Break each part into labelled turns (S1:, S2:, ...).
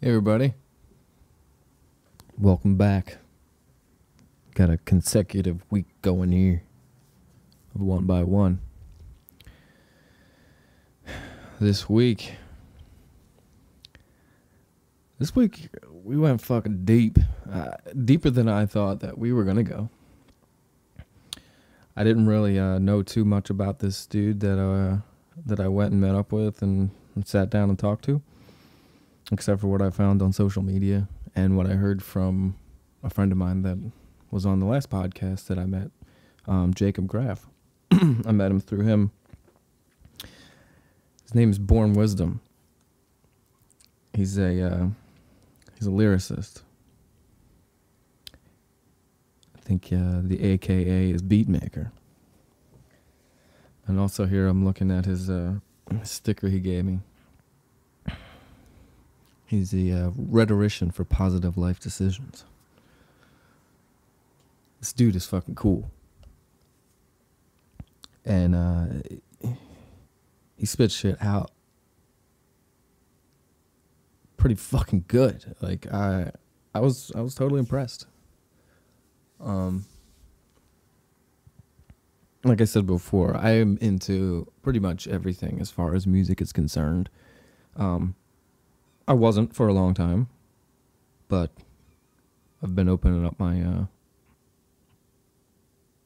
S1: Hey everybody, welcome back. Got a consecutive week going here of One by One. This week we went fucking deep, deeper than I thought that we were gonna go. I didn't really know too much about this dude that I went and met up with and sat down and talked to, except for what I found on social media and what I heard from a friend of mine that was on the last podcast that I met, Jacob Graff. I met him through him. His name is Born Wisdom. He's a lyricist. I think the AKA is Beatmaker. And also here I'm looking at his sticker he gave me. He's the rhetorician for positive life decisions. This dude is fucking cool. And he spits shit out pretty fucking good. Like I was totally impressed. Like I said before, I am into pretty much everything as far as music is concerned. I wasn't for a long time, but I've been opening up my,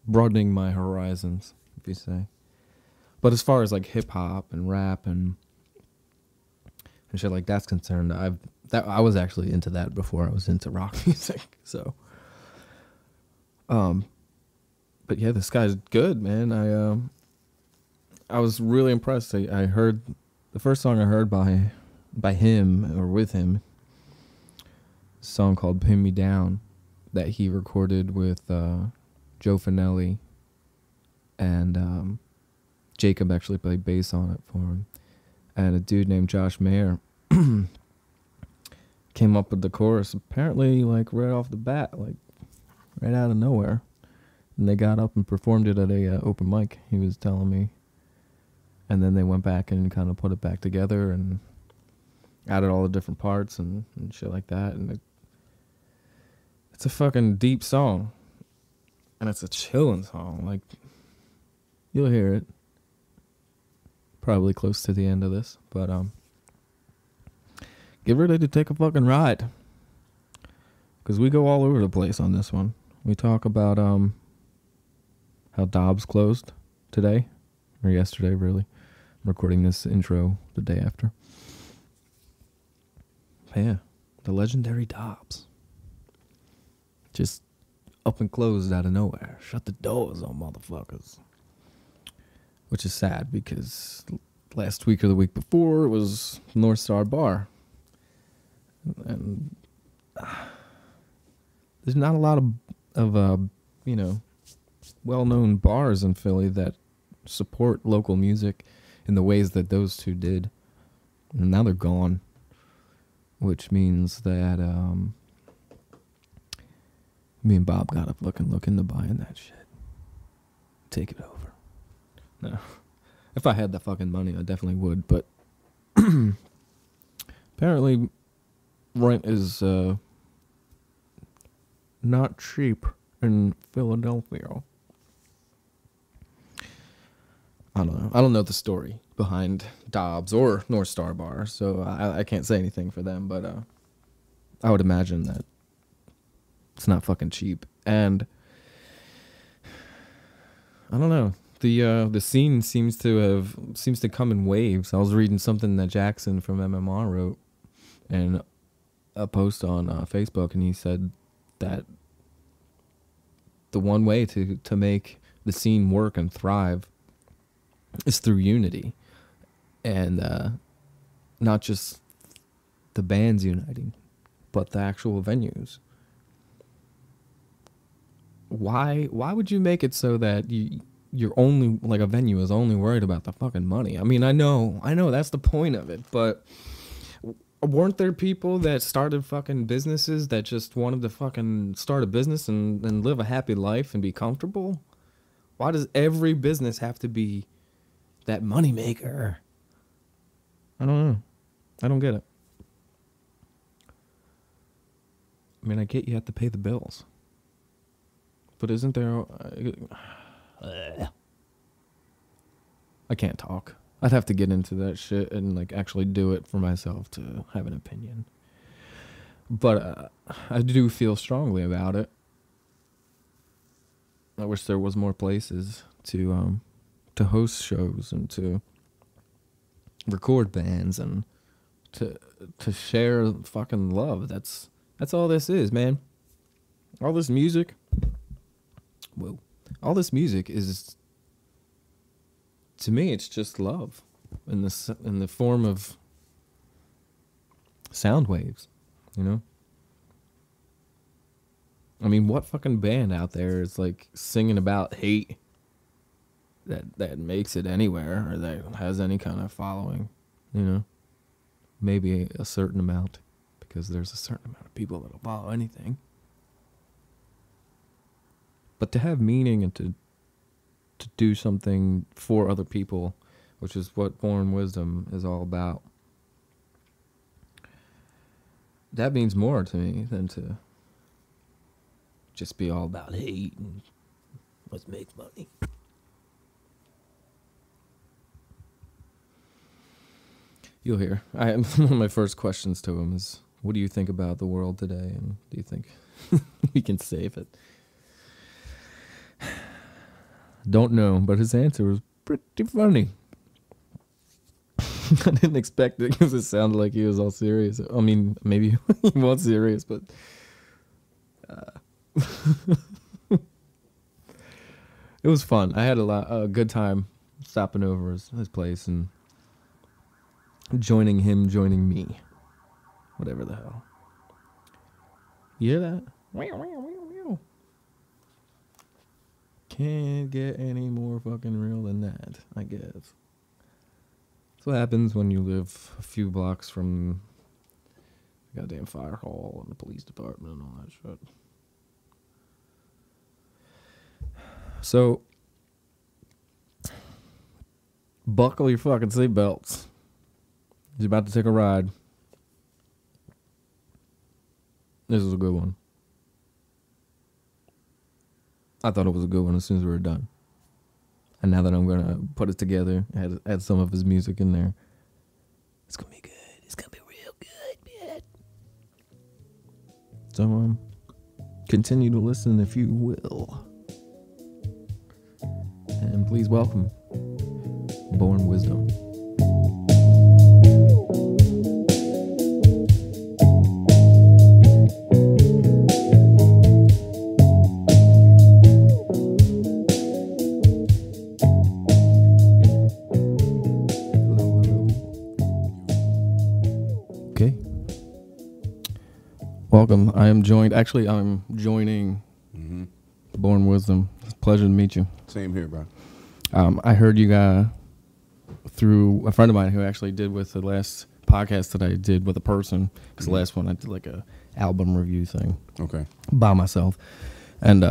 S1: broadening my horizons, if you say. But as far as like hip hop and rap and shit like that's concerned, I was actually into that before I was into rock music. So, but yeah, this guy's good, man. I was really impressed. I heard the first song I heard by him or with him, a song called Pin Me Down that he recorded with Joe Finelli, and Jacob actually played bass on it for him, and a dude named Josh Mayer came up with the chorus apparently like right off the bat, like right out of nowhere, and they got up and performed it at a open mic, he was telling me, and then they went back and kind of put it back together and added all the different parts and shit like that. And it's a fucking deep song. And it's a chilling song. Like, you'll hear it probably close to the end of this. But get ready to take a fucking ride. Because we go all over the place on this one. We talk about how Dobbs closed today. Or yesterday, really. I'm recording this intro the day after. Yeah, the legendary Dobbs. Just up and closed out of nowhere. Shut the doors on motherfuckers. Which is sad because last week or the week before it was North Star Bar. And there's not a lot of well-known bars in Philly that support local music in the ways that those two did. And now they're gone. Which means that me and Bob got to fucking look into buying that shit. Take it over. No. If I had the fucking money, I definitely would. But apparently rent is not cheap in Philadelphia. I don't know. I don't know the story behind Dobbs or North Star Bar, so I can't say anything for them, but I would imagine that it's not fucking cheap. And I don't know. The scene seems to come in waves. I was reading something that Jackson from MMR wrote in a post on Facebook, and he said that the one way to make the scene work and thrive is through unity, and not just the bands uniting, but the actual venues. Why would you make it so that you're only, like, a venue is only worried about the fucking money? I mean, I know that's the point of it, but weren't there people that started fucking businesses that just wanted to fucking start a business and live a happy life and be comfortable? Why does every business have to be that moneymaker? I don't know. I don't get it. I mean, I get you have to pay the bills. But isn't there... I can't talk. I'd have to get into that shit and like actually do it for myself to have an opinion. But I do feel strongly about it. I wish there was more places to host shows and to record bands and to share fucking love. That's all this is, man. All this music. Whoa. All this music is, to me, it's just love in the form of sound waves, you know? I mean, what fucking band out there is like singing about hate that makes it anywhere or that has any kind of following, you know? Maybe a certain amount, because there's a certain amount of people that'll follow anything. But to have meaning and to do something for other people, which is what Born Wisdom is all about, that means more to me than to just be all about hate and let's make money. You'll hear. One of my first questions to him is, what do you think about the world today? And do you think we can save it? Don't know, but his answer was pretty funny. I didn't expect it because it sounded like he was all serious. I mean, maybe he was serious, but it was fun. I had a good time stopping over his place and joining me. Whatever the hell. You hear that? Can't get any more fucking real than that, I guess. That's what happens when you live a few blocks from the goddamn fire hall and the police department and all that shit. So, buckle your fucking seatbelts. He's about to take a ride. This is a good one. I thought it was a good one as soon as we were done. And now that I'm going to put it together, add some of his music in there, it's going to be good. It's going to be real good, man. So, continue to listen if you will. And please welcome Born Wisdom. Welcome. I'm joining Born Wisdom. It's a pleasure to meet you.
S2: Same here, bro.
S1: I heard you guys through a friend of mine who actually did with the last podcast that I did with a person. Because the last one I did like a album review thing. Okay. By myself. And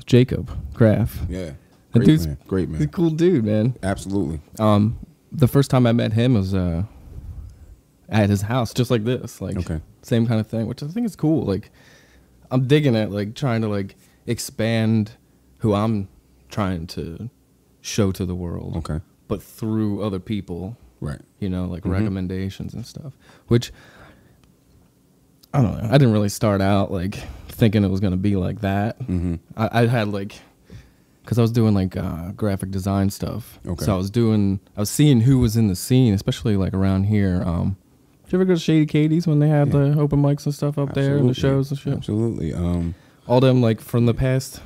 S1: Jacob Graff.
S2: Yeah.
S1: That dude's
S2: man. Great man.
S1: He's a cool dude, man.
S2: Absolutely.
S1: The first time I met him was at his house, just like this. Like same kind of thing, which I think is cool. Like I'm digging it, like trying to like expand who I'm trying to show to the world. Okay. But through other people. Right. You know, like recommendations and stuff. Which I don't know. I didn't really start out like thinking it was gonna be like that. I had like, because I was doing like graphic design stuff. Okay. So I was seeing who was in the scene, especially like around here. Did you ever go to Shady Katie's when they had the open mics and stuff up there and the shows and shit? Absolutely. All them like from the past,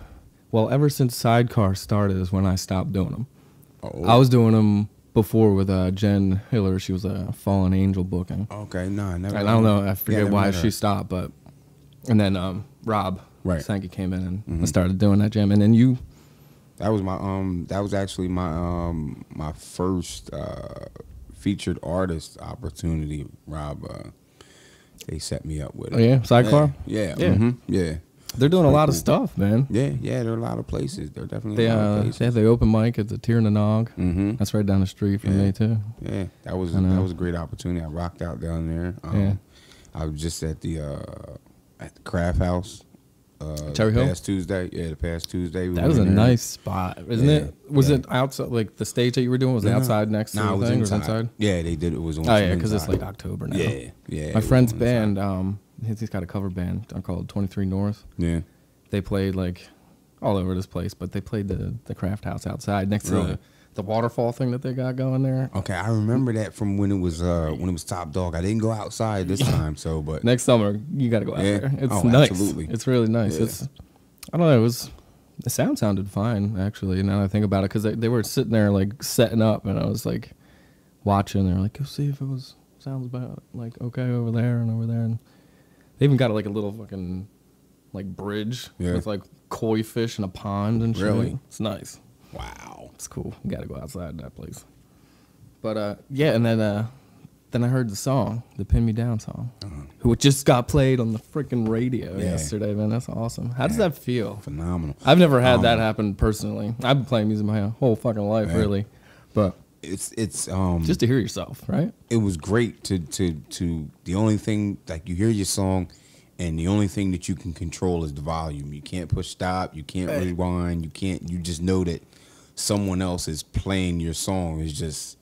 S1: well, ever since Sidecar started is when I stopped doing them. Oh. I was doing them before with Jen Hiller. She was a Fallen Angel booking. Okay, no, I never. And I don't know, I forget why she stopped, but and then Rob Sankey came in and I started doing that jam, and then you.
S2: That was my that was actually my my first featured artist opportunity. Rob, they set me up with it.
S1: Oh yeah, Sidecar.
S2: Yeah. Yeah.
S1: They're doing a lot of stuff, man.
S2: Yeah, there are a lot of places. They're definitely a lot of places.
S1: They have the open mic at the Tier in the Nog. That's right down the street from me too.
S2: Yeah, that was a great opportunity. I rocked out down there. I was just at the at the Craft House.
S1: Cherry
S2: the
S1: Hill?
S2: past Tuesday. Yeah, the past Tuesday.
S1: That was a nice spot, isn't
S2: Yeah,
S1: it? Was
S2: yeah.
S1: it outside, like the stage that you were doing? Was it
S2: No,
S1: outside next to
S2: Nah,
S1: the
S2: it was
S1: thing?
S2: inside.
S1: Or was it inside?
S2: Yeah, they did. It was on.
S1: Oh yeah, because it's
S2: inside.
S1: like October now.
S2: Yeah, yeah.
S1: My
S2: it
S1: friend's
S2: was on
S1: band, he's got a cover band called 23 North.
S2: inside.
S1: They played like all over this place, but they played the Craft House outside next to
S2: Really?
S1: the waterfall thing that they got going there.
S2: Yeah. Okay, I remember that from when it was Top Dog. I didn't go outside this time, so but
S1: Next summer, you got to go out
S2: Yeah.
S1: there. It's
S2: Oh,
S1: nice.
S2: absolutely.
S1: It's really nice.
S2: Yeah.
S1: It's I don't know. The sound sounded fine actually. Now that I think about it, because they were sitting there like setting up, and I was like watching. They're like, go see if it sounds about like okay over there and over there, and they even got like a little fucking like bridge with like koi fish and a pond and shit.
S2: Really?
S1: It's nice.
S2: wow.
S1: It's cool. You got to go outside that place. But yeah, and then I heard the song, the Pin Me Down song, which just got played on the freaking radio yesterday, man. That's awesome. How does that feel?
S2: Phenomenal.
S1: I've never had that happen personally. I've been playing music my whole fucking life, really. But
S2: It's
S1: just to hear yourself, right?
S2: it was great to the only thing, like, you hear your song and the only thing that you can control is the volume. You can't push stop, you can't rewind, you just know that someone else is playing your song. Is just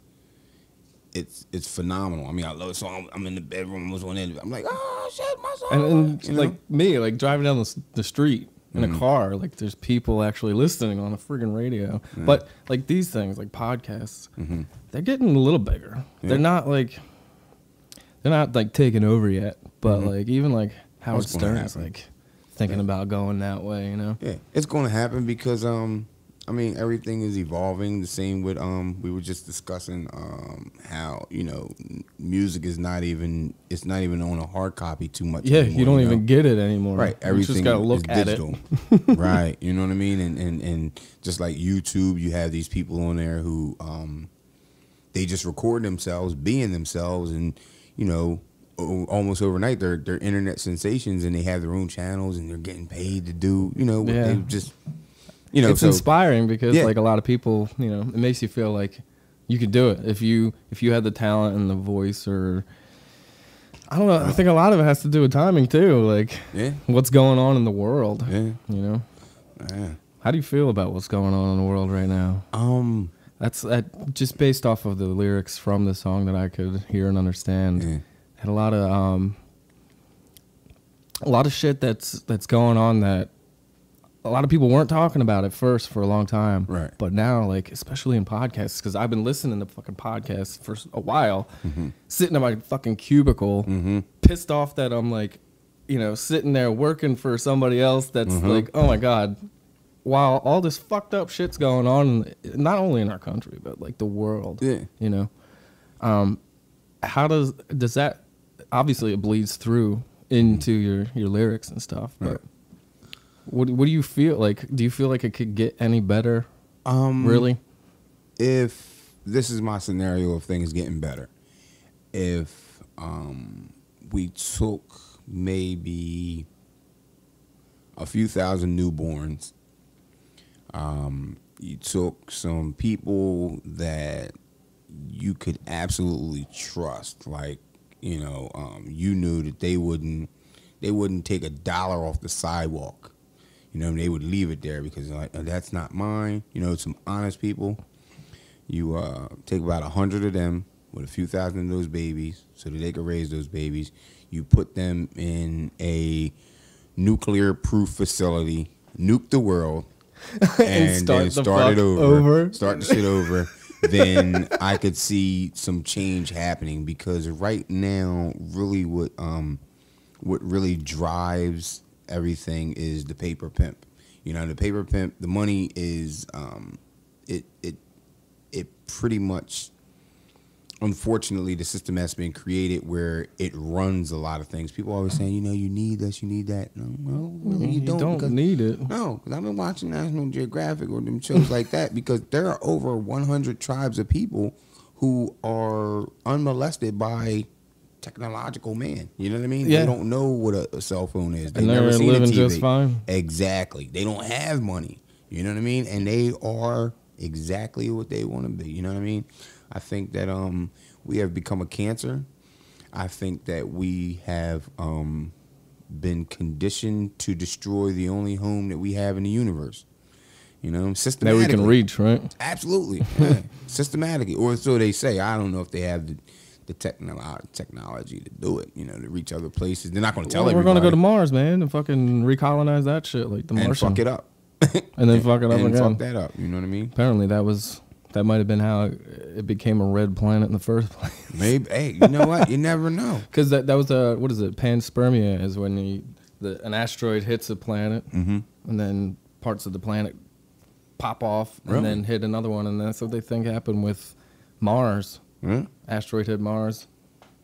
S2: it's phenomenal. I mean, I love the song. I'm in the bedroom, I was on it. I'm like, oh shit, my song.
S1: And
S2: You know?
S1: like me, like driving down the street in a car, like there's people actually listening on the friggin' radio. But like these things, like podcasts, they're getting a little bigger. They're not like taking over yet. But like even like Howard
S2: What's gonna
S1: Stern is
S2: happen?
S1: like thinking about going that way, you know?
S2: Yeah, it's going to happen because I mean, everything is evolving. The same with we were just discussing how, you know, music is not even on a hard copy too much.
S1: Yeah,
S2: anymore,
S1: you don't
S2: know?
S1: even get it anymore.
S2: Right,
S1: You
S2: everything
S1: just gotta look
S2: is
S1: at
S2: digital.
S1: it.
S2: Right, you know what I mean? And just like YouTube, you have these people on there who they just record themselves being themselves, and you know, almost overnight they're internet sensations, and they have their own channels, and they're getting paid to do, you know, what they just, you know,
S1: It's inspiring because
S2: Yeah.
S1: like a lot of people, you know, it makes you feel like you could do it if you had the talent and the voice, or I don't know. I think a lot of it has to do with timing too, like what's going on in the world.
S2: Yeah.
S1: You know.
S2: Yeah.
S1: How do you feel about what's going on in the world right now? That's just based off of the lyrics from the song that I could hear and understand.
S2: Yeah.
S1: Had a lot of shit that's going on that a lot of people weren't talking about at first for a long time.
S2: Right.
S1: But now, like, especially in podcasts, because I've been listening to fucking podcasts for a while, sitting in my fucking cubicle, pissed off that I'm like, you know, sitting there working for somebody else that's like, oh my God, while all this fucked up shit's going on, not only in our country, but like the world, you know, how does that, obviously it bleeds through into your lyrics and stuff, but what do you feel like? Do you feel like it could get any better? Really?
S2: If this is my scenario of things getting better, if we took maybe a few thousand newborns, you took some people that you could absolutely trust, like, you know, you knew that they wouldn't take $1 off the sidewalk. You know, they would leave it there because like, that's not mine. You know, some honest people. You take about 100 of them with a few thousand of those babies so that they could raise those babies. You put them in a nuclear-proof facility, nuke the world, and then start it over. Start the shit over. Then I could see some change happening, because right now, really what really drives everything is the paper pimp. You know, the paper pimp, the money is it pretty much, unfortunately, the system has been created where it runs a lot of things. People always saying, you know, you need this, you need that. No, really, you don't
S1: need it.
S2: No, because I've been watching National Geographic or them shows like that, because there are over 100 tribes of people who are unmolested by technological man. You know what I mean?
S1: Yeah.
S2: They don't know what a cell phone is.
S1: And
S2: never
S1: they're
S2: seen
S1: living
S2: a TV.
S1: just fine.
S2: Exactly. They don't have money. You know what I mean? And they are exactly what they want to be. You know what I mean? I think that we have become a cancer. I think that we have been conditioned to destroy the only home that we have in the universe. You know,
S1: That
S2: systematically.
S1: we can reach, right?
S2: Absolutely. Yeah. Systematically. Or so they say. I don't know if they have the technology to do it, you know, to reach other places. They're not going to tell
S1: We're
S2: everybody.
S1: going to go to Mars, man, and fucking recolonize that shit like the
S2: and
S1: Martian.
S2: fuck it up.
S1: And then fuck it up
S2: and
S1: again.
S2: fuck that up. You know what I mean?
S1: Apparently that might have been how it became a red planet in the first place.
S2: Maybe. Hey, you know what? You never know.
S1: Because that was what is it? Panspermia is when an asteroid hits a planet, and then parts of the planet pop off and then hit another one, and that's what they think happened with Mars. Asteroid hit Mars,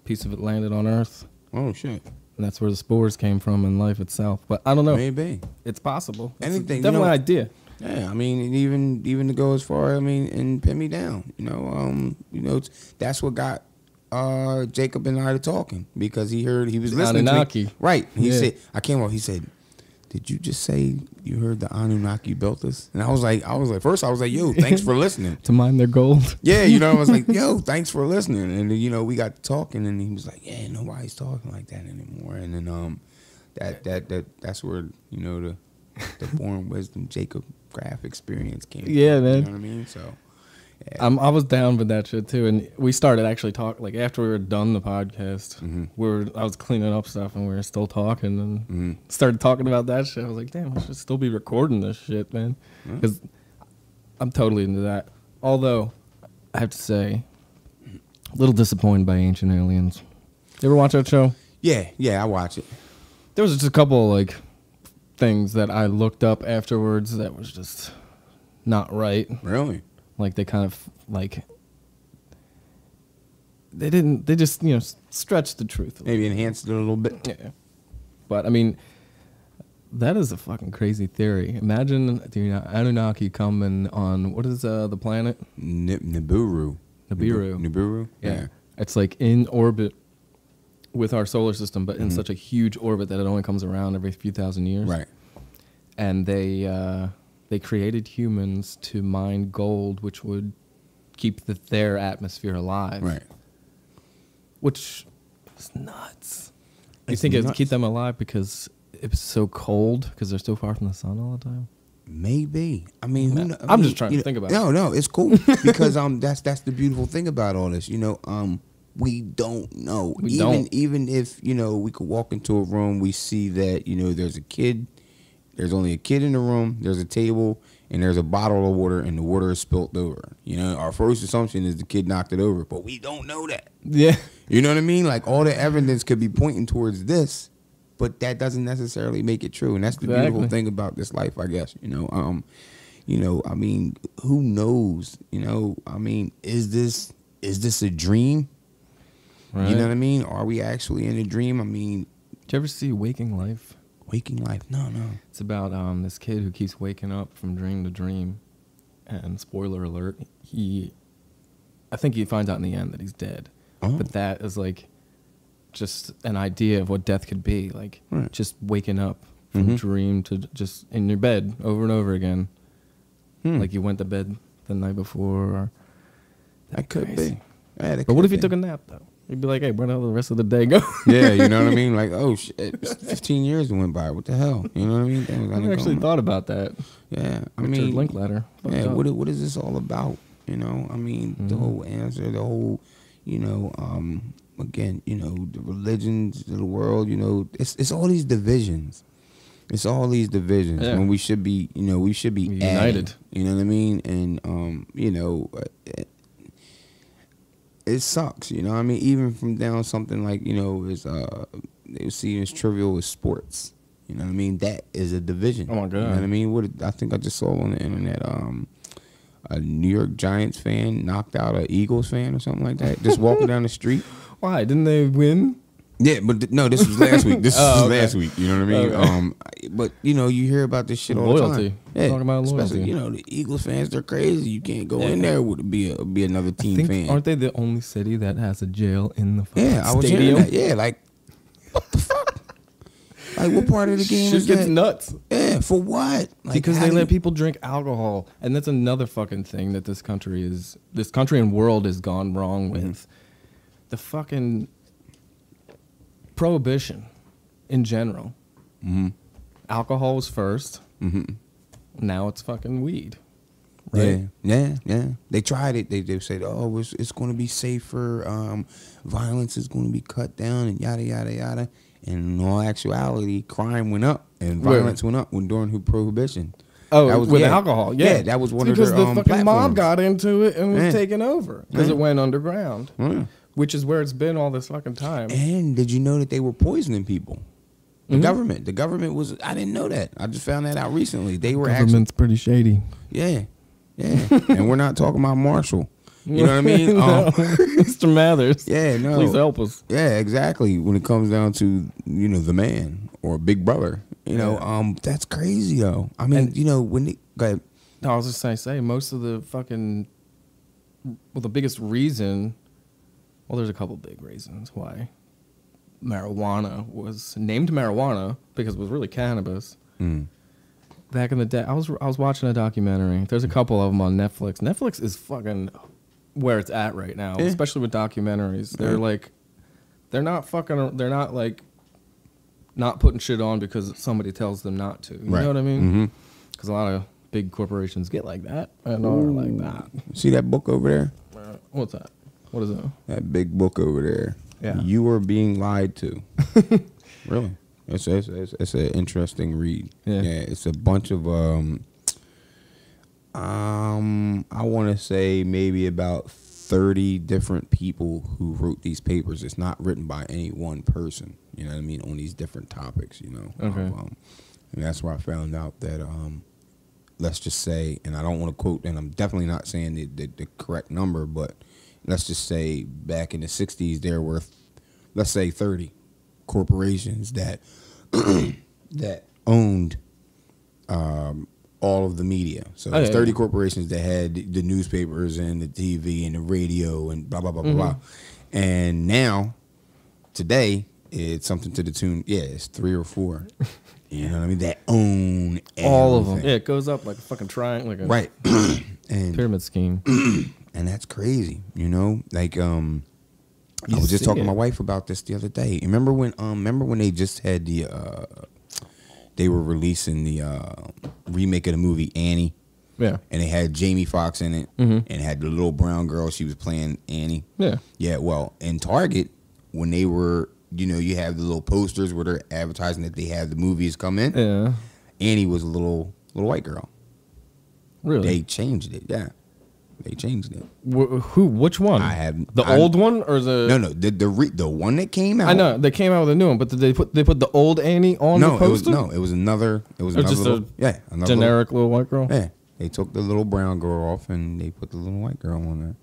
S1: piece of it landed on Earth.
S2: Oh shit!
S1: And that's where the spores came from in life itself. But I don't know.
S2: Maybe
S1: it's possible.
S2: Anything,
S1: definitely an idea.
S2: Yeah, I mean, even to go as far, I mean, and pin me down. You know, that's what got Jacob and I to talking, because he was listening
S1: Anunnaki.
S2: to me. Right. He said, I came off. He said, "Did you just say you heard the Anunnaki built us?" And I was like, first I was like, "Yo, thanks for listening."
S1: To mine their gold.
S2: Yeah, you know, I was like, "Yo, thanks for listening." And you know, we got talking, and he was like, "Yeah, nobody's talking like that anymore." And then that's where, you know, the Born Wisdom Jacob Graph experience came.
S1: Yeah, man.
S2: You know what I mean? So. Yeah.
S1: I was down with that shit too, and we started actually talking like after we were done the podcast. I was cleaning up stuff, and we were still talking, and started talking about that shit. I was like, damn, I should still be recording this shit, man, because I'm totally into that. Although I have to say, a little disappointed by Ancient Aliens. You ever watch that show?
S2: Yeah, I watch it.
S1: There was just a couple like things that I looked up afterwards that was just not right.
S2: Really?
S1: Like they kind of like they just, you know, stretched the truth.
S2: Maybe enhanced it a little bit.
S1: Yeah. But I mean, that is a fucking crazy theory. Imagine the Anunnaki coming on, what is the planet?
S2: Nibiru. Nibiru?
S1: Yeah. It's like in orbit with our solar system, but in such a huge orbit that it only comes around every few thousand years.
S2: Right.
S1: And they created humans to mine gold, which would keep their atmosphere alive.
S2: Right.
S1: Which is nuts. You think it would keep them alive because it's so cold, because they're so far from the sun all the time?
S2: Maybe. I mean,
S1: I'm just trying to think about it.
S2: No, it's cool because that's the beautiful thing about all this. You know, we don't know. Even if, you know, we could walk into a room, we see that, you know, there's only a kid in the room, there's a table, and there's a bottle of water, and the water is spilt over. You know, our first assumption is the kid knocked it over, but we don't know that.
S1: Yeah.
S2: You know what I mean? Like, all the evidence could be pointing towards this, but that doesn't necessarily make it true. And that's the beautiful thing about this life, I guess. You know, I mean, who knows? You know, I mean, is this a dream? Right. You know what I mean? Are we actually in a dream? I mean,
S1: did you ever see Waking Life?
S2: Waking Life? No.
S1: It's about this kid who keeps waking up from dream to dream, and spoiler alert, I think he finds out in the end that he's dead. Oh. But that is like just an idea of what death could be, like just waking up from dream to just in your bed over and over again, like you went to bed the night before. Or
S2: that could be.
S1: Yeah, but what if you took a nap though? You'd be like, hey, where did the rest of the day go?
S2: Yeah, you know what I mean? Like, oh, shit, 15 years went by. What the hell? You know what I mean?
S1: I actually thought about that.
S2: Yeah. I
S1: Richard
S2: mean,
S1: Linklater.
S2: Yeah, what is this all about? You know, I mean, the whole answer, the whole, you know, again, you know, the religions of the world, you know, it's all these divisions. It's all these divisions when we should be, you know, united. Adding, you know what I mean? And, you know, it sucks, you know. I mean, even from down something like, you know, is they see as trivial as sports. You know what I mean? That is a division.
S1: Oh my God.
S2: You know what I mean? I think I just saw on the internet, a New York Giants fan knocked out an Eagles fan or something like that. Just walking down the street.
S1: Why? Didn't they win?
S2: Yeah, but no, this was last week. This was last week. You know what I mean? Okay. But you know, you hear about this shit all the time. Yeah,
S1: talking about loyalty.
S2: Especially, you know, the Eagles fans, they're crazy. You can't go in there with be another team fan.
S1: Aren't they the only city that has a jail in the fucking
S2: I was
S1: stadium?
S2: hearing that. Yeah, like what the fuck? Like, what part of the game is that?
S1: Shit gets nuts.
S2: Yeah, for what? Like,
S1: because they let people drink alcohol, and that's another fucking thing that this country and world has gone wrong with. The fucking prohibition in general.
S2: Mm-hmm.
S1: Alcohol was first.
S2: Mm-hmm.
S1: Now it's fucking weed. Right?
S2: Yeah. They tried it. They said, oh, it's going to be safer. Violence is going to be cut down and yada, yada, yada. And in all actuality, crime went up and violence went up during Prohibition.
S1: Oh,
S2: that was,
S1: with alcohol, yeah.
S2: That was one
S1: because
S2: of their
S1: the fucking mob
S2: platforms.
S1: got into it and was taking over because
S2: Yeah.
S1: it went underground,
S2: Which
S1: is where it's been all this fucking time.
S2: And did you know that they were poisoning people? The government was. I didn't know that. I just found that out recently. They were
S1: Government's pretty shady.
S2: Yeah. And we're not talking about Marshall. You know what I mean?
S1: No, Mr. Mathers.
S2: Yeah, no.
S1: Please help us.
S2: Yeah, exactly. When it comes down to, the man or Big Brother, that's crazy though. I mean, when they go ahead.
S1: No, I was just going to say, most of the fucking, the biggest reason, there's a couple big reasons why marijuana was named marijuana, because it was really cannabis. Back in the day, I was watching a documentary. There's a couple of them on Netflix. Netflix is fucking where it's at right now, especially with documentaries. They're like, they're not like not putting shit on because somebody tells them not to. You know what I mean? Because a lot of big corporations get like that and are like that.
S2: See that book over there?
S1: What's that? What is it?
S2: That big book over there.
S1: Yeah.
S2: You Are Being Lied To. Really? It's an interesting read.
S1: Yeah.
S2: It's a bunch of I want to say maybe about 30 different people who wrote these papers. It's not written by any one person, you know what I mean, on these different topics,
S1: Okay.
S2: And that's where I found out that let's just say, and I don't want to quote, and I'm definitely not saying the correct number, but let's just say back in the 60s there were, let's say, 30 corporations that that owned all of the media. So there's 30 corporations that had the newspapers and the TV and the radio and blah, blah, blah, blah. And now, today, it's something to the tune, it's 3 or 4. You know what I mean? That own
S1: all of them.
S2: everything.
S1: Yeah, it goes up like a fucking triangle, like a
S2: Right. And
S1: pyramid scheme.
S2: and that's crazy, Like, I was just talking to my wife about this the other day. Remember when they just had they were releasing the remake of the movie Annie?
S1: Yeah.
S2: And they had Jamie Foxx in it, and had the little brown girl. She was playing Annie.
S1: Yeah.
S2: Yeah. Well, in Target, when they were, you have the little posters where they're advertising that they have the movies come in.
S1: Yeah.
S2: Annie was a little white girl.
S1: Really?
S2: They changed it. Yeah. They changed it.
S1: Who? Which one? The old one or the?
S2: No. The one that came out.
S1: I know they came out with a new one, but did they put the old Annie on the poster?
S2: It was another. It was another
S1: just
S2: little, another
S1: generic little white girl.
S2: Yeah, they took the little brown girl off and they put the little white girl on there.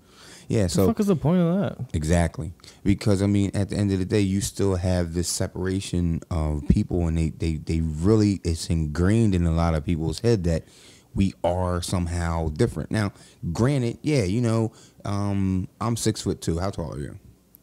S2: Yeah,
S1: What
S2: so
S1: the fuck is the point of that?
S2: exactly, because I mean, at the end of the day, you still have this separation of people, and they really, it's ingrained in a lot of people's head that we are somehow different. Now, granted, I'm 6'2". How tall are you?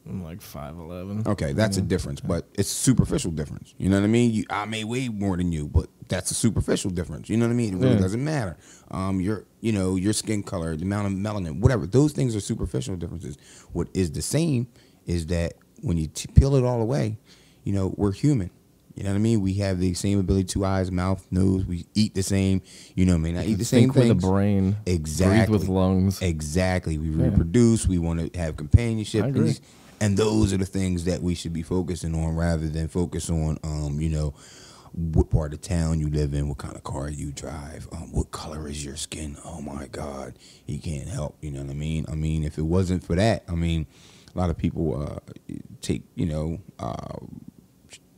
S1: I'm like 5'11".
S2: Okay, that's a difference, but it's a superficial difference. You know what I mean? I may weigh more than you, but that's a superficial difference. You know what I mean? It really doesn't matter. Your skin color, the amount of melanin, whatever. Those things are superficial differences. What is the same is that when you peel it all away, we're human. You know what I mean? We have the same ability: 2 eyes, mouth, nose. We eat the same. You know what I mean? I eat the same things.
S1: Think with the brain.
S2: Exactly.
S1: Breathe with lungs.
S2: Exactly. We reproduce. We want to have companionship.
S1: I agree.
S2: And those are the things that we should be focusing on, rather than focus on, what part of town you live in, what kind of car you drive, what color is your skin. Oh my God, you can't help. You know what I mean? I mean, if it wasn't for that, I mean, a lot of people take,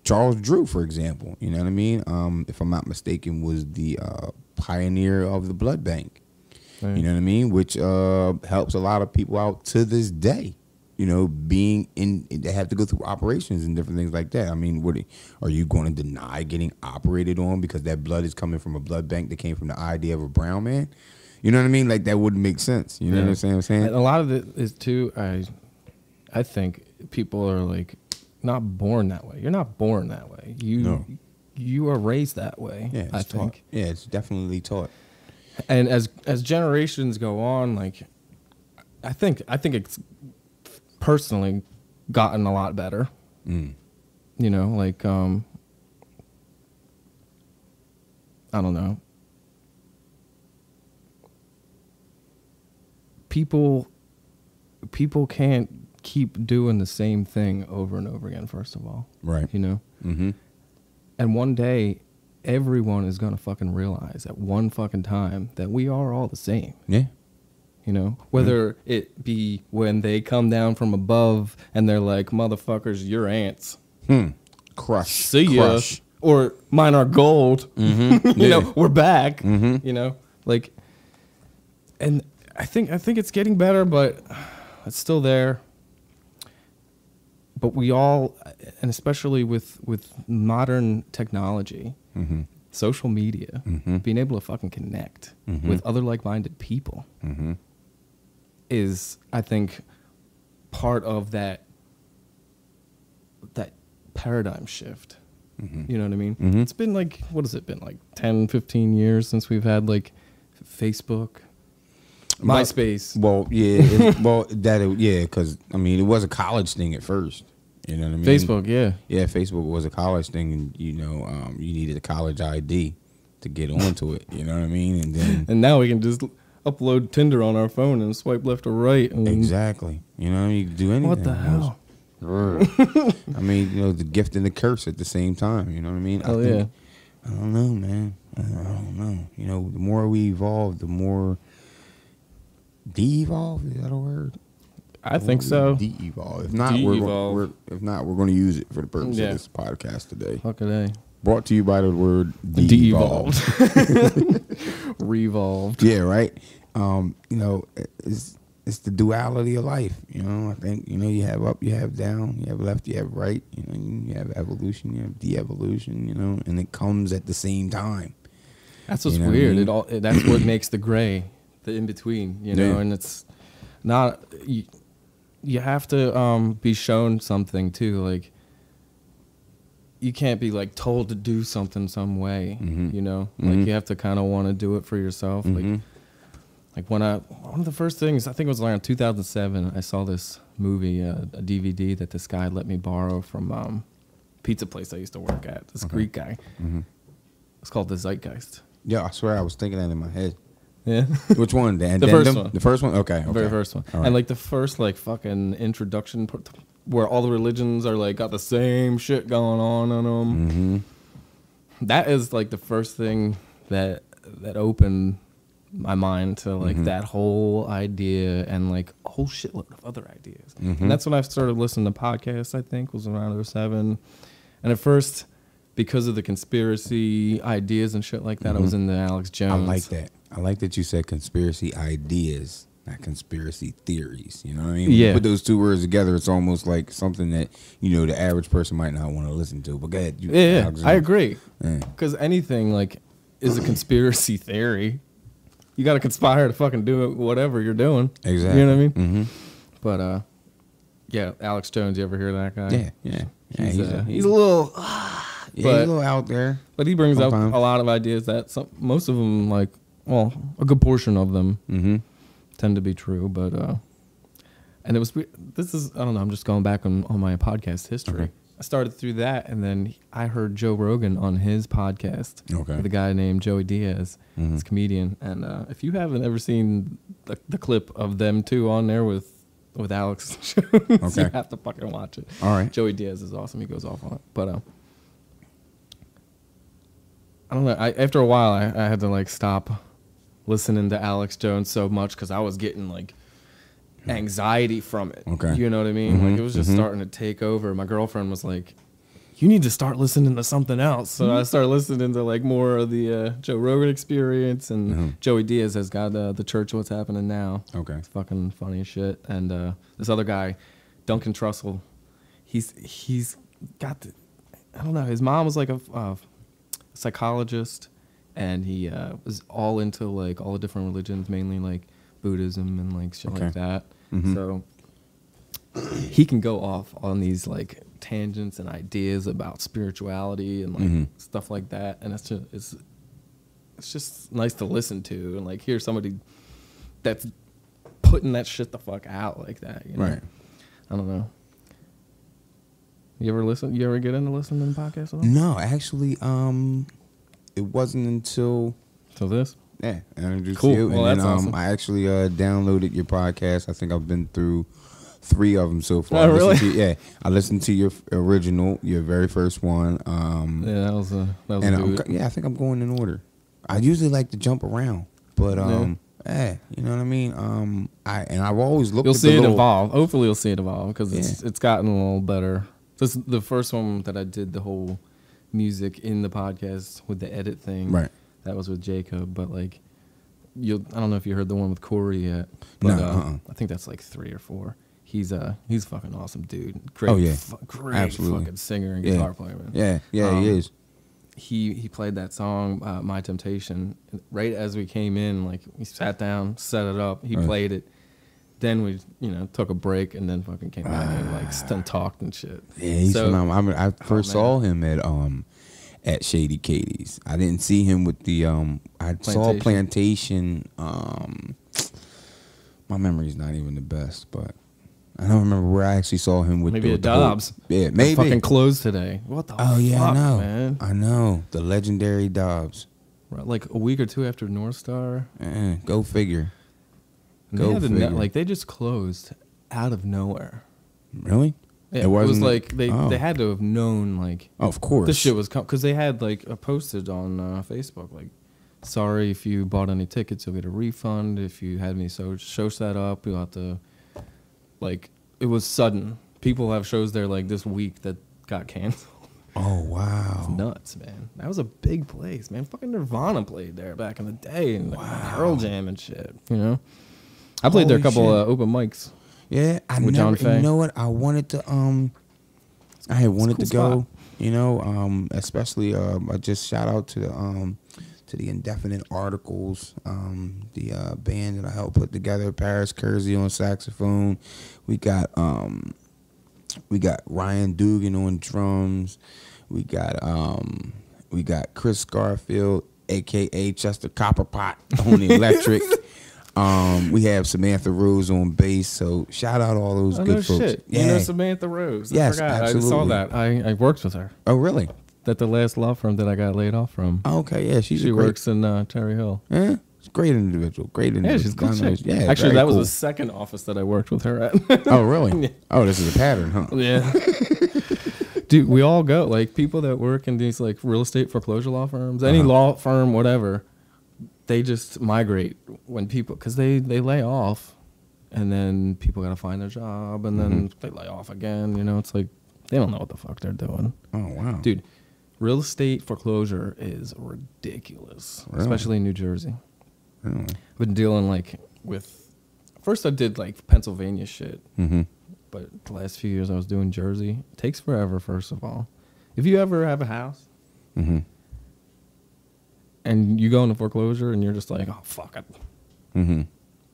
S2: Charles Drew, for example. You know what I mean? If I'm not mistaken, was the pioneer of the blood bank.
S1: Right.
S2: You know what I mean? Which helps a lot of people out to this day. Being they have to go through operations and different things like that. I mean, are you going to deny getting operated on because that blood is coming from a blood bank that came from the idea of a brown man? You know what I mean? Like, that wouldn't make sense. You know what I'm saying?
S1: And a lot of it is too. I think people are like not born that way. You're not born that way. You are raised that way.
S2: Yeah,
S1: I think.
S2: Yeah, it's definitely taught.
S1: And as generations go on, like I think it's personally gotten a lot better. I don't know. People can't keep doing the same thing over and over again, first of all.
S2: Right.
S1: You know?
S2: Mm-hmm.
S1: And one day, everyone is going to fucking realize at one fucking time that we are all the same.
S2: Yeah.
S1: You know? Whether it be when they come down from above and they're like, motherfuckers, you're ants.
S2: Crush.
S1: See ya.
S2: Crush.
S1: Or mine are gold.
S2: Mm-hmm.
S1: You
S2: Yeah.
S1: know, we're back.
S2: Mm-hmm.
S1: You know? Like, and I think it's getting better, but it's still there. But we all, and especially with modern technology, social media, being able to fucking connect with other like-minded people is, I think, part of that paradigm shift. You know what I mean? It's been like, what has it been, like 10, 15 years since we've had like Facebook, MySpace.
S2: Well, yeah. Because, I mean, it was a college thing at first. You know what I mean?
S1: Facebook, yeah.
S2: Yeah, Facebook was a college thing, and, you know, you needed a college ID to get onto it. You know what I mean? And then...
S1: And now we can just upload Tinder on our phone and swipe left or right. And
S2: Exactly. You know, you can do anything.
S1: What the hell?
S2: I mean, you know, the gift and the curse at the same time. You know what I mean?
S1: Oh, yeah.
S2: I don't know, man. I don't know. You know, the more we evolve, the more de-evolve. Is that a word?
S1: I think so.
S2: De-evolve. If not,
S1: De-evolve.
S2: we're going to use it for the purpose
S1: Yeah.
S2: of this podcast today.
S1: Fuck it, eh?
S2: Brought to you by the word de-evolve.
S1: Revolved.
S2: Yeah, right. You know, it's the duality of life. You know, I think, you know, you have up, you have down, you have left, you have right. You know, you have evolution, you have de-evolution. You know, and it comes at the same time.
S1: That's what's
S2: You know what I
S1: weird.
S2: mean?
S1: That's what makes the gray, the in between. You know,
S2: Yeah.
S1: and it's not. You have to be shown something too. Like, you can't be like told to do something some way. You know, like you have to kind of want to do it for yourself. Like one of the first things, I think it was around 2007, I saw this movie, a DVD that this guy let me borrow from pizza place I used to work at. This Greek guy. It's called The Zeitgeist.
S2: Yeah, I swear I was thinking that in my head.
S1: Yeah.
S2: Which one? The
S1: first one.
S2: The first one? Okay.
S1: The very first one.
S2: All right.
S1: And like the first like fucking introduction where all the religions are like got the same shit going on them. That is like the first thing that opened my mind to like that whole idea and like a whole shitload of other ideas. And that's when I started listening to podcasts, I think, was around 2007. And at first, because of the conspiracy ideas and shit like that, I was into Alex Jones.
S2: I like that. I like that you said conspiracy ideas, not conspiracy theories. You know what I mean? When you put those two words together, it's almost like something that, you know, the average person might not want to listen to. But go ahead.
S1: Yeah, I agree. Because anything like is a conspiracy theory. You got to conspire to fucking do whatever you're doing.
S2: Exactly.
S1: You know what I mean? But yeah, Alex Jones. You ever hear that guy?
S2: Yeah.
S1: He's a little.
S2: He's a little out there.
S1: But he brings up
S2: sometimes.
S1: a lot of ideas that most of them, like, well, a good portion of them tend to be true. But and it was, this is, I don't know, I'm just going back on my podcast history.
S2: Okay.
S1: I started through that, and then I heard Joe Rogan on his podcast with a guy named Joey Diaz. He's a comedian. And if you haven't ever seen the clip of them two on there with Alex Jones, you have to fucking watch it.
S2: All right.
S1: Joey Diaz is awesome. He goes off on it. But I don't know. After a while, I had to like stop listening to Alex Jones so much because I was getting like anxiety from it.
S2: Okay.
S1: You know what I mean? Like it was just starting to take over. My girlfriend was like, you need to start listening to something else. So I started listening to like more of the Joe Rogan Experience, and Joey Diaz has got the Church of What's Happening Now. Okay. It's fucking funny as shit. And this other guy, Duncan Trussell, he's got the, I don't know, his mom was like a psychologist, and he was all into like all the different religions, mainly like Buddhism and like shit like that. So he can go off on these like tangents and ideas about spirituality and like stuff like that, and it's just nice to listen to and like hear somebody that's putting that shit the fuck out like that, you know? Right. I don't know. You ever get into listening to podcasts at all?
S2: No, actually, it wasn't until
S1: So this?
S2: I introduced
S1: Cool.
S2: you,
S1: Well,
S2: and
S1: that's
S2: then
S1: awesome.
S2: I actually downloaded your podcast. I think I've been through 3 of them so far.
S1: Oh, really?
S2: I listened to your original, your very first one.
S1: Yeah, that was a
S2: And
S1: good.
S2: I think I'm going in order. I usually like to jump around, but you know what I mean. I've always looked.
S1: You'll
S2: at
S1: see
S2: the
S1: it evolve. Hopefully, you'll see it evolve because
S2: Yeah.
S1: it's gotten a little better. This is the first one that I did the whole music in the podcast with the edit thing.
S2: Right.
S1: That was with Jacob, but like I don't know if you heard the one with Corey yet. But,
S2: No.
S1: I think that's like 3 or 4. He's a fucking awesome dude. Great,
S2: Oh, yeah.
S1: Great
S2: Absolutely.
S1: fucking singer and guitar player, man.
S2: Yeah, he is.
S1: He played that song, My Temptation, right as we came in. Like, we sat down, set it up, he played it. Then we, took a break and then fucking came back and like talked and shit.
S2: Yeah, he's phenomenal. I first
S1: man.
S2: saw him at Shady Katie's. I didn't see him with the I saw Plantation. My memory's not even the best, but I don't remember where I actually saw him with.
S1: Maybe
S2: the
S1: at Dobbs.
S2: Yeah, maybe.
S1: Fucking closed today. What the?
S2: Oh yeah,
S1: fuck,
S2: I know.
S1: man.
S2: I know the legendary Dobbs.
S1: Right, like a week or 2 after North Star.
S2: Go figure.
S1: And
S2: Go
S1: they
S2: figure.
S1: like they just closed out of nowhere.
S2: Really?
S1: Yeah, it was
S2: wasn't-
S1: like they
S2: oh.
S1: had to have known like
S2: Oh, of course.
S1: this shit was because they had like a posted on Facebook like, sorry if you bought any tickets, you'll get a refund. If you had any show set up, you'll have to. Like, it was sudden. People have shows there like this week that got canceled.
S2: Oh wow.
S1: It's nuts, man. That was a big place, man. Fucking Nirvana played there back in the day, and like, Pearl Jam and shit. I played there a
S2: Holy
S1: couple
S2: shit.
S1: open mics.
S2: Yeah,
S1: With John Fay.
S2: You know what? I wanted to. I had wanted
S1: cool
S2: to go.
S1: spot.
S2: Especially. I just shout out to the Indefinite Articles, the band that I helped put together. Paris Kersey on saxophone. We got Ryan Dugan on drums. We got Chris Garfield, aka Chester Copperpot, on the electric. We have Samantha Rose on bass. So shout out all those good
S1: no
S2: folks.
S1: shit.
S2: Yeah.
S1: You know Samantha Rose.
S2: Yes,
S1: I forgot.
S2: absolutely.
S1: I saw that. I worked with her.
S2: Oh really?
S1: At the last law firm that I got laid off from.
S2: Oh, okay, yeah,
S1: She works in Cherry Hill.
S2: Yeah, she's a great individual. Great individual.
S1: Yeah, she's a cool
S2: God knows.
S1: chick.
S2: Yeah,
S1: Actually,
S2: very
S1: that was
S2: cool.
S1: the second office that I worked with her at.
S2: Oh really? Oh, this is a pattern, huh?
S1: Yeah. Dude, we all go. Like, people that work in these, like, real estate foreclosure law firms, any law firm, whatever, they just migrate when people, because they lay off, and then people got to find their job, and then they lay off again. It's like, they don't know what the fuck they're doing.
S2: Oh wow,
S1: Dude, real estate foreclosure is ridiculous,
S2: Really?
S1: especially in New Jersey.
S2: Really?
S1: I've been dealing, like, with, first I did, like, Pennsylvania shit.
S2: Mm-hmm.
S1: But the last few years I was doing Jersey. It takes forever, first of all. If you ever have a house
S2: Mm-hmm.
S1: and you go into foreclosure and you're just like, oh, fuck it.
S2: Mm-hmm.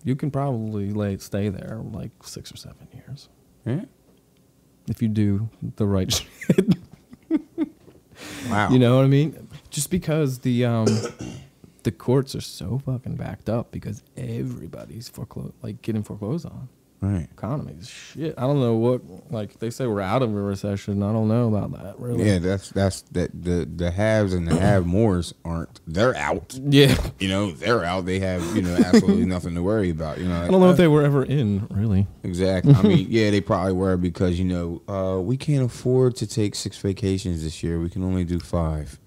S1: You can probably stay there like 6 or 7 years.
S2: Yeah.
S1: If you do the right shit.
S2: Wow.
S1: You know what I mean? Just because the courts are so fucking backed up because everybody's getting foreclosed on.
S2: Right.
S1: Economy is shit. I don't know what, they say we're out of a recession. I don't know about that, really.
S2: Yeah, that's the haves and the have mores aren't. They're out.
S1: Yeah.
S2: They're out. They have absolutely nothing to worry about.
S1: I don't know if they were ever in, really.
S2: Exactly. I mean, yeah, they probably were because we can't afford to take 6 vacations this year. We can only do 5.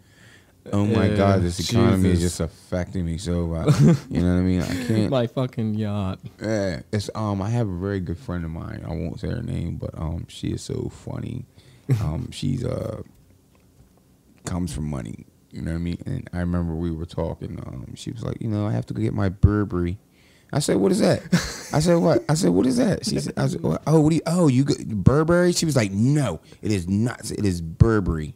S2: Oh my God, this economy is just affecting me so bad. You know what I mean? I can't.
S1: My fucking yacht.
S2: Yeah, it's I have a very good friend of mine. I won't say her name, but she is so funny. She's comes from money. You know what I mean? And I remember we were talking. She was like, I have to go get my Burberry. I said, what is that? I said, what? I said, what is that? She said, I said, oh, you got Burberry? She was like, no, it is not. It is Burberry.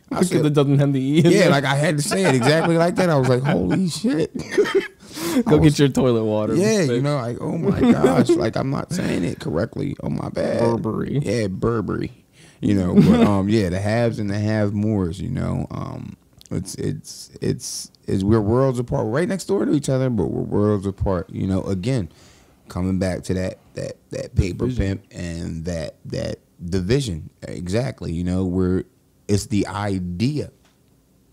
S1: Because it doesn't have the E in
S2: yeah,
S1: there.
S2: like I had to say it exactly like that. I was like, holy shit.
S1: Go get your toilet water.
S2: Yeah, like, oh my gosh. Like, I'm not saying it correctly. Oh, my bad.
S1: Burberry.
S2: Yeah, Burberry. But yeah, the haves and the have mores, it's we're worlds apart. We're right next door to each other, but we're worlds apart. Again, coming back to that paper pimp and that division. Exactly. It's the idea.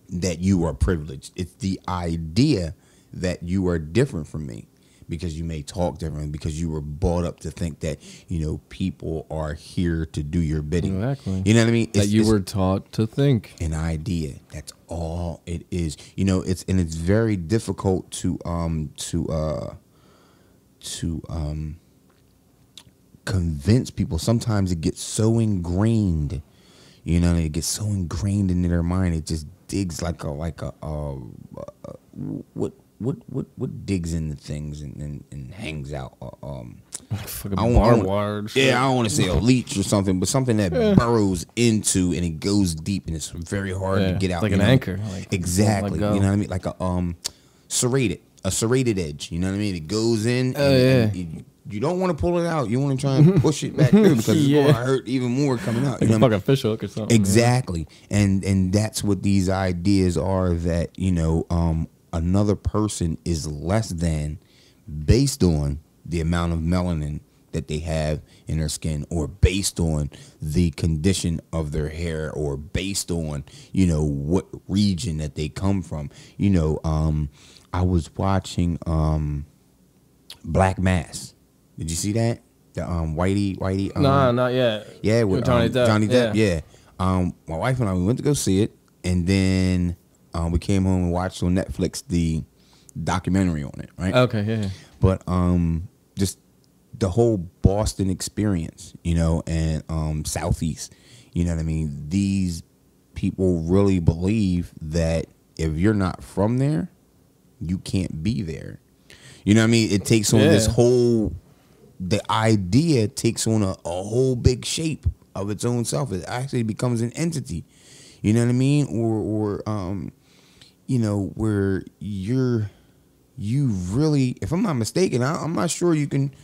S2: that you are privileged. It's the idea that you are different from me because you may talk differently, because you were brought up to think that, people are here to do your bidding.
S1: Exactly.
S2: You know what I mean?
S1: That you were taught to think.
S2: An idea. That's all it is. It's very difficult to convince people. Sometimes it gets so ingrained. It gets so ingrained into their mind. It just digs like a what digs into things and hangs out.
S1: Fucking barbed wire.
S2: Yeah, I don't want to say a leech or something, but something that burrows into and it goes deep and it's very hard to get out.
S1: Like an anchor.
S2: Exactly. You know what I mean? Like a serrated edge. You know what I mean? It goes in. You don't want to pull it out. You want to try and push it back through because it's going to hurt even more coming out.
S1: Like a fucking fish hook or something.
S2: Exactly. Yeah. And that's what these ideas are, that, another person is less than based on the amount of melanin that they have in their skin, or based on the condition of their hair, or based on, what region that they come from. I was watching Black Mass. Did you see that? The Whitey.
S1: Nah, not yet.
S2: Yeah, with
S1: Johnny Depp.
S2: Johnny Depp. Yeah. My wife and I, we went to go see it, and then we came home and watched on Netflix the documentary on it. Right.
S1: Okay. Yeah.
S2: But just the whole Boston experience, and Southeast. You know what I mean? These people really believe that if you're not from there, you can't be there. You know what I mean? It takes on this whole. The idea takes on a whole big shape of its own self. It actually becomes an entity. You know what I mean? Or where you really, if I'm not mistaken, I'm not sure you can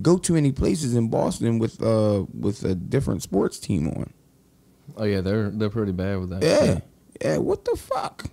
S2: go to any places in Boston with a different sports team on.
S1: Oh yeah, they're pretty bad with that.
S2: Yeah. Yeah, what the fuck?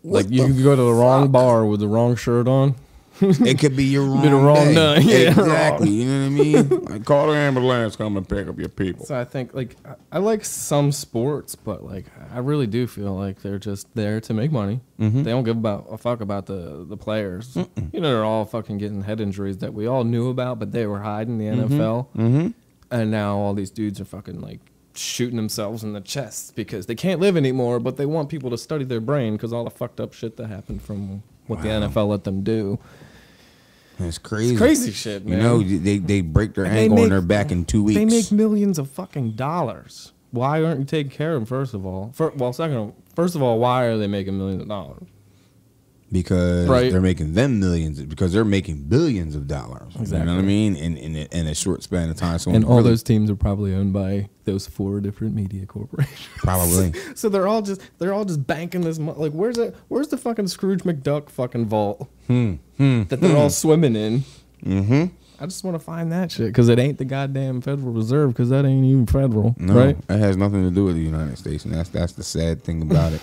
S1: Like you can go to the wrong bar with the wrong shirt on.
S2: It could be your wrong,
S1: wrong night. Yeah,
S2: exactly. You know what I mean? Like, call the ambulance, come and pick up your people.
S1: So I think, like, I like some sports, but like I really do feel like they're just there to make money. Mm-hmm. They don't give a fuck about the players. Mm-mm. They're all fucking getting head injuries that we all knew about, but they were hiding the NFL. Mm-hmm. And now all these dudes are fucking like shooting themselves in the chest because they can't live anymore, but they want people to study their brain because all the fucked up shit that happened from what the NFL let them do.
S2: It's crazy.
S1: It's crazy shit, man.
S2: They break their ankle on their back in 2 weeks.
S1: They make millions of fucking dollars. Why aren't you taking care of them, first of all? First of all, why are they making millions of dollars?
S2: Because they're making them millions. Because they're making billions of dollars.
S1: Exactly.
S2: You know what I mean? In a short span of time. So
S1: and all those teams are probably owned by those 4 different media corporations.
S2: Probably.
S1: So they're all just banking this money. Like, where's the fucking Scrooge McDuck fucking vault that they're all swimming in? Mm-hmm. I just want to find that shit because it ain't the goddamn Federal Reserve, because that ain't even federal. No, right?
S2: That has nothing to do with the United States, and that's the sad thing about it.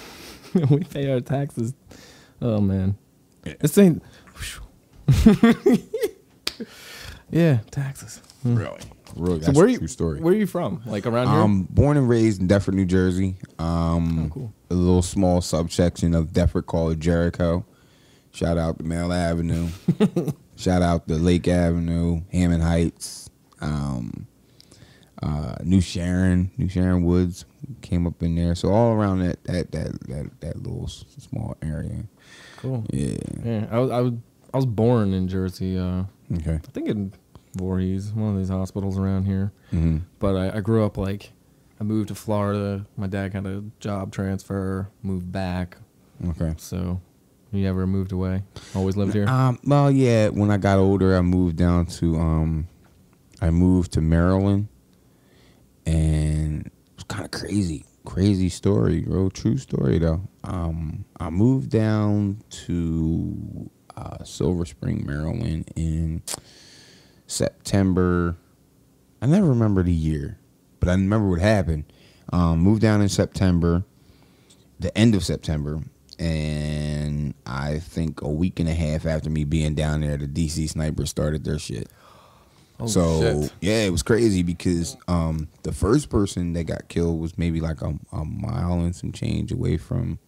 S1: We pay our taxes. Oh man, this ain't. Yeah, taxes.
S2: Really, that's
S1: so
S2: a true story.
S1: Where are you from? Like around here?
S2: Born and raised in Deptford, New Jersey.
S1: Cool.
S2: A little small subsection of Deptford called Jericho. Shout out to Mill Avenue. Shout out to Lake Avenue, Hammond Heights, New Sharon Woods came up in there. So all around that little small area.
S1: Cool. Yeah. I was born in Jersey.
S2: Okay.
S1: I think in Voorhees, one of these hospitals around here.
S2: Mm-hmm.
S1: But I grew up I moved to Florida. My dad got a job transfer, moved back.
S2: Okay.
S1: So you ever moved away? Always lived here?
S2: Well, yeah. When I got older, I moved down to I moved to Maryland, and it was kind of crazy story, real true story though. I moved down to Silver Spring, Maryland in September. I never remember the year, but I remember what happened. Moved down in September, the end of September, and I think a week and a half after me being down there, the DC snipers started their shit.
S1: Oh,
S2: so
S1: shit.
S2: Yeah, it was crazy because the first person that got killed was maybe like a mile and some change away from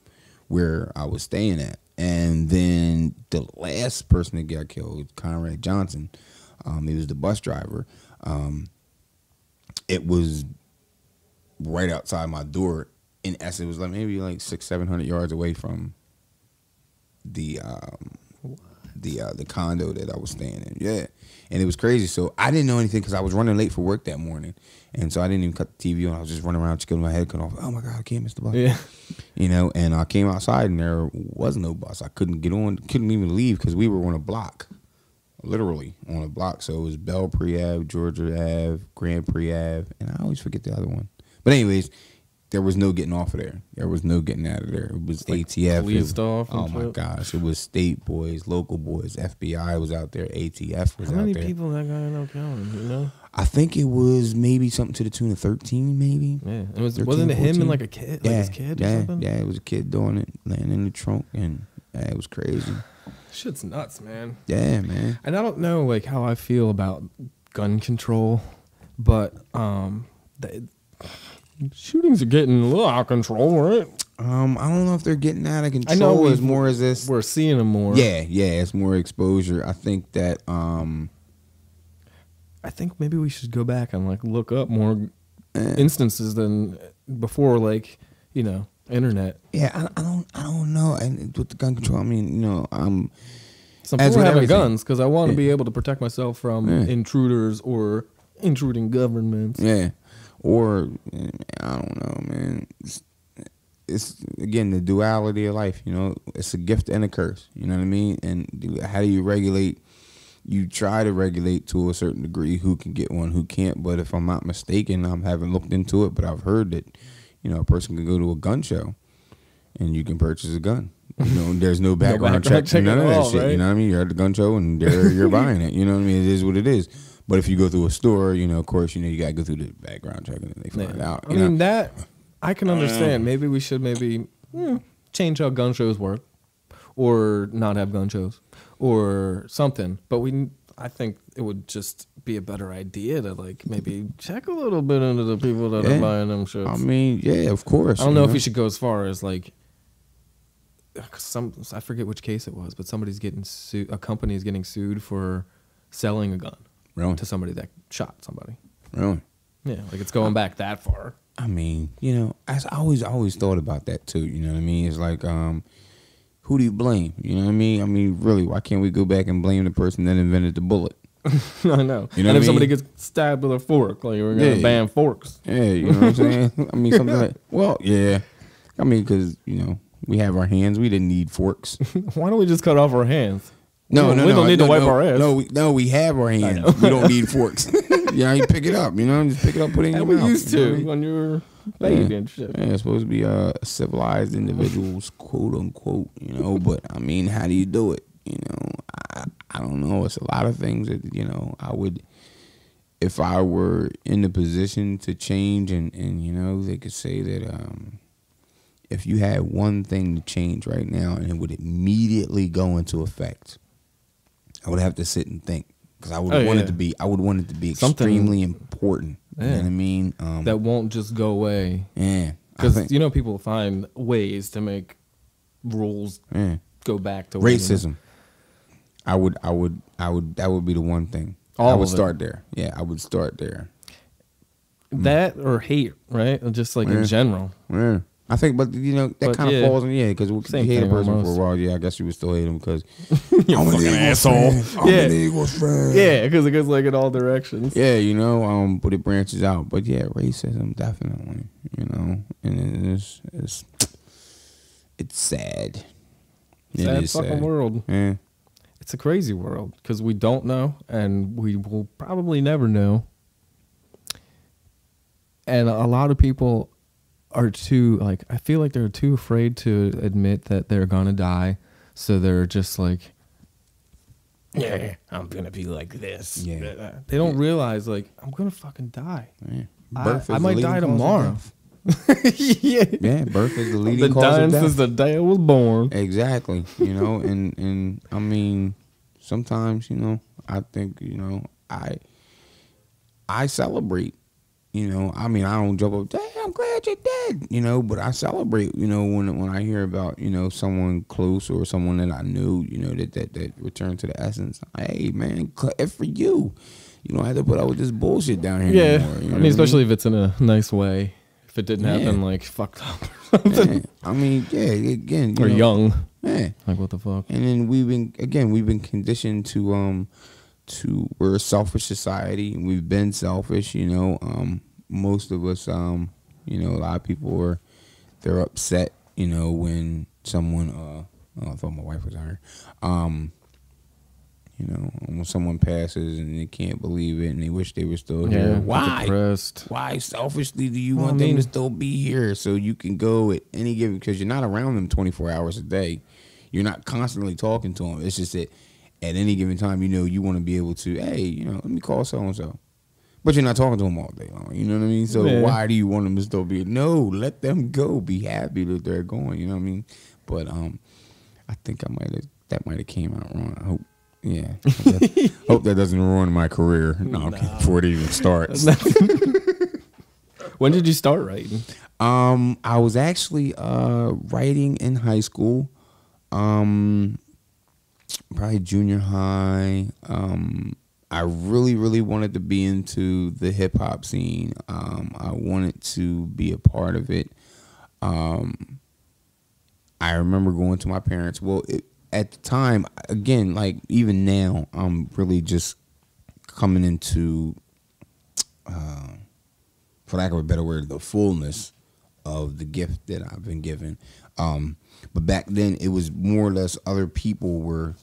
S2: where I was staying at. And then the last person that got killed, Conrad Johnson, he was the bus driver. It was right outside my door. In essence, it was like maybe like 600-700 yards away from the condo that I was staying in. Yeah, and it was crazy. So I didn't know anything because I was running late for work that morning, and so I didn't even cut the TV on. I was just running around, checking my head cut off. Oh my God, I can't miss the bus.
S1: Yeah.
S2: And I came outside and there was no bus. I couldn't get on, couldn't even leave because we were on a block, literally on a block. So it was Bell Pre-Ave, Georgia Ave, Grand Pre-Ave, and I always forget the other one. But anyways, there was no getting off of there. There was no getting out of there. It was
S1: like
S2: ATF.
S1: Policed off.
S2: Oh my gosh! It was state boys, local boys, FBI was out there, ATF was out there.
S1: How many people that guy ended up killing? You know,
S2: I think it was maybe something to the tune of 13, maybe.
S1: yeah. It was
S2: 13,
S1: wasn't it
S2: 14?
S1: him and like a kid, like his kid or something?
S2: Yeah, it was a kid doing it, laying in the trunk, and it was crazy.
S1: Shit's nuts, man.
S2: Yeah, man.
S1: And I don't know like how I feel about gun control, but shootings are getting a little out of control, right?
S2: I don't know if they're getting out of control.
S1: I know
S2: as more as this.
S1: We're seeing them more.
S2: Yeah, it's more exposure. I think that
S1: I think maybe we should go back and like look up more instances than before, like, you know, internet.
S2: Yeah, I don't know. And with the gun control, I mean, you know,
S1: some people are having guns because I want to be able to protect myself from intruders or intruding governments.
S2: Yeah, or I don't know, man. It's again the duality of life. You know, it's a gift and a curse. You know what I mean? And how do you regulate? You try to regulate to a certain degree who can get one, who can't. But if I'm not mistaken, I haven't looked into it, but I've heard that, you know, a person can go to a gun show and you can purchase a gun. You know, there's no background check, none of that shit. Right? You know what I mean? You're at the gun show and you're buying it. You know what I mean? It is what it is. But if you go through a store, you know, of course, you know, you got to go through the background check and they find out.
S1: I mean, that I can understand. Maybe we should change how gun shows work, or not have gun shows, or something. But I think it would just be a better idea to like maybe check a little bit into the people that are buying them shirts.
S2: I mean, yeah, of course.
S1: I don't know if you should go as far as like I forget which case it was, but somebody's getting sued. A company is getting sued for selling a gun to somebody that shot somebody.
S2: Really?
S1: Yeah, like it's going back that far.
S2: I mean, you know, I always thought about that too. You know what I mean? It's like, who do you blame? You know what I mean? I mean, really, why can't we go back and blame the person that invented the bullet?
S1: I know.
S2: You know
S1: and if
S2: I
S1: somebody gets stabbed with a fork, like we're gonna ban forks.
S2: Yeah, you know what I'm saying? I mean, something like, well, yeah. I mean, because you know we have our hands. We didn't need forks.
S1: Why don't we just cut off our hands?
S2: No,
S1: we don't need to wipe our ass.
S2: No, we have our hands. We don't need forks. You pick it up. You know, just pick it up, put it in your mouth.
S1: We used to when you were baby and shit.
S2: Yeah, it's supposed to be civilized individuals, quote unquote. You know, but I mean, how do you do it? You know, I don't know. It's a lot of things that I would, if I were in the position to change, and you know, they could say that if you had one thing to change right now and it would immediately go into effect, I would have to sit and think because I would want it to be. I would want it to be extremely important. You know what I mean?
S1: That won't just go away.
S2: Yeah,
S1: because people find ways to make rules go back to
S2: racism. I would. That would be the one thing. I would start there. Yeah, I would start there.
S1: That or hate, right? Just like in general.
S2: Yeah. I think, but you know, that kind of falls in, because we hate a person almost. For a while. Yeah, I guess you would still hate him because
S1: you're a fucking asshole. I'm an Eagles fan. Yeah, because it goes like in all directions.
S2: Yeah, you know, but it branches out. But yeah, racism definitely, you know, and it's sad.
S1: Sad fucking world.
S2: Yeah.
S1: It's a crazy world because we don't know, and we will probably never know. And a lot of people are too, I feel like they're too afraid to admit that they're gonna die, so they're just like, yeah, I'm gonna be like this.
S2: Yeah.
S1: They don't realize, I'm gonna fucking die.
S2: Yeah.
S1: I might die tomorrow.
S2: Yeah, birth is the leading cause of death.
S1: Since the day I was born.
S2: Exactly. You know, and I mean, sometimes, you know, I think, you know, I celebrate. You know, I mean, I don't jump up, I'm glad you're dead. You know, but I celebrate, you know, when I hear about, you know, someone close or someone that I knew, you know, that returned to the essence. Hey, man, glad for you. You don't have to put up with this bullshit down here
S1: Yeah,
S2: anymore. You know
S1: I mean, especially if it's in a nice way. If it didn't happen, like, fucked up or something.
S2: Yeah. I mean, yeah, again.
S1: Or young.
S2: Yeah.
S1: Like, what the fuck?
S2: And then we've been conditioned to we're a selfish society. We've been selfish, you know. Most of us, you know, a lot of people they're upset, you know, when someone, I thought my wife was on her, you know, when someone passes and they can't believe it and they wish they were still here. Why?
S1: Depressed.
S2: Why selfishly do you want them to still be here so you can go at any given, because you're not around them 24 hours a day. You're not constantly talking to them. It's just that at any given time, you know, you want to be able to, hey, you know, let me call so-and-so. But you're not talking to them all day long. You know what I mean? So why do you want them to still be? No, let them go. Be happy that they're going. You know what I mean? But I think that might have came out wrong. I hope. Yeah. Hope that doesn't ruin my career. No, before it even starts.
S1: When did you start writing?
S2: I was actually writing in high school. Probably junior high. I really, really wanted to be into the hip hop scene. I wanted to be a part of it. I remember going to my parents. Well, at the time, again, like even now, I'm really just coming into, for lack of a better word, the fullness of the gift that I've been given. But back then, it was more or less other people were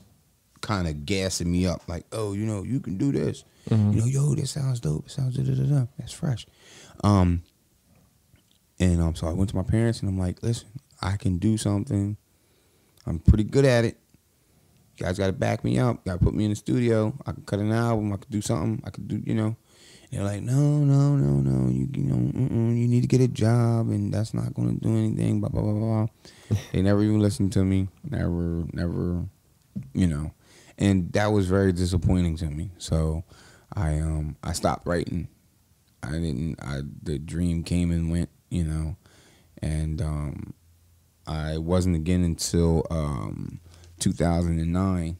S2: kind of gassing me up, like, oh, you know, you can do this. You know, yo, this sounds dope. It sounds da-da-da-da. That's fresh. And so I went to my parents and I'm like, listen, I can do something. I'm pretty good at it. You guys got to back me up. Got to put me in the studio. I can cut an album. I could do something. I could do, you know. And they're like, no. You know, you need to get a job, and that's not going to do anything. Blah blah blah blah. They never even listened to me. Never. You know, and that was very disappointing to me. So I stopped writing. The dream came and went, you know, and I wasn't again until 2009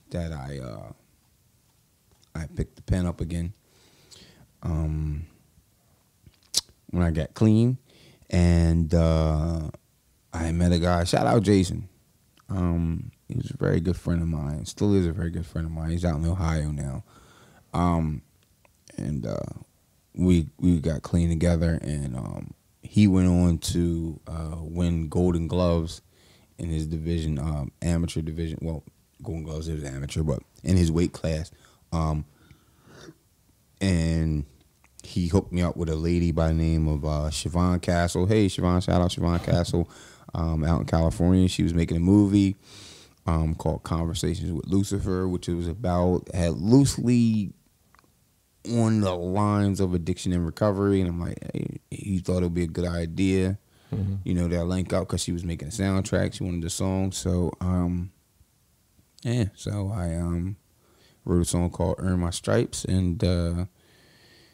S2: that I picked the pen up again. When I got clean, and I met a guy. Shout out Jason. He was a very good friend of mine. Still is a very good friend of mine. He's out in Ohio now. And we got clean together, and he went on to win Golden Gloves in his division, amateur division. Well, Golden Gloves, it was amateur, but in his weight class. And he hooked me up with a lady by the name of Siobhan Castle. Hey, Siobhan, shout out Siobhan Castle, out in California. She was making a movie called Conversations with Lucifer, which it was had loosely on the lines of addiction and recovery. And I'm like, hey, he thought it would be a good idea, you know, that link up, because she was making a soundtrack. She wanted the song. So, so I wrote a song called Earn My Stripes, and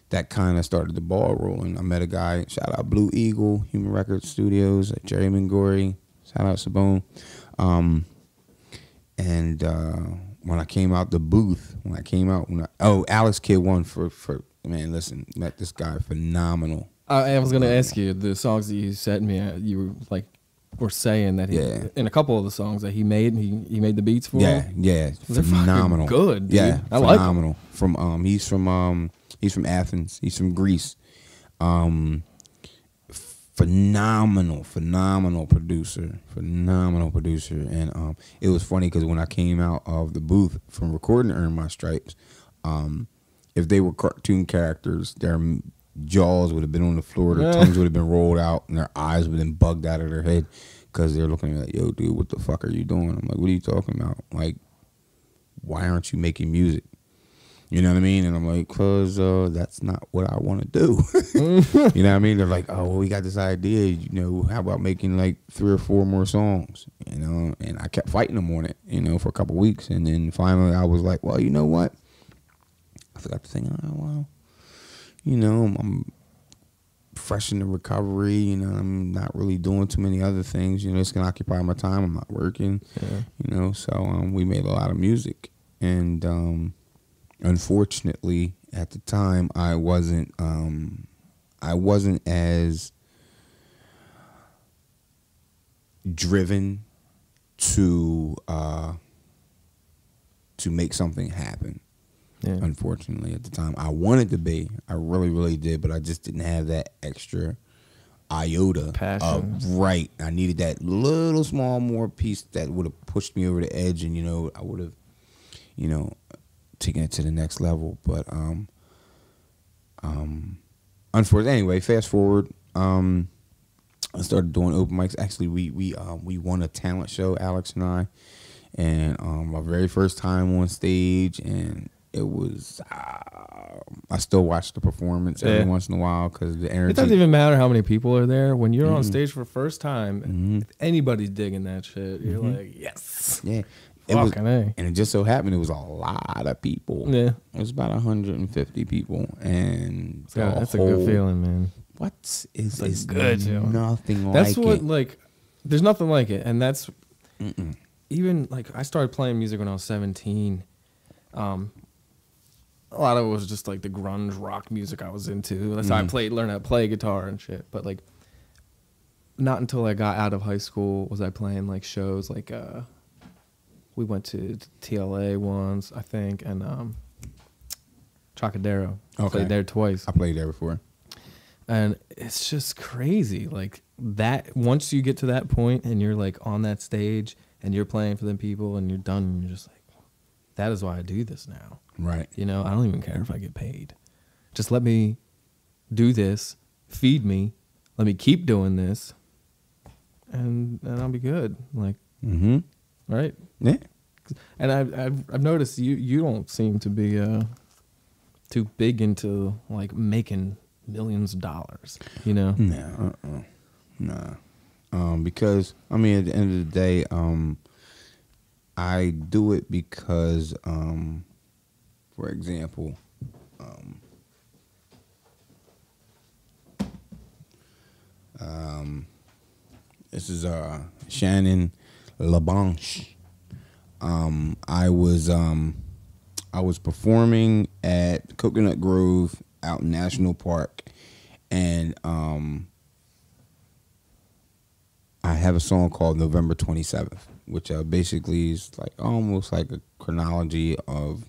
S2: that kind of started the ball rolling. I met a guy, shout out Blue Eagle, Human Records Studios, at Jerry Mangori, shout out Sabone. And when I came out the booth, Alex Kidd won for man, listen, met this guy, phenomenal.
S1: I was going to ask you, the songs that you sent me, you were saying that in a couple of the songs that he made the beats for.
S2: Yeah, phenomenal.
S1: Good, dude.
S2: Yeah,
S1: I
S2: phenomenal.
S1: Like
S2: from he's from Athens. He's from Greece. Phenomenal producer. And it was funny because when I came out of the booth from recording Earn My Stripes, if they were cartoon characters, their jaws would have been on the floor, their tongues would have been rolled out, and their eyes would have been bugged out of their head, because they're looking at me like, yo, dude, what the fuck are you doing? I'm like, what are you talking about? Like, why aren't you making music? You know what I mean? And I'm like, because that's not what I want to do. You know what I mean? They're like, oh, well, we got this idea. You know, how about making like 3 or 4 more songs? You know, and I kept fighting them on it, you know, for a couple of weeks. And then finally I was like, well, you know what? I forgot to think, oh, well, you know, fresh in the recovery. You know, I'm not really doing too many other things. You know, it's gonna occupy my time. I'm not working.
S1: Yeah.
S2: You know, so we made a lot of music, and unfortunately, at the time, I wasn't as driven to make something happen.
S1: Yeah.
S2: Unfortunately, at the time, I wanted to be. I really, really did, but I just didn't have that extra iota
S1: Passion.
S2: of right. I needed that little small more piece that would have pushed me over the edge, and I would have, taken it to the next level. But unfortunately, anyway, fast forward. I started doing open mics. Actually, we won a talent show, Alex and I, and my very first time on stage, and it was. I still watch the performance every once in a while because the energy.
S1: It doesn't even matter how many people are there. When you're on stage for the first time, if anybody's digging that shit, you're like, yes.
S2: Yeah.
S1: Fucking A.
S2: And it just so happened it was a lot of people.
S1: Yeah.
S2: It was about 150 people. And
S1: that's a good feeling, man.
S2: What is
S1: good feeling.
S2: Nothing like it.
S1: That's what, like, there's nothing like it. And that's, even, like, I started playing music when I was 17. A lot of it was just, like, the grunge rock music I was into. That's how I learned how to play guitar and shit. But, like, not until I got out of high school was I playing, like, shows, like, we went to TLA once, I think, and Trocadero.
S2: Okay.
S1: Played there twice.
S2: I played there before.
S1: And it's just crazy. Like, that, once you get to that point and you're, like, on that stage and you're playing for them people and you're done, and you're just like, that is why I do this now.
S2: Right.
S1: I don't even care if I get paid. Just let me do this, feed me, let me keep doing this, and I'll be good. Like, right?
S2: Yeah.
S1: And I've noticed you don't seem to be too big into, like, making millions of dollars.
S2: Nah. Because I mean, at the end of the day, I do it because, for example, this is Shannon LaBanche. I was performing at Coconut Grove out in National Park, and I have a song called November 27th, which basically is like almost like a chronology of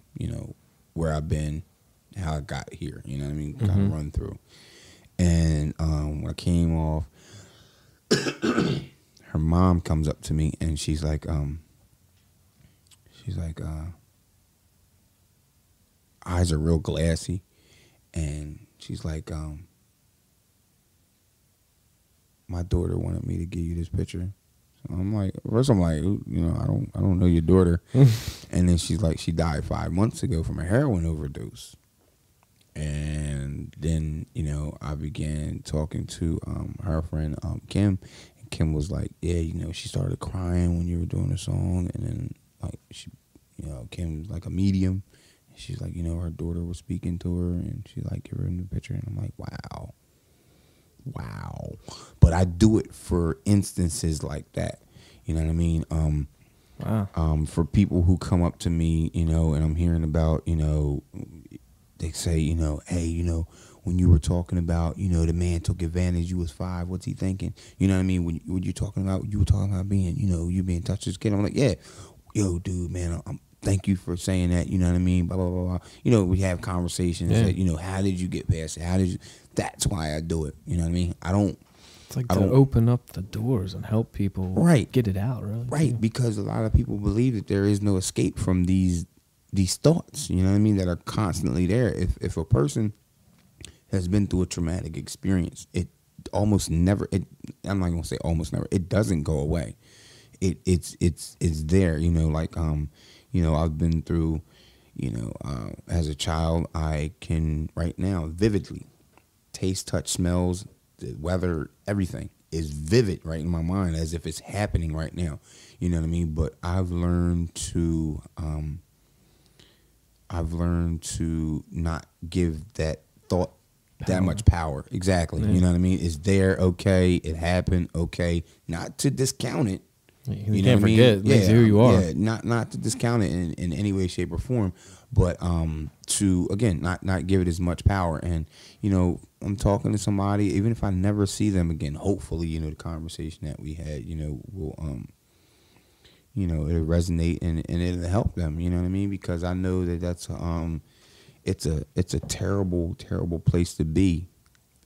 S2: where I've been, how I got here. You know what I mean? Kind of run through. And when I came off, her mom comes up to me and she's like, eyes are real glassy, and she's like, my daughter wanted me to give you this picture. So I'm like, first I'm like, I don't know your daughter. And then she's like, she died 5 months ago from a heroin overdose. And then, I began talking to her friend Kim, and Kim was like, yeah, she started crying when you were doing the song, and then like she, Kim's like a medium. She's like, her daughter was speaking to her, and she like gave her in the picture, and I'm like, wow. But I do it for instances like that. You know what I mean?
S1: Wow.
S2: For people who come up to me, and I'm hearing about, they say, hey, when you were talking about, the man took advantage, you was 5, what's he thinking? You know what I mean? When you were talking about being, you being touched as a kid. I'm like, yeah, yo, dude, man, thank you for saying that. You know what I mean? Blah, blah, blah, blah. We have conversations that, how did you get past it? That's why I do it. You know what I mean?
S1: It's like to open up the doors and help people get it out, really.
S2: Right,
S1: too.
S2: because a lot of people believe that there is no escape from these thoughts, you know what I mean, that are constantly there. If a person has been through a traumatic experience, it almost never, I'm not going to say almost never, it doesn't go away. It's there, like, I've been through, as a child, I can right now vividly taste, touch, smells, the weather, everything is vivid right in my mind as if it's happening right now. You know what I mean? But I've learned to not give that thought that much power. Exactly.
S1: Yeah.
S2: You know what I mean? It's there. Okay. It happened. Okay. Not to discount it.
S1: You can't forget. It makes you who you are.
S2: Yeah. Not to discount it in any way, shape, or form, but to again not give it as much power. And you know, I'm talking to somebody, even if I never see them again. Hopefully, you know, the conversation that we had, you know, will you know, it'll resonate and it'll help them. You know what I mean? Because I know that that's it's a terrible place to be.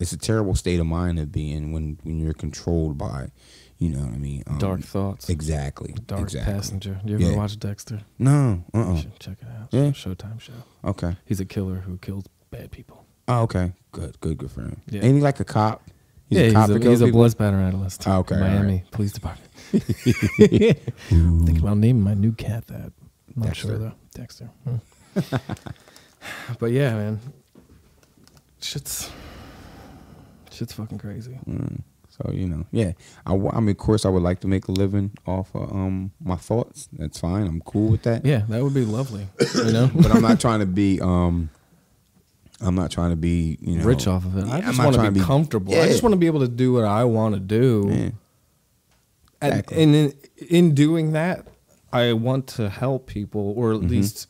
S2: It's a terrible state of mind to be in when you're controlled by, you know what I mean?
S1: Dark thoughts.
S2: Exactly.
S1: Dark Passenger. You ever watch Dexter?
S2: No.
S1: You should check it out.
S2: Yeah.
S1: Showtime show.
S2: Okay.
S1: He's a killer who kills bad people.
S2: Oh, okay. Good for him.
S1: Yeah.
S2: Ain't he like a cop?
S1: He's a blood spatter analyst.
S2: Oh, okay.
S1: Miami Police Department. Thinking about naming my new cat that. I'm not sure though. Dexter. But yeah, man. Shit's fucking crazy.
S2: So, you know, yeah. I mean, of course, I would like to make a living off of my thoughts. That's fine. I'm cool with that.
S1: Yeah, that would be lovely. You know?
S2: But I'm not trying to be, you know,
S1: rich off of it. I
S2: I'm
S1: just
S2: not
S1: want to
S2: trying
S1: be
S2: to be
S1: comfortable.
S2: Yeah.
S1: I just want to be able to do what I want to do.
S2: Yeah. Exactly.
S1: And in doing that, I want to help people, or at least,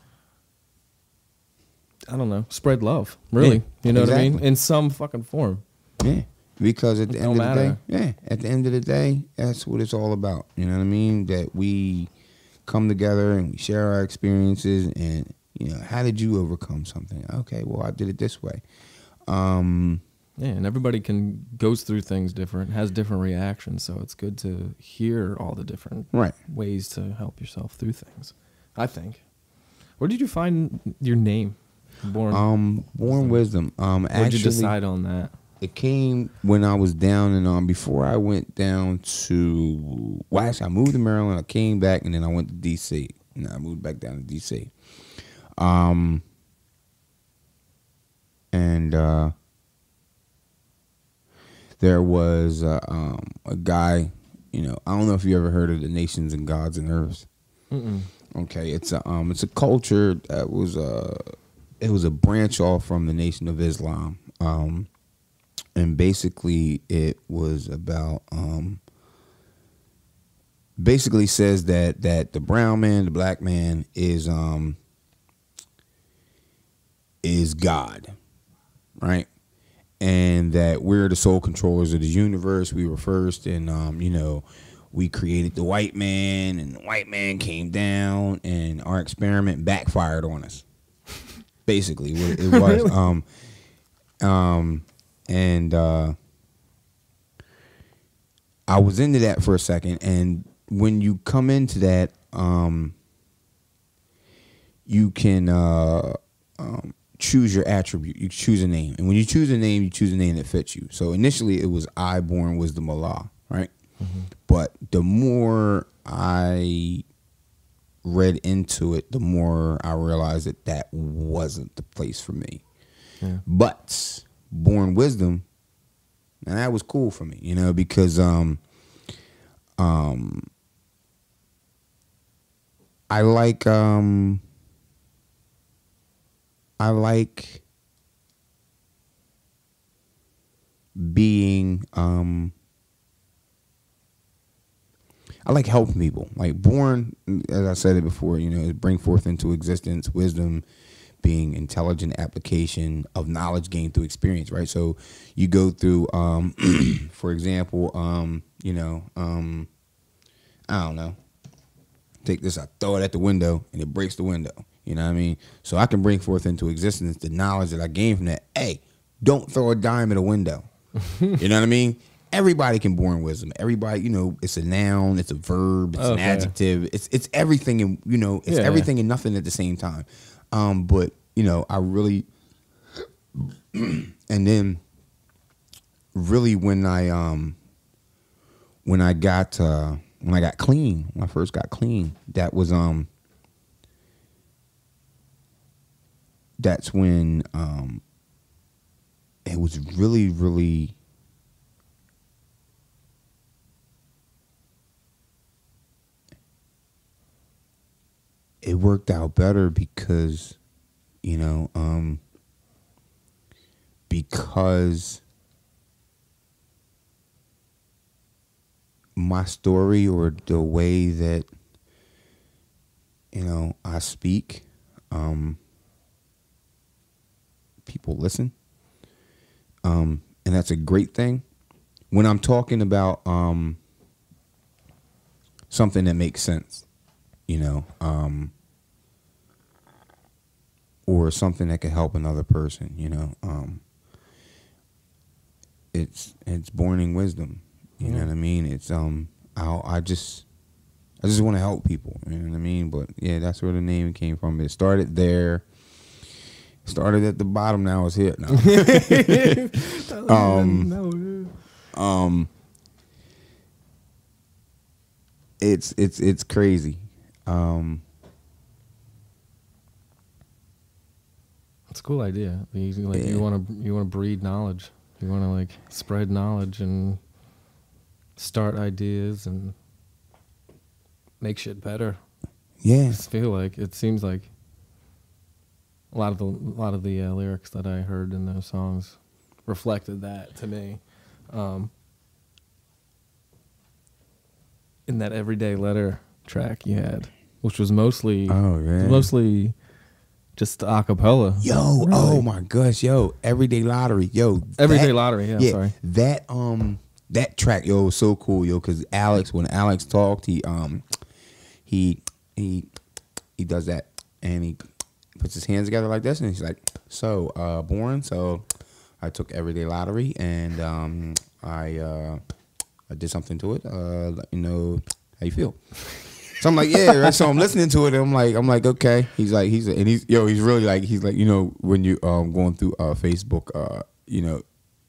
S1: I don't know, spread love. Really,
S2: Yeah,
S1: you know what I mean?
S2: exactly.
S1: In some fucking form.
S2: Yeah, because at the end of the day,
S1: matter.
S2: at the end of the day, that's what it's all about. You know what I mean? That we come together and we share our experiences, and you know, how did you overcome something? Okay, well, I did it this way.
S1: Yeah, and everybody goes through things different, has different reactions, so it's good to hear all the different ways to help yourself through things, I think. Where did you find your name? Born
S2: Wisdom.
S1: Where did
S2: Actually,
S1: you decide on that?
S2: It came when I was down and before I went down to, well, actually, I moved to Maryland. I came back and then I went to D.C. And I moved back down to D.C. There was a guy, you know, I don't know if you ever heard of the Nations and Gods and Earths.
S1: Mm-mm.
S2: Okay, it's a culture that was it was a branch off from the Nation of Islam, and basically it was about basically says that the brown man, the black man is God, right? And that we're the sole controllers of the universe. We were first, and you know, we created the white man, and the white man came down, and our experiment backfired on us. Basically, what it was. And I was into that for a second, and when you come into that, you can choose your attribute. You choose a name, and when you choose a name, you choose a name that fits you. So initially, it was I, born wisdom Allah, right? Mm-hmm. But the more I read into it, the more I realized that wasn't the place for me. Yeah. But born wisdom, and that was cool for me, you know, because I like being I like helping people. Like born, as I said it before, you know, bring forth into existence wisdom, being intelligent application of knowledge gained through experience, right? So you go through, for example, you know, I don't know, take this, I throw it at the window and it breaks the window. You know what I mean? So I can bring forth into existence the knowledge that I gained from that. Hey, don't throw a dime at a window. You know what I mean? Everybody can born wisdom. Everybody, you know, it's a noun, it's a verb, it's an adjective. It's everything, and you know, it's everything and nothing at the same time. But you know, I really, and then really when I got clean, when I first got clean, that was that's when it was really it worked out better because, you know, because my story or the way that, you know, I speak, people listen. And that's a great thing. When I'm talking about something that makes sense, you know, or something that can help another person, you know, it's born in wisdom. You know what I mean? It's I just want to help people. You know what I mean? But yeah, that's where the name came from. It started there. Started at the bottom. Now it's here. No. It's crazy.
S1: It's a cool idea. You want to breed knowledge. You want to like spread knowledge and start ideas and make shit better.
S2: Yeah.
S1: I just feel like it seems like a lot of the lyrics that I heard in those songs reflected that to me. In that Everyday Letter track you had, which was mostly just a cappella.
S2: Yo, really? Oh my gosh, yo, Everyday Lottery, yo,
S1: Everyday Lottery. Yeah, sorry.
S2: That track, yo, was so cool, yo, because when Alex talked, he does that and he puts his hands together like this and he's like, so Born, so I took Everyday Lottery and I did something to it, let me know how you feel. So I'm like, yeah, right? So I'm listening to it and I'm like, okay. He's really like, you know, when you going through Facebook, you know,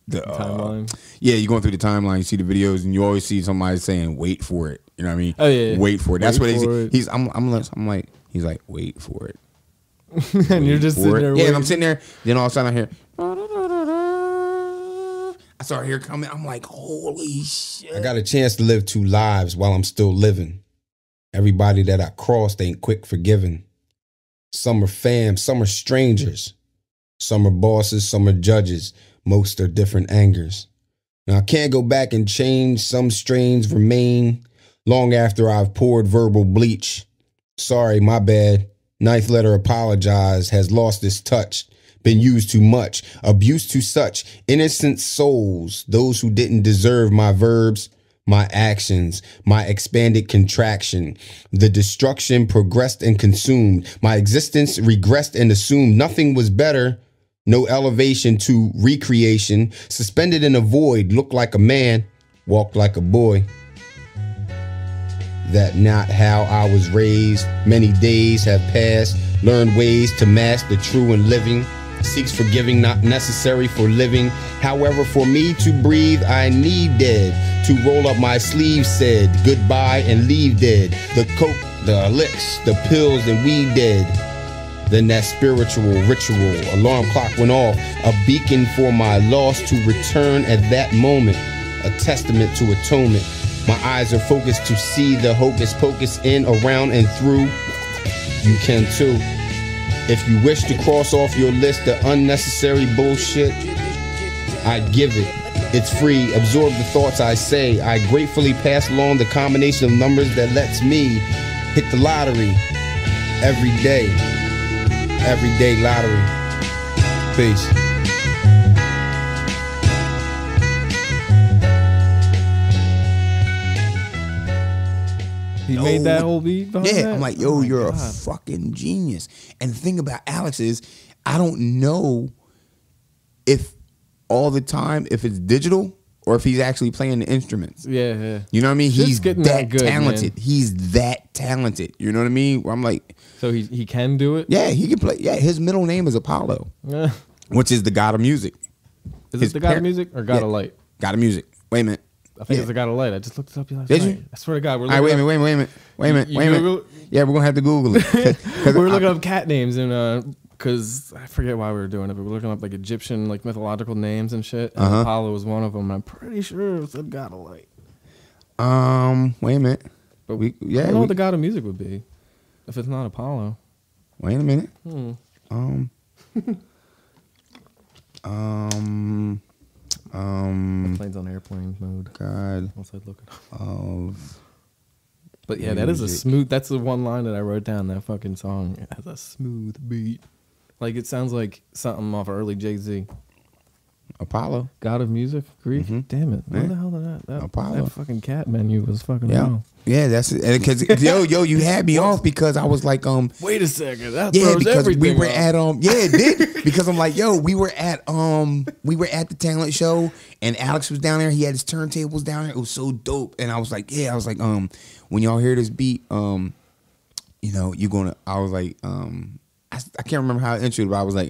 S2: the
S1: timeline.
S2: Yeah, you're going through the timeline, you see the videos and you always see somebody saying, wait for it. You know what I mean?
S1: Oh yeah.
S2: Wait for it. That's what I'm like, he's like, wait for it.
S1: And you're just sitting there.
S2: Yeah, and I'm sitting there, then all of a sudden I hear I start hearing coming. I'm like, holy shit.
S3: I got a chance to live 2 lives while I'm still living. Everybody that I crossed ain't quick forgiving. Some are fam, some are strangers. Some are bosses, some are judges. Most are different angers. Now I can't go back and change. Some strains remain long after I've poured verbal bleach. Sorry, my bad. 9th letter apologize has lost its touch. Been used too much, abused to such innocent souls, those who didn't deserve my verbs, my actions, my expanded contraction. The destruction progressed and consumed. My existence regressed and assumed nothing was better. No elevation to recreation. Suspended in a void, looked like a man, walked like a boy. That not how I was raised. Many days have passed. Learned ways to master true and living. Seeks forgiving, not necessary for living. However, for me to breathe, I need dead. To roll up my sleeve said goodbye and leave dead. The coke, the licks, the pills, and weed dead. Then that spiritual ritual alarm clock went off. A beacon for my loss to return at that moment. A testament to atonement. My eyes are focused to see the hocus pocus in, around, and through. You can too. If you wish to cross off your list the unnecessary bullshit, I give it. It's free. Absorb the thoughts I say. I gratefully pass along the combination of numbers that lets me hit the lottery every day. Everyday Lottery. Peace.
S1: He made that whole beat behind that?
S2: I'm like, yo, you're a fucking genius. And the thing about Alex is, I don't know if all the time, if it's digital or if he's actually playing the instruments.
S1: Yeah.
S2: You know what I mean?
S1: Shit's
S2: He's
S1: getting
S2: that
S1: good,
S2: talented.
S1: man.
S2: He's that talented. You know what I mean? I'm like,
S1: so he can do it?
S2: yeah, he can play. Yeah, his middle name is Apollo, which is the god of music.
S1: Is it the god of music or god of light?
S2: God of music. Wait a minute.
S1: I think it's the god of light. I just looked it up last
S2: night.
S1: Did you? I swear to God.
S2: Wait a minute. Yeah, we're going to have to Google it.
S1: We were looking up cat names and because I forget why we were doing it, but we were looking up like Egyptian, like mythological names and shit. And Apollo was one of them. I'm pretty sure it said god of light.
S2: Wait a minute.
S1: But I don't know what the god of music would be if it's not Apollo.
S2: Wait a minute.
S1: Planes on airplane mode.
S2: God.
S1: Once I look it up.
S2: Of
S1: But yeah, that is a
S2: music.
S1: smooth. That's the one line that I wrote down. That fucking song it has a smooth beat. Like it sounds like something off early Jay-Z.
S2: Apollo.
S1: God of Music, Greek.
S2: Mhm.
S1: Damn it! What
S2: Yeah.
S1: the hell did that
S2: Apollo.
S1: that fucking cat menu was fucking
S2: Yeah.
S1: wrong.
S2: Yeah, that's it. Because yo, you had me off because I was like,
S1: Wait a second, that
S2: yeah,
S1: throws
S2: because
S1: everything
S2: we were
S1: off.
S2: at yeah, it did. Because I'm like, yo, we were at the talent show and Alex was down there. He had his turntables down there. It was so dope. And I was like, when y'all hear this beat, you know, you're gonna. I was like, I can't remember how I introed it, but I was like,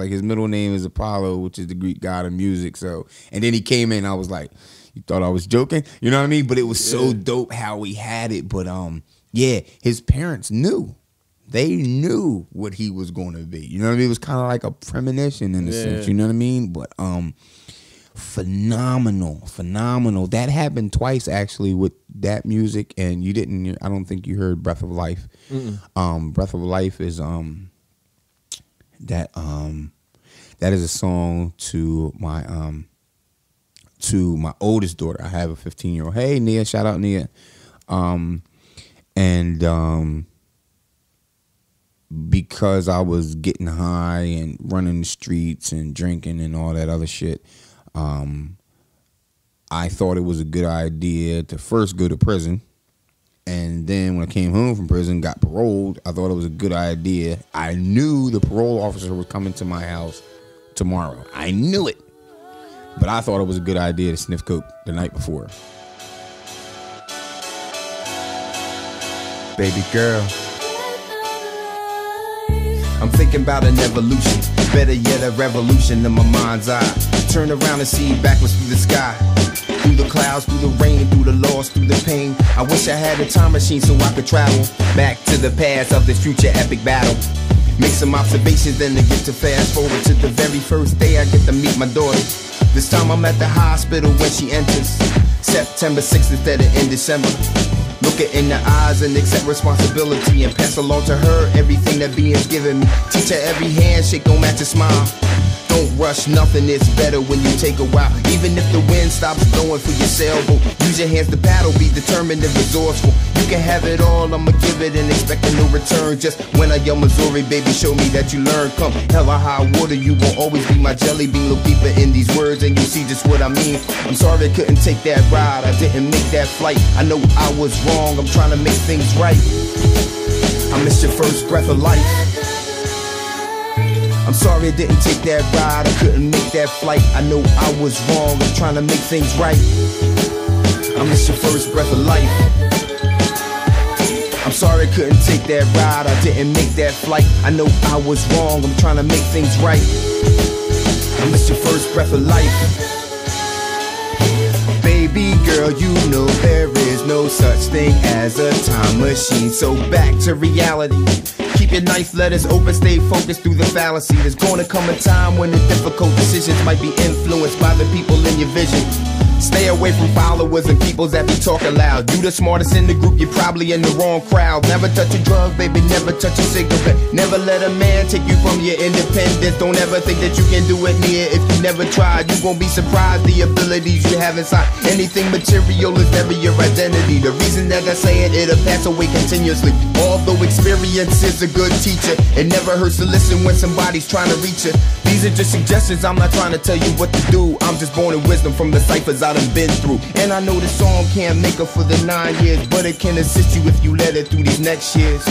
S2: his middle name is Apollo, which is the Greek god of music. So, and then he came in, I was like, you thought I was joking, you know what I mean? But it was so dope how we had it. But yeah, his parents knew. They knew what he was going to be. You know what I mean? It was kind of like a premonition in a sense. You know what I mean? But phenomenal. That happened twice actually with that music, and you didn't. I don't think you heard "Breath of Life." "Breath of Life" is that is a song to my oldest daughter. I have a 15-year-old. Hey Nia, shout out Nia. Because I was getting high and running the streets and drinking and all that other shit, I thought it was a good idea to first go to prison. And then when I came home from prison, got paroled, I thought it was a good idea. I knew the parole officer was coming to my house tomorrow. I knew it. But I thought it was a good idea to sniff coke the night before.
S3: Baby girl, I'm thinking about an evolution, better yet a revolution in my mind's eye. Turn around and see backwards through the sky, through the clouds, through the rain, through the loss, through the pain. I wish I had a time machine so I could travel back to the past of this future epic battle. Make some observations, then to get to fast forward to the very first day I get to meet my daughter. This time I'm at the hospital when she enters, September 6th instead of in December. Look her in the eyes and accept responsibility and pass along to her everything that being's given me. Teach her every handshake don't match a smile. Don't rush nothing, it's better when you take a while. Even if the wind stops blowing for your sailboat, use your hands to paddle, be determined and resourceful. You can have it all, I'ma give it and expecting no return. Just when I yell Missouri, baby, show me that you learn. Come hell or high water, you won't always be my jelly bean. Look deeper in these words and you see just what I mean. I'm sorry I couldn't take that ride, I didn't make that flight. I know I was wrong, I'm trying to make things right. I missed your first breath of life. I'm sorry I didn't take that ride, I couldn't make that flight. I know I was wrong, I'm trying to make things right. I missed your first breath of life. I'm sorry I couldn't take that ride, I didn't make that flight. I know I was wrong, I'm trying to make things right. I missed your first breath of life. Baby girl, you know there is no such thing as a time machine. So back to reality. Keep your nice letters open, stay focused through the fallacy. There's gonna come a time when the difficult decisions might be influenced by the people in your vision. Stay away from followers and people that be talking loud. You the smartest in the group, you're probably in the wrong crowd. Never touch a drug, baby, never touch a cigarette. Never let a man take you from your independence. Don't ever think that you can do it near if you never tried. You won't be surprised the abilities you have inside. Anything material is never your identity. The reason that I say it, it'll pass away continuously. Although experience is a good teacher, it never hurts to listen when somebody's trying to reach you. These are just suggestions, I'm not trying to tell you what to do. I'm just born in wisdom from the ciphers I done been through. And I know this song can't make up for the 9 years, but it can assist you if you let it through these next years.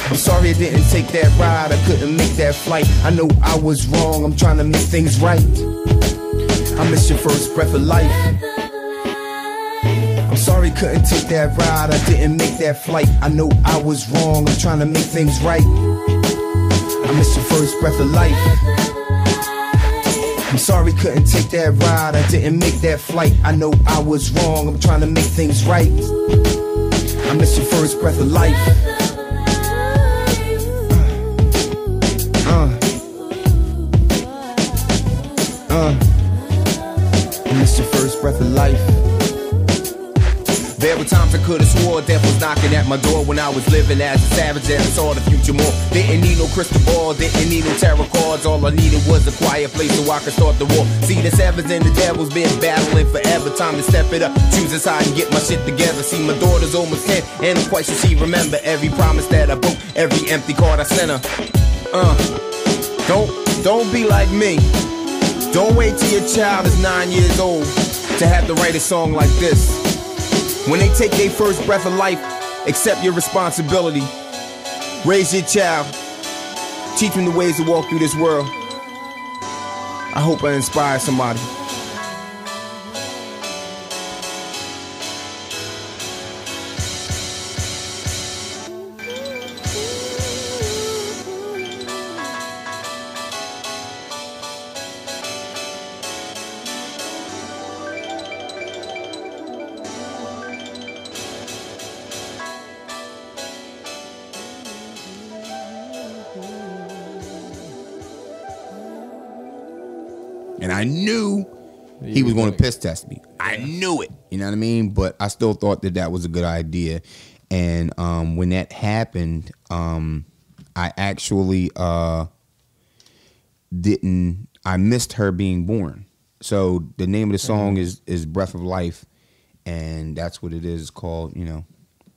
S3: I'm sorry I didn't take that ride, I couldn't make that flight. I know I was wrong, I'm trying to make things right. I missed your first breath of life. I'm sorry couldn't take that ride, I didn't make that flight. I know I was wrong, I'm trying to make things right. I missed your first breath of life. I'm sorry couldn't take that ride, I didn't make that flight. I know I was wrong, I'm trying to make things right. I missed your first breath of life. I missed your first breath of life. There were times I could've swore death was knocking at my door when I was living as a savage and I saw the future more. Didn't need no crystal ball, didn't need no tarot cards. All I needed was a quiet place so I could start the war. See, the sevens and the devils been battling forever. Time to step it up, choose a side and get my shit together. See, my daughter's almost 10 and I'm quite sure she remember every promise that I broke, every empty card I sent her. Don't be like me. Don't wait till your child is 9 years old to have to write a song like this. When they take their first breath of life, accept your responsibility. Raise your child. Teach them the ways to walk through this world. I hope I inspire somebody. And I knew he was going to piss test me. I knew it. You know what I mean? But I still thought that that was a good idea. And when that happened, I actually I missed her being born. So the name of the song is Breath of Life. And that's what it is. It's called, you know,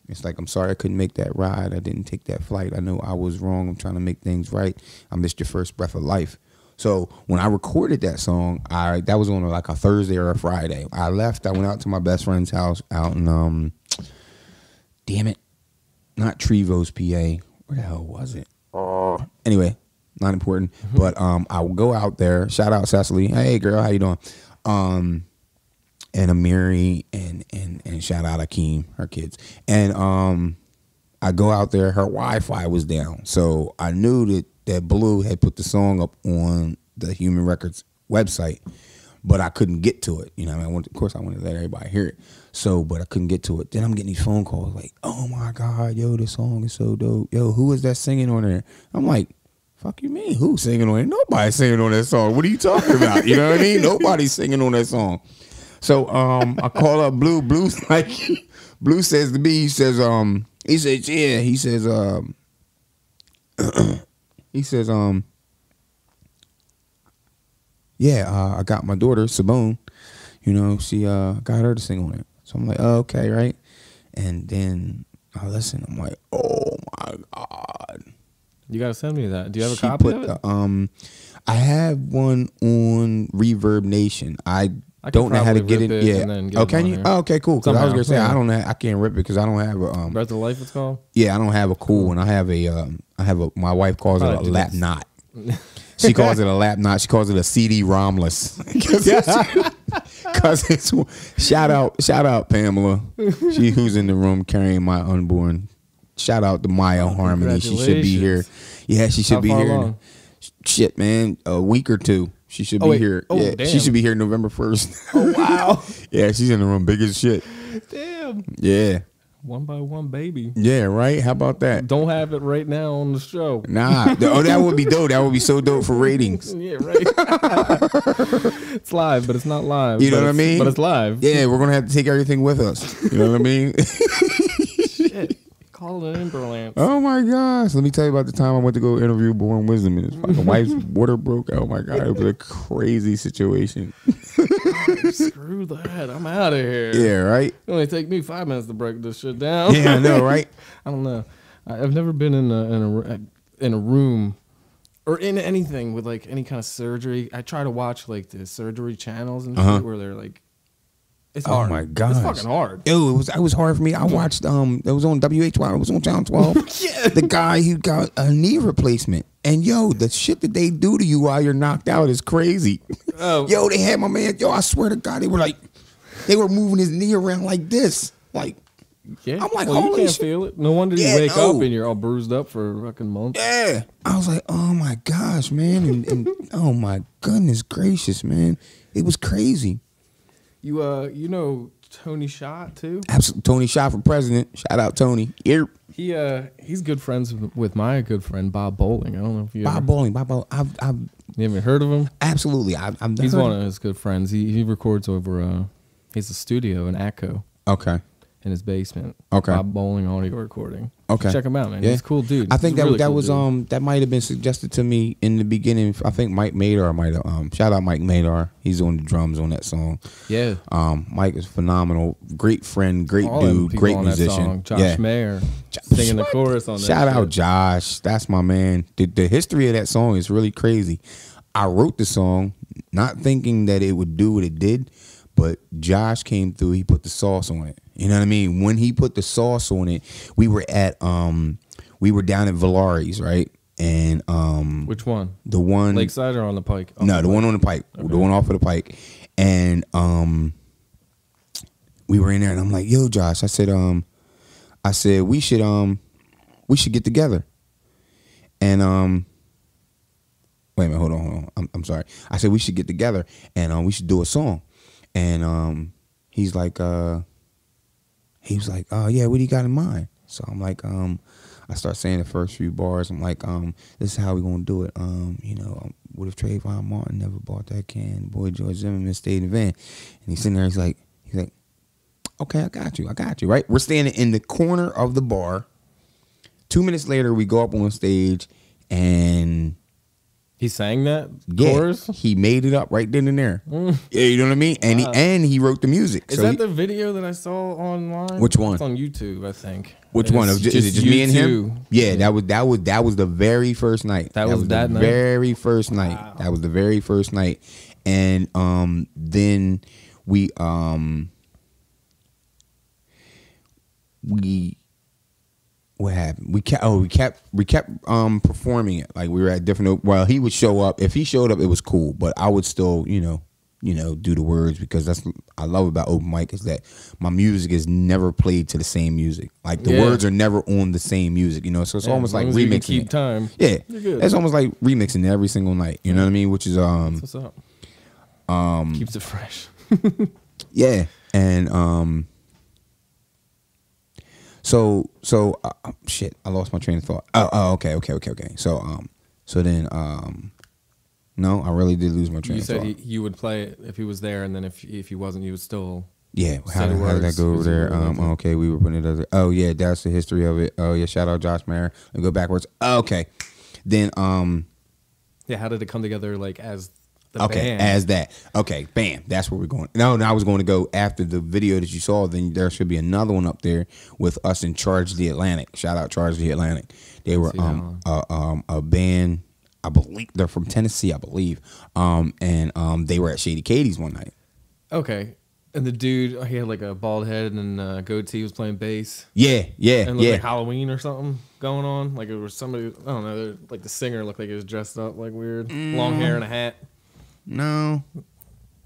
S3: it's like, I'm sorry I couldn't make that ride. I didn't take that flight. I know I was wrong. I'm trying to make things right. I missed your first breath of life. So when I recorded that song, that was on like a Thursday or a Friday. I left. I went out to my best friend's house out in, damn it, not Trevose, PA. Where the hell was it? Anyway, not important. But I will go out there. Shout out Cecily. Hey girl, how you doing? And Amiri and shout out Akeem, her kids. And I go out there. Her Wi-Fi was down, so I knew that Blue had put the song up on the Human Records website, but I couldn't get to it. You know, of course I wanted to let everybody hear it. So, but I couldn't get to it. Then I'm getting these phone calls like, "Oh my God, yo, this song is so dope. Yo, who is that singing on there?" I'm like, "Fuck you mean? Who's singing on it? Nobody's singing on that song. What are you talking about? You know what I mean? Nobody's singing on that song." So, I call up Blue. Blue's like, Blue says to me, he says, yeah, he says, yeah, I got my daughter, Sabone, you know, she got her to sing on it. So I'm like, oh, okay, right? And then I listen, I'm like, oh my God.
S1: You gotta send me that. Do you have a copy of it?
S3: I have one on Reverb Nation. I don't know how to get it. Yeah. Oh, can you? Oh, okay, cool. Because I was gonna say I can't rip it because I don't have a
S1: Breath of Life. It's called.
S3: Yeah, I don't have a cool one. I have a. My wife calls it a lap knot. She calls it a lap knot. She calls it a CD-ROMless. Because it's shout out Pamela. She who's in the room carrying my unborn. Shout out to Maya Harmony. She should be here. Yeah, she should be here. Long? Shit, man, a week or two. She should be here. Oh, yeah, damn. She should be here November 1st. Oh wow. Yeah, she's in the room, big as shit.
S1: Damn.
S3: Yeah.
S1: OneByOne, baby.
S3: Yeah, right? How about that?
S1: Don't have it right now on the show.
S3: Nah. Oh, that would be dope. That would be so dope for ratings.
S1: Yeah, right. It's live, but it's not live.
S3: You know what I mean?
S1: But it's live.
S3: Yeah, we're going to have to take everything with us. You know what I mean?
S1: Shit. Call it an ambulance.
S3: Oh, my gosh. Let me tell you about the time I went to go interview Born Wisdom and his fucking wife's water broke. Oh, my God. It was a crazy situation.
S1: Screw that. I'm out of here.
S3: Yeah, right?
S1: It only take me 5 minutes to break this shit down.
S3: Yeah, I know, right?
S1: I don't know. I've never been in a room or in anything with like any kind of surgery. I try to watch like the surgery channels and shit where they're like, it's hard.
S3: Oh my God,
S1: it's fucking hard.
S3: Ew, it was hard for me. I watched it was on WH1. It was on Channel 12. Yeah. The guy who got a knee replacement. And yo, the shit that they do to you while you're knocked out is crazy. Oh. Yo, they had my man. Yo, I swear to God, they were moving his knee around like this. Like,
S1: yeah.
S3: I'm like,
S1: well,
S3: holy
S1: you can't
S3: shit.
S1: Feel it. No wonder you wake up and you're all bruised up for a fucking month.
S3: Yeah. I was like, oh my gosh, man. And oh my goodness gracious, man. It was crazy.
S1: You know Tony Schott too?
S3: Absolutely. Tony Schott for president. Shout out Tony. Here.
S1: He's good friends with my good friend Bob Bowling. I don't know if you
S3: Bob Bowling.
S1: You haven't heard of him?
S3: Absolutely.
S1: He's one of his good friends. He records over he's a studio in Atco.
S3: Okay.
S1: in his basement.
S2: Okay.
S1: Bob Bowling audio recording.
S2: Okay.
S1: Check him out, man.
S2: Yeah.
S1: He's a cool dude.
S2: I think
S1: He's a really
S2: that
S1: cool
S2: was
S1: dude.
S2: that might have been suggested to me in the beginning. I think Mike Madar might have shout out Mike Madar. He's on the drums on that song.
S1: Yeah.
S2: Mike is phenomenal, great friend, great
S1: All them
S2: dude,
S1: people
S2: great
S1: on that
S2: musician.
S1: song. Josh
S2: yeah.
S1: Mayer singing the
S2: What?
S1: chorus on that.
S2: Shout out
S1: shit.
S2: Josh. That's my man. The history of that song is really crazy. I wrote the song not thinking that it would do what it did, but Josh came through. He put the sauce on it. You know what I mean? When he put the sauce on it, we were down at Valari's, right? And
S1: Which one?
S2: the one
S1: Lakeside or on the Pike?
S2: no, the one on the Pike.
S1: Okay.
S2: The one off of the Pike. And we were in there and I'm like, yo, Josh, I said we should get together. And wait a minute, hold on. I'm sorry. I said we should get together and we should do a song. And he's like, oh yeah, what do you got in mind? So I'm like, I start saying the first few bars. I'm like, this is how we gonna do it. What if Trayvon Martin never bought that can? Boy George Zimmerman stayed in the van. And he's sitting there, he's like, okay, I got you, right? We're standing in the corner of the bar. 2 minutes later, we go up on stage and
S1: He sang that chorus?
S2: he made it up right then and there. Yeah, you know what I mean? And he wrote the music.
S1: Is that the video that I saw online?
S2: Which one?
S1: It's on YouTube, I think.
S2: Which one? Is it just me and him? Yeah, that was the very first night.
S1: That was that
S2: the
S1: night?
S2: very first night.
S1: Wow.
S2: That was the very first night. And then we what happened? We kept performing it. Like we were at different. Well, he would show up. If he showed up, it was cool. But I would still, do the words because that's what I love about open mic is that my music is never played to the same music. Like the words are never on the same music. So it's almost like remixing.
S1: Keep time.
S2: Yeah,
S1: You're good.
S2: it's almost like remixing every single night. You know what I mean? Which is
S1: What's up? Keeps it fresh.
S2: yeah, and So shit, I lost my train of thought. Okay. So then no, I really did lose my train
S1: You
S2: of thought.
S1: said you would play it if he was there, and then if he wasn't, you would still.
S2: Yeah,
S1: say
S2: how
S1: the
S2: did that
S1: words,
S2: go over
S1: 'cause you
S2: there?
S1: really liked it.
S2: Okay, we were putting it other. Oh yeah, that's the history of it. Oh yeah, shout out Josh Mayer. And go backwards. Okay, then
S1: Yeah, how did it come together? Like as the
S2: okay,
S1: band?
S2: as that. Okay, bam. That's where we're going. No, I was going to go after the video that you saw. Then there should be another one up there with us in Charge the Atlantic. Shout out Charge the Atlantic. They were
S1: See that
S2: a band. I believe they're from Tennessee. I believe. And they were at Shady Katie's one night.
S1: Okay. And the dude, he had like a bald head and a goatee, was playing bass.
S2: Yeah.
S1: And it looked
S2: Yeah.
S1: like Halloween or something going on. Like it was somebody, I don't know, like the singer looked like he was dressed up like weird. Long hair and a hat.
S2: No.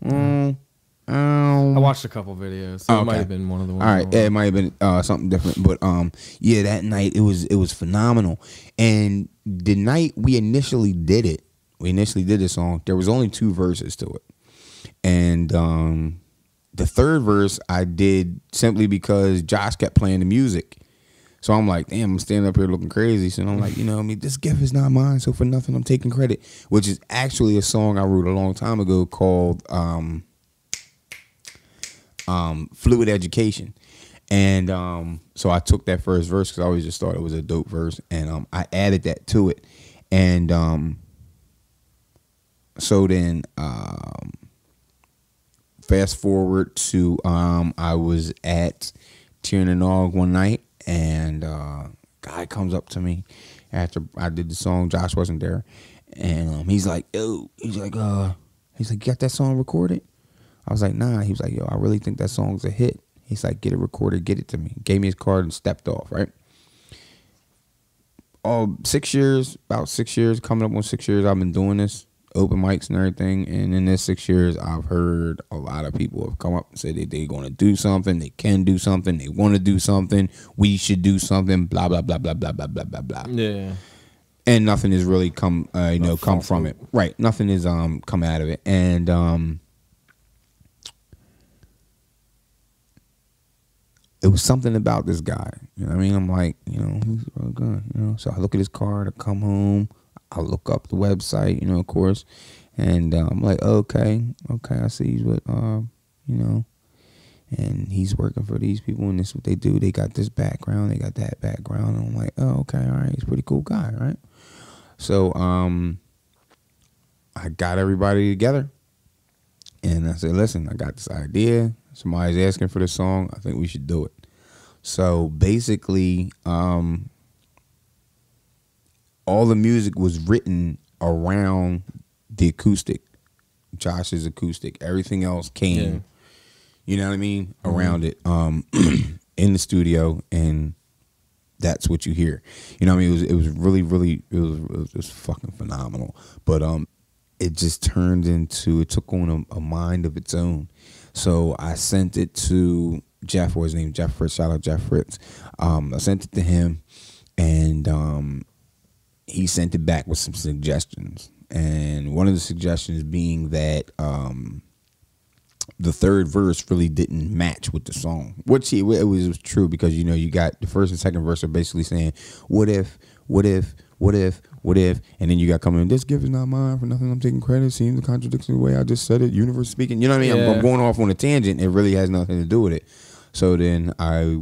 S1: I watched a couple videos, so it might
S2: Okay.
S1: have been one of the ones.
S2: All right, it might have been something different, but yeah, that night it was phenomenal. And the night we initially did the song. There was only 2 verses to it, and the third verse I did simply because Josh kept playing the music. So I'm like, damn, I'm standing up here looking crazy. So I'm like, this gift is not mine. So for nothing, I'm taking credit, which is actually a song I wrote a long time ago called Fluid Education. And so I took that first verse because I always just thought it was a dope verse. And I added that to it. And so then fast forward to I was at Tiernanog one night. And guy comes up to me after I did the song. Josh wasn't there, and he's like, "Yo," you got that song recorded? I was like, "Nah." He was like, "Yo, I really think that song's a hit." He's like, "Get it recorded, get it to me." Gave me his card and stepped off. Right. About 6 years, coming up on 6 years, I've been doing this. Open mics and everything, and in this 6 years I've heard a lot of people have come up and said that they're going to do something, they can do something, they want to do something, we should do something, blah blah blah blah blah blah blah blah blah.
S1: Yeah.
S2: And nothing has really come come from it. Right, nothing has come out of it. And it was something about this guy. You know what I mean? I'm like, he's really good, So I look at his card, I come home, I look up the website, of course, and I'm like, okay, I see what, and he's working for these people, and this is what they do. They got this background, they got that background. And I'm like, oh, okay, all right, he's a pretty cool guy, right? So I got everybody together, and I said, listen, I got this idea. Somebody's asking for this song. I think we should do it. So basically, all the music was written around the acoustic, Josh's acoustic. Everything else came, you know what I mean, around it in the studio, and that's what you hear. You know what I mean? It was really, really, it was fucking phenomenal. But it just turned into, it took on a mind of its own. So I sent it to Jeff, or his name, Jeff Fritz. Shout out Jeff Fritz. I sent it to him, and he sent it back with some suggestions. And one of the suggestions being that the third verse really didn't match with the song, which it was true, because, you know, you got the first and second verse are basically saying, what if, and then you got coming in, this gift is not mine, for nothing I'm taking credit, seems the contradiction the way I just said it, universe speaking, you know what I mean? I'm going off on a tangent. It really has nothing to do with it. So then I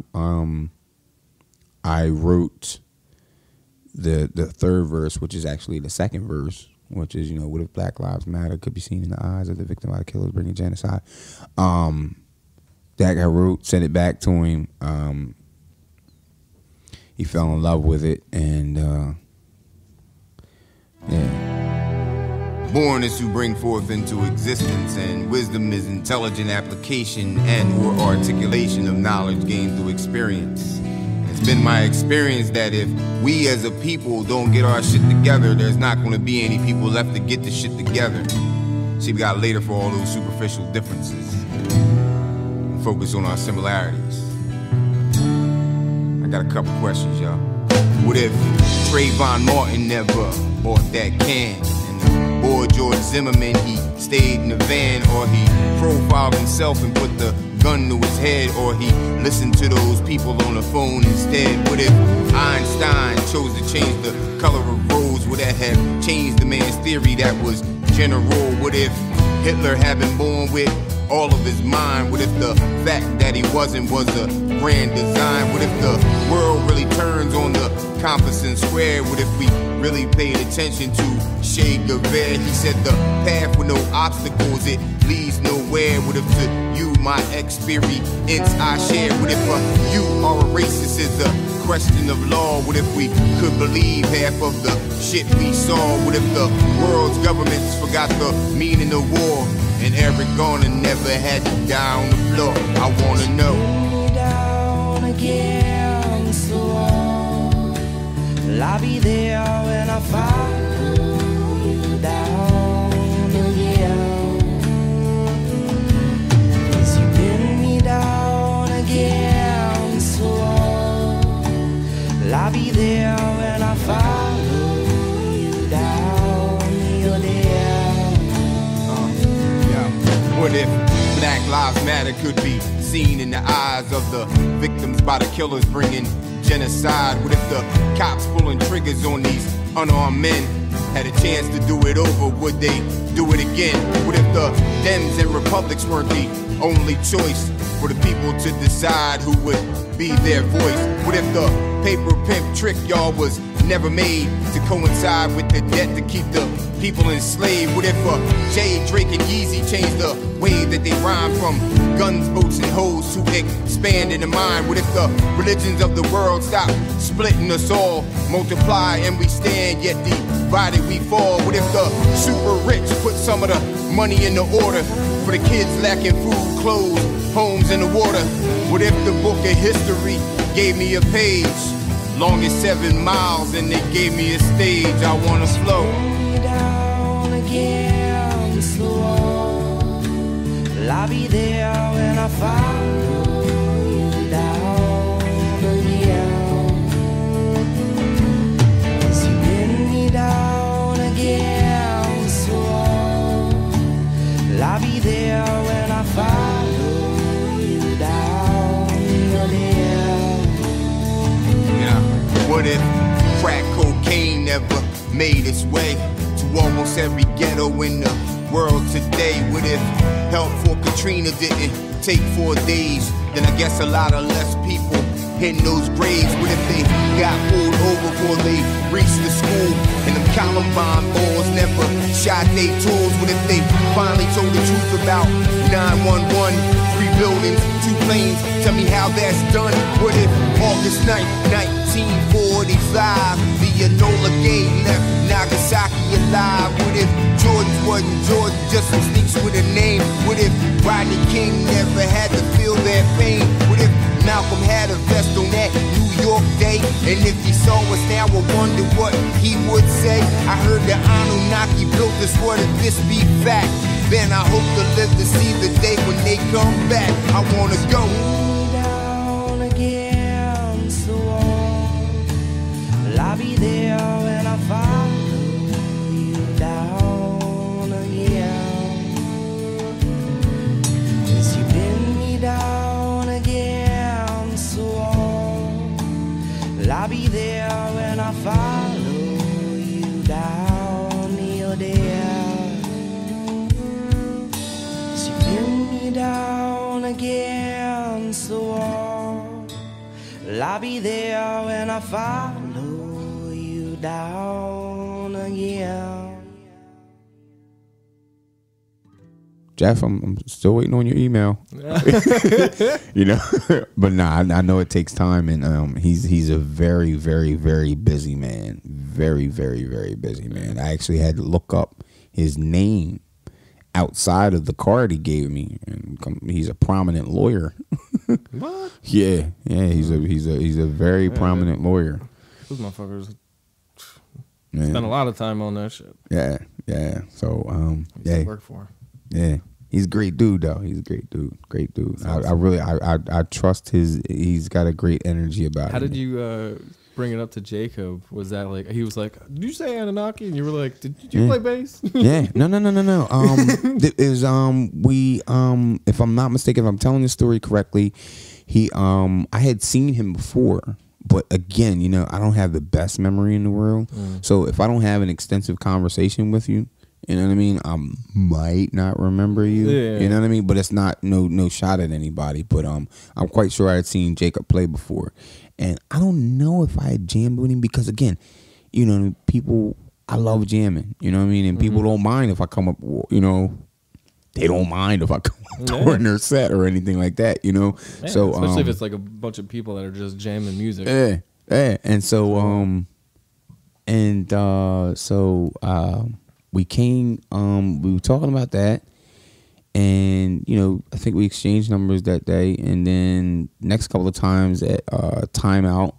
S2: wrote the third verse, which is actually the second verse, which is, you know, what if Black Lives Matter could be seen in the eyes of the victim by the killers bringing genocide. That I wrote, sent it back to him. He fell in love with it, and yeah. Born is to bring forth into existence, and wisdom is intelligent application and or articulation of knowledge gained through experience. It's been my experience that if we as a people don't get our shit together, there's not going to be any people left to get the shit together. See, we got later for all those superficial differences. Focus on our similarities. I got a couple questions, y'all. What if Trayvon Martin never bought that can? And the boy George Zimmerman, he stayed in the van, or he profiled himself and put the gun to his head, or he listened to those people on the phone instead? What if Einstein chose to change the color of rose? Would that have changed the man's theory that was general? What if Hitler had been born with all of his mind? What if the fact that he wasn't was a grand design? What if the world really turns on the compass and square? What if we really paid attention to Che Guevara? He said the path with no obstacles, it leads nowhere. What if to you my experience I share? What if you are a racist is a question of law? What if we could believe half of the shit we saw? What if the world's governments forgot the meaning of war, and Eric Garner never had to die on the floor? I wanna know.
S4: Down against the wall, I'll be there when I follow you down again. 'Cause you pin me down against the wall, I'll be there when I follow you down. You're there.
S2: What if Black Lives Matter could be seen in the eyes of the victims by the killers bringing genocide? What if the cops pulling triggers on these unarmed men had a chance to do it over? Would they do it again? What if the Dems and Republics weren't the only choice for the people to decide who would be their voice? What if the paper pimp trick, y'all, was never made to coincide with the debt to keep the people enslaved? What if Jay, Drake, and Yeezy changed the way that they rhyme from guns, boats, and hoes to expand in the mind? What if the religions of the world stop splitting us all, multiply and we stand, yet divided we fall? What if the super rich put some of the money in the order for the kids lacking food, clothes, homes, and the water? What if the book of history gave me a page long as 7 miles and they gave me a stage? I wanna flow
S4: down against the wall, I'll be there when I follow you down again. 'Cause you pin me down against the wall, I'll be there when I follow you down. You're there.
S2: What if crack cocaine never made its way to almost every ghetto in the world today? What if help for Katrina didn't take 4 days, then I guess a lot of less people hitting those graves. What if they got pulled over before they reached the school? And them Columbine boys never shot they tools. What if they finally told the truth about 911? 3 buildings, 2 planes, tell me how that's done. What if August 9th, 1945, the Enola Gay left Nagasaki alive? What if Jordan wasn't Jordan, just some sneaks with a name? What if Rodney King never had to feel that pain? What if Malcolm had a vest on that New York day? And if he saw us now, I wonder what he would say. I heard the Anunnaki built this world, if this be fact, then I hope to live to see the day when they come back. I wanna go
S4: down against the wall. I'll be there when I follow you down again. As you pin me down against the wall, I'll be there when I follow you down your there. As you pin me down against the wall, I'll be there when I follow you down again.
S2: Jeff, I'm still waiting on your email. You know, but nah, I know it takes time, and he's a very, very, very busy man. Very, very, very busy man. I actually had to look up his name outside of the card he gave me, and he's a prominent lawyer.
S1: What?
S2: Yeah, he's a very prominent lawyer.
S1: Those motherfuckers
S2: Man.
S1: spend a lot of time on that shit.
S2: Yeah. So
S1: I used to work for him.
S2: Yeah, he's a great dude though. He's a great dude. I really trust he's got a great energy about him.
S1: How did you bring it up to Jacob? Was that like, he was like, did you say Anunnaki? And you were like, did you play bass?
S2: Yeah, no. It is we if I'm not mistaken, if I'm telling the story correctly, he I had seen him before. But again, you know, I don't have the best memory in the world. So if I don't have an extensive conversation with you, you know what I mean, I might not remember you.
S1: Yeah.
S2: You know what I mean? But it's not no shot at anybody. But I'm quite sure I had seen Jacob play before. And I don't know if I had jammed with him because, again, you know, people, I love jamming. You know what I mean? And people don't mind if I come up, you know, they don't mind if I come up during their set or anything like that, you know?
S1: Yeah,
S2: so
S1: especially if it's like a bunch of people that are just jamming music.
S2: Yeah. And so, we came, we were talking about that, and, you know, I think we exchanged numbers that day, and then next couple of times at Time Out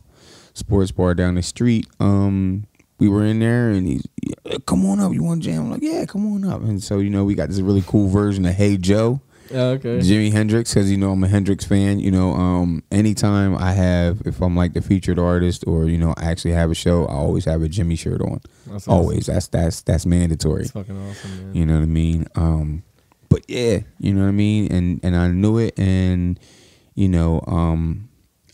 S2: Sports Bar down the street, we were in there, and he's, come on up, you want to jam? I'm like, yeah, come on up. And so, you know, we got this really cool version of Hey Joe.
S1: Okay.
S2: Jimi Hendrix, because, you know, I'm a Hendrix fan. You know, anytime I have, if I'm like the featured artist, or, you know, I actually have a show, I always have a Jimmy shirt on.
S1: That's
S2: always. Awesome. That's mandatory.
S1: That's fucking awesome, man.
S2: You know what I mean? But yeah, you know what I mean? And I knew it, and, you know,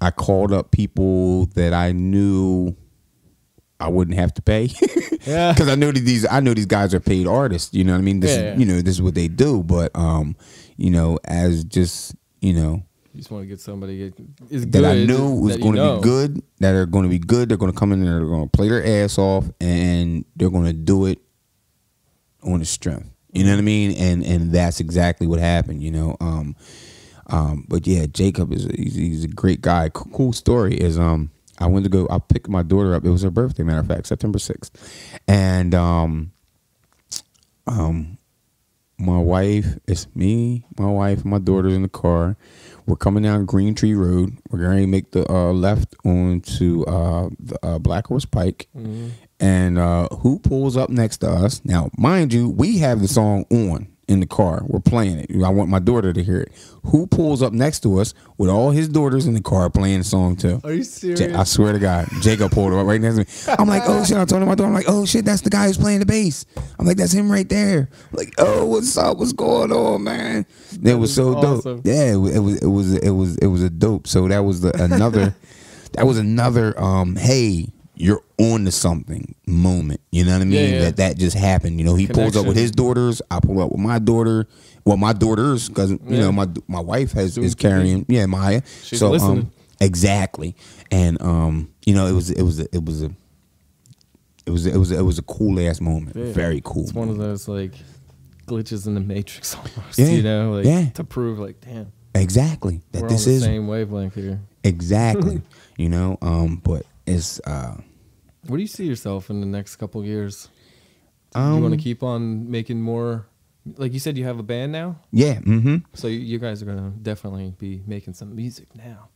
S2: I called up people that I knew I wouldn't have to pay.
S1: Yeah.
S2: Because I knew these guys are paid artists. You know what I mean? This is, you know, this is what they do. But you know, as just, you know,
S1: you just want to get somebody is good,
S2: that I knew was going to be good, that are going to be good. They're going to come in and they're going to play their ass off, and they're going to do it on the strength. You know what I mean? And that's exactly what happened. You know. But yeah, Jacob he's a great guy. Cool story is I picked my daughter up. It was her birthday, matter of fact, September 6th. And my wife, it's me, my wife, my daughter's in the car. We're coming down Green Tree Road. We're going to make the left onto the Black Horse Pike. Mm-hmm. And who pulls up next to us? Now, mind you, we have the song on in the car. We're playing it. I want my daughter to hear it. Who pulls up next to us with all his daughters in the car playing the song too?
S1: Are you serious?
S2: I swear to God, Jacob pulled up right next to me. I'm like, oh shit! I told my daughter, I'm like, oh shit, that's the guy who's playing the bass. I'm like, that's him right there. I'm like, oh, what's up? What's going on, man? It was so
S1: awesome.
S2: dope. Yeah, it was a dope. So that was another. That was another. Hey, you're on to something moment. You know what I mean?
S1: Yeah.
S2: That just happened. You know, he pulls up with his daughters. I pull up with my daughter. Well, my daughters, because you know my wife is carrying Maya.
S1: She's listening.
S2: Exactly, and you know, it was a cool ass moment.
S1: Yeah.
S2: Very cool.
S1: It's one of those like glitches in the matrix almost.
S2: Yeah.
S1: You know, like
S2: Yeah.
S1: to prove like, damn,
S2: Exactly. That
S1: we're
S2: this
S1: on the
S2: is
S1: same wavelength here.
S2: exactly. You know, but it's
S1: Where do you see yourself in the next couple years? Do you want to keep on making more? Like you said, you have a band now,
S2: yeah. Mm-hmm.
S1: so you guys are gonna definitely be making some music now.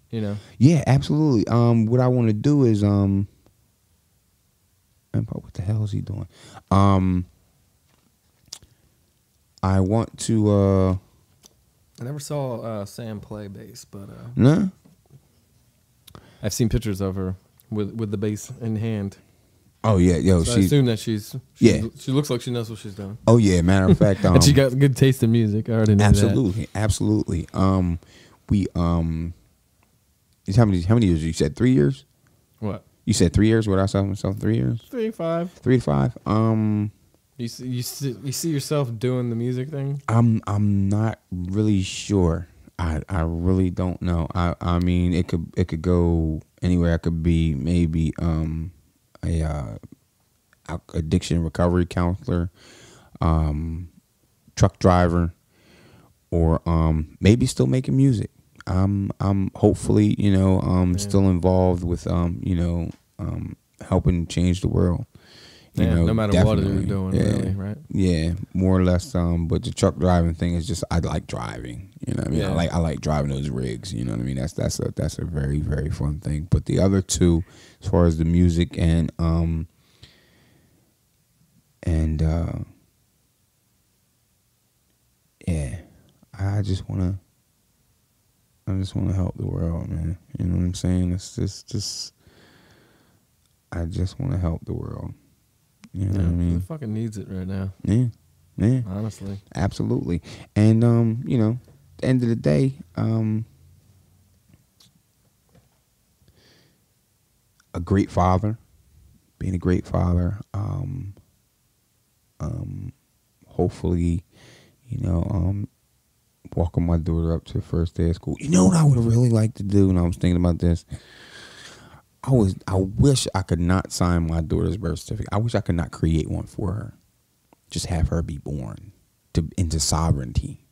S1: You know,
S2: Yeah, absolutely. What I want to do is what the hell is he doing? I want to
S1: I never saw Sam play bass, but
S2: nah.
S1: I've seen pictures of her with the bass in hand.
S2: Oh yeah, yo,
S1: So I
S2: she.
S1: assume that she looks like she knows what she's doing.
S2: Oh yeah, matter of fact,
S1: And she got good taste in music. I already know
S2: absolutely, absolutely. We how many years? You said 3 years.
S1: that. What?
S2: You said 3 years. What I saw myself 3 years.
S1: 3 to 5.
S2: 3 to 5.
S1: You see yourself doing the music thing?
S2: I'm not really sure. I really don't know. I mean, it could go anywhere. I could be maybe a addiction recovery counselor, truck driver, or maybe still making music. I'm hopefully, you know, still involved with helping change the world. You know,
S1: no matter what you're doing, really, right?
S2: Yeah, more or less. But the truck driving thing is just I like driving. You know what I mean?
S1: Yeah.
S2: I like driving those rigs. You know what I mean? That's a very, very fun thing. But the other two, as far as the music and yeah, I just wanna help the world, man. You know what I'm saying? It's just I just want to help the world. You know what I mean?
S1: Who fucking needs it right now?
S2: Yeah.
S1: Honestly.
S2: Absolutely. And you know, at the end of the day, a great father, being a great father, hopefully, you know, walking my daughter up to the first day of school. You know what I would really like to do, and I was thinking about this. I wish I could not sign my daughter's birth certificate. I wish I could not create one for her. Just have her be born into sovereignty,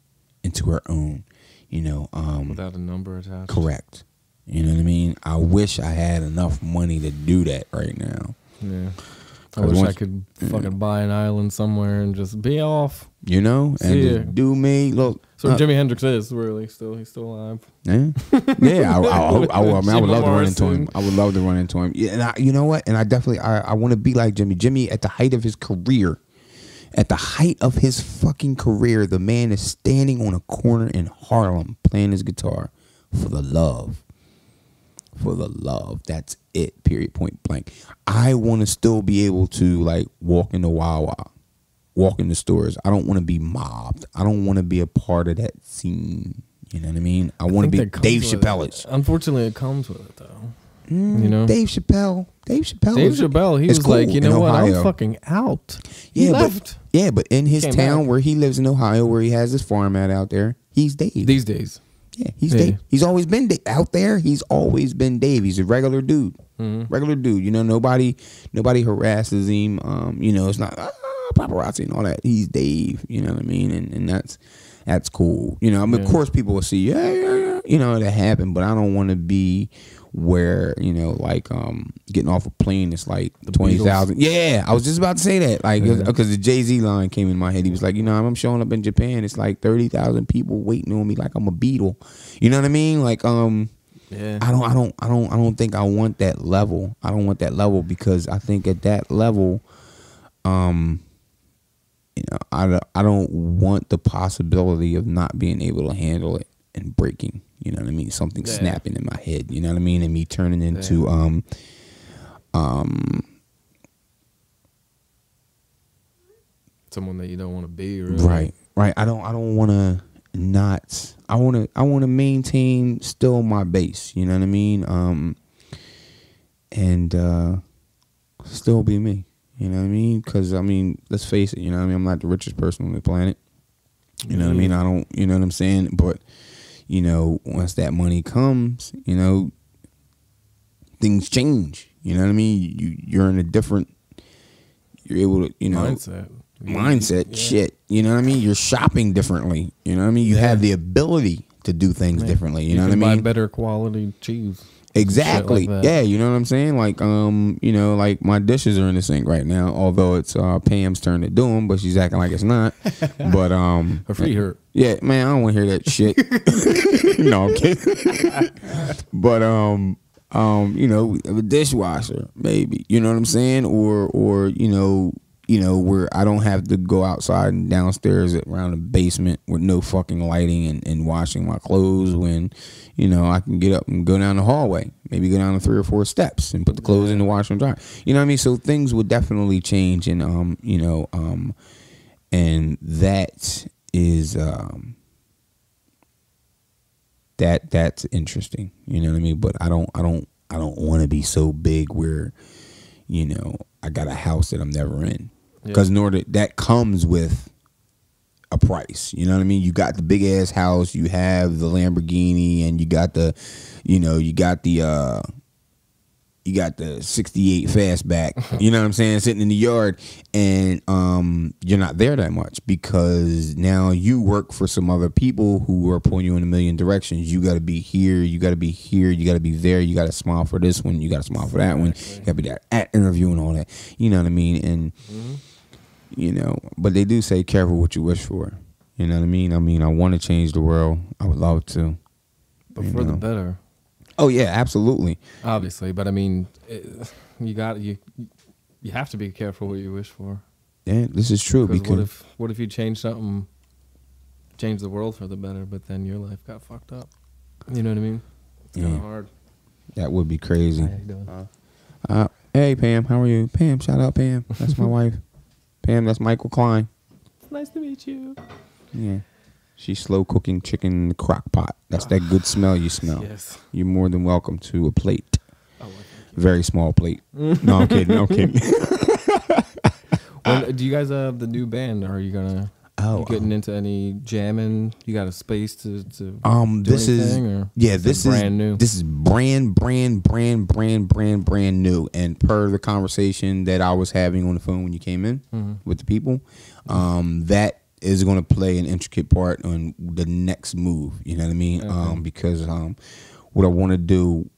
S2: into her own, you know.
S1: Without a number attached.
S2: Correct. You know what I mean? I wish I had enough money to do that right now.
S1: Yeah. I wish I could fucking buy an island somewhere and just be off.
S2: You know? And just do me. Look.
S1: So Jimi Hendrix is really he's still alive.
S2: Yeah. Yeah. I would love to run into him. I would love to run into him. Yeah. And you know what? And I definitely I want to be like Jimmy. Jimmy at the height of his career. At the height of his fucking career, the man is standing on a corner in Harlem playing his guitar for the love. For the love. That's it. Period. Point blank. I want to still be able to like walk in the Wawa, walk in the stores. I don't want to be mobbed. I don't want to be a part of that scene. You know what I mean? I want to be Dave Chappelle.
S1: Unfortunately, it comes with it though. You know,
S2: Dave Chappelle.
S1: He was
S2: cool
S1: like, you know what?
S2: Ohio.
S1: I'm fucking out. He left.
S2: But in his
S1: Came
S2: town
S1: back.
S2: where he lives in Ohio, where he has his farm out there, he's Dave.
S1: These days.
S2: Yeah, he's Dave. He's always been out there. He's always been Dave. He's a regular dude. Regular dude. You know, nobody harasses him. You know, it's not paparazzi and all that. He's Dave. You know what I mean? And that's cool. You know, I mean, of course, people will see, yeah. You know, that happened, but I don't want to be where, you know, like getting off a plane, it's like 20,000. Yeah, I was just about to say that, like, because the Jay-Z line came in my head. He was like, you know, I'm showing up in Japan, it's like 30,000 people waiting on me like I'm a Beatle. You know what I mean? Like,
S1: yeah.
S2: I don't think I want that level. I don't want that level because I think at that level, you know, I don't want the possibility of not being able to handle it and breaking. You know what I mean? Something snapping in my head. You know what I mean? And me turning into
S1: someone that you don't want to be. Really.
S2: Right. I don't want to not. I want to. I want to. I want to maintain still my base. You know what I mean? and still be me. You know what I mean? Because I mean, let's face it. You know what I mean? I'm not the richest person on the planet. You know what I mean? I don't. You know what I'm saying? But you know, once that money comes, you know, things change. You know what I mean? You're in a different. You're able to, you know, mindset.
S1: Yeah.
S2: Shit. You know what I mean? You're shopping differently. You know what I mean? You have the ability to do things differently. You know what I mean?
S1: Buy better quality cheese.
S2: Exactly.
S1: Like
S2: yeah, you know what I'm saying? Like, you know, like my dishes are in the sink right now, although it's Pam's turn to do them, but she's acting like it's not. But
S1: her feet hurt.
S2: Yeah, man, I don't want to hear that shit. No, I'm kidding. But you know, a dishwasher, maybe. You know what I'm saying? Or you know, where I don't have to go outside and downstairs around the basement with no fucking lighting and washing my clothes when, you know, I can get up and go down the hallway, maybe go down the 3 or 4 steps and put the clothes in the washer and dry. You know what I mean? So things would definitely change, and you know, and that is that's interesting. You know what I mean? But I don't want to be so big where, you know, I got a house that I'm never in. Because in order that comes with a price. You know what I mean? You got the big ass house, you have the Lamborghini, and you got the, you know, you got the 68 fastback. You know what I'm saying? Sitting in the yard, and you're not there that much because now you work for some other people who are pulling you in a million directions. You got to be here. You got to be here. You got to be there. You got to smile for this one. You got to smile for that one. You got to be there at interview and all that. You know what I mean? And you know, but they do say careful what you wish for. You know what I mean? I mean, I want to change the world. I would love to,
S1: but for the better.
S2: Oh yeah, absolutely.
S1: Obviously, but I mean, you have to be careful what you wish for.
S2: Yeah, this is true.
S1: Because what if you change something, change the world for the better, but then your life got fucked up? You know what I mean? It's kind of hard.
S2: That would be crazy.
S1: How you doing?
S2: Hey Pam, how are you? Pam, shout out Pam. That's my wife. Pam, that's Michael Klein.
S1: It's nice to meet you.
S2: Yeah. She's slow cooking chicken in the crock pot. That's that good smell you smell.
S1: Yes.
S2: You're more than welcome to a plate.
S1: Oh, well,
S2: very small plate. No, I'm kidding. I'm kidding.
S1: Do you guys have the new band? Are you gonna getting into any jamming? You got a space to do
S2: this
S1: anything,
S2: is
S1: brand new.
S2: This is brand new. And per the conversation that I was having on the phone when you came in with the people, that is going to play an intricate part on the next move. You know what I mean? Okay. Because what I want to do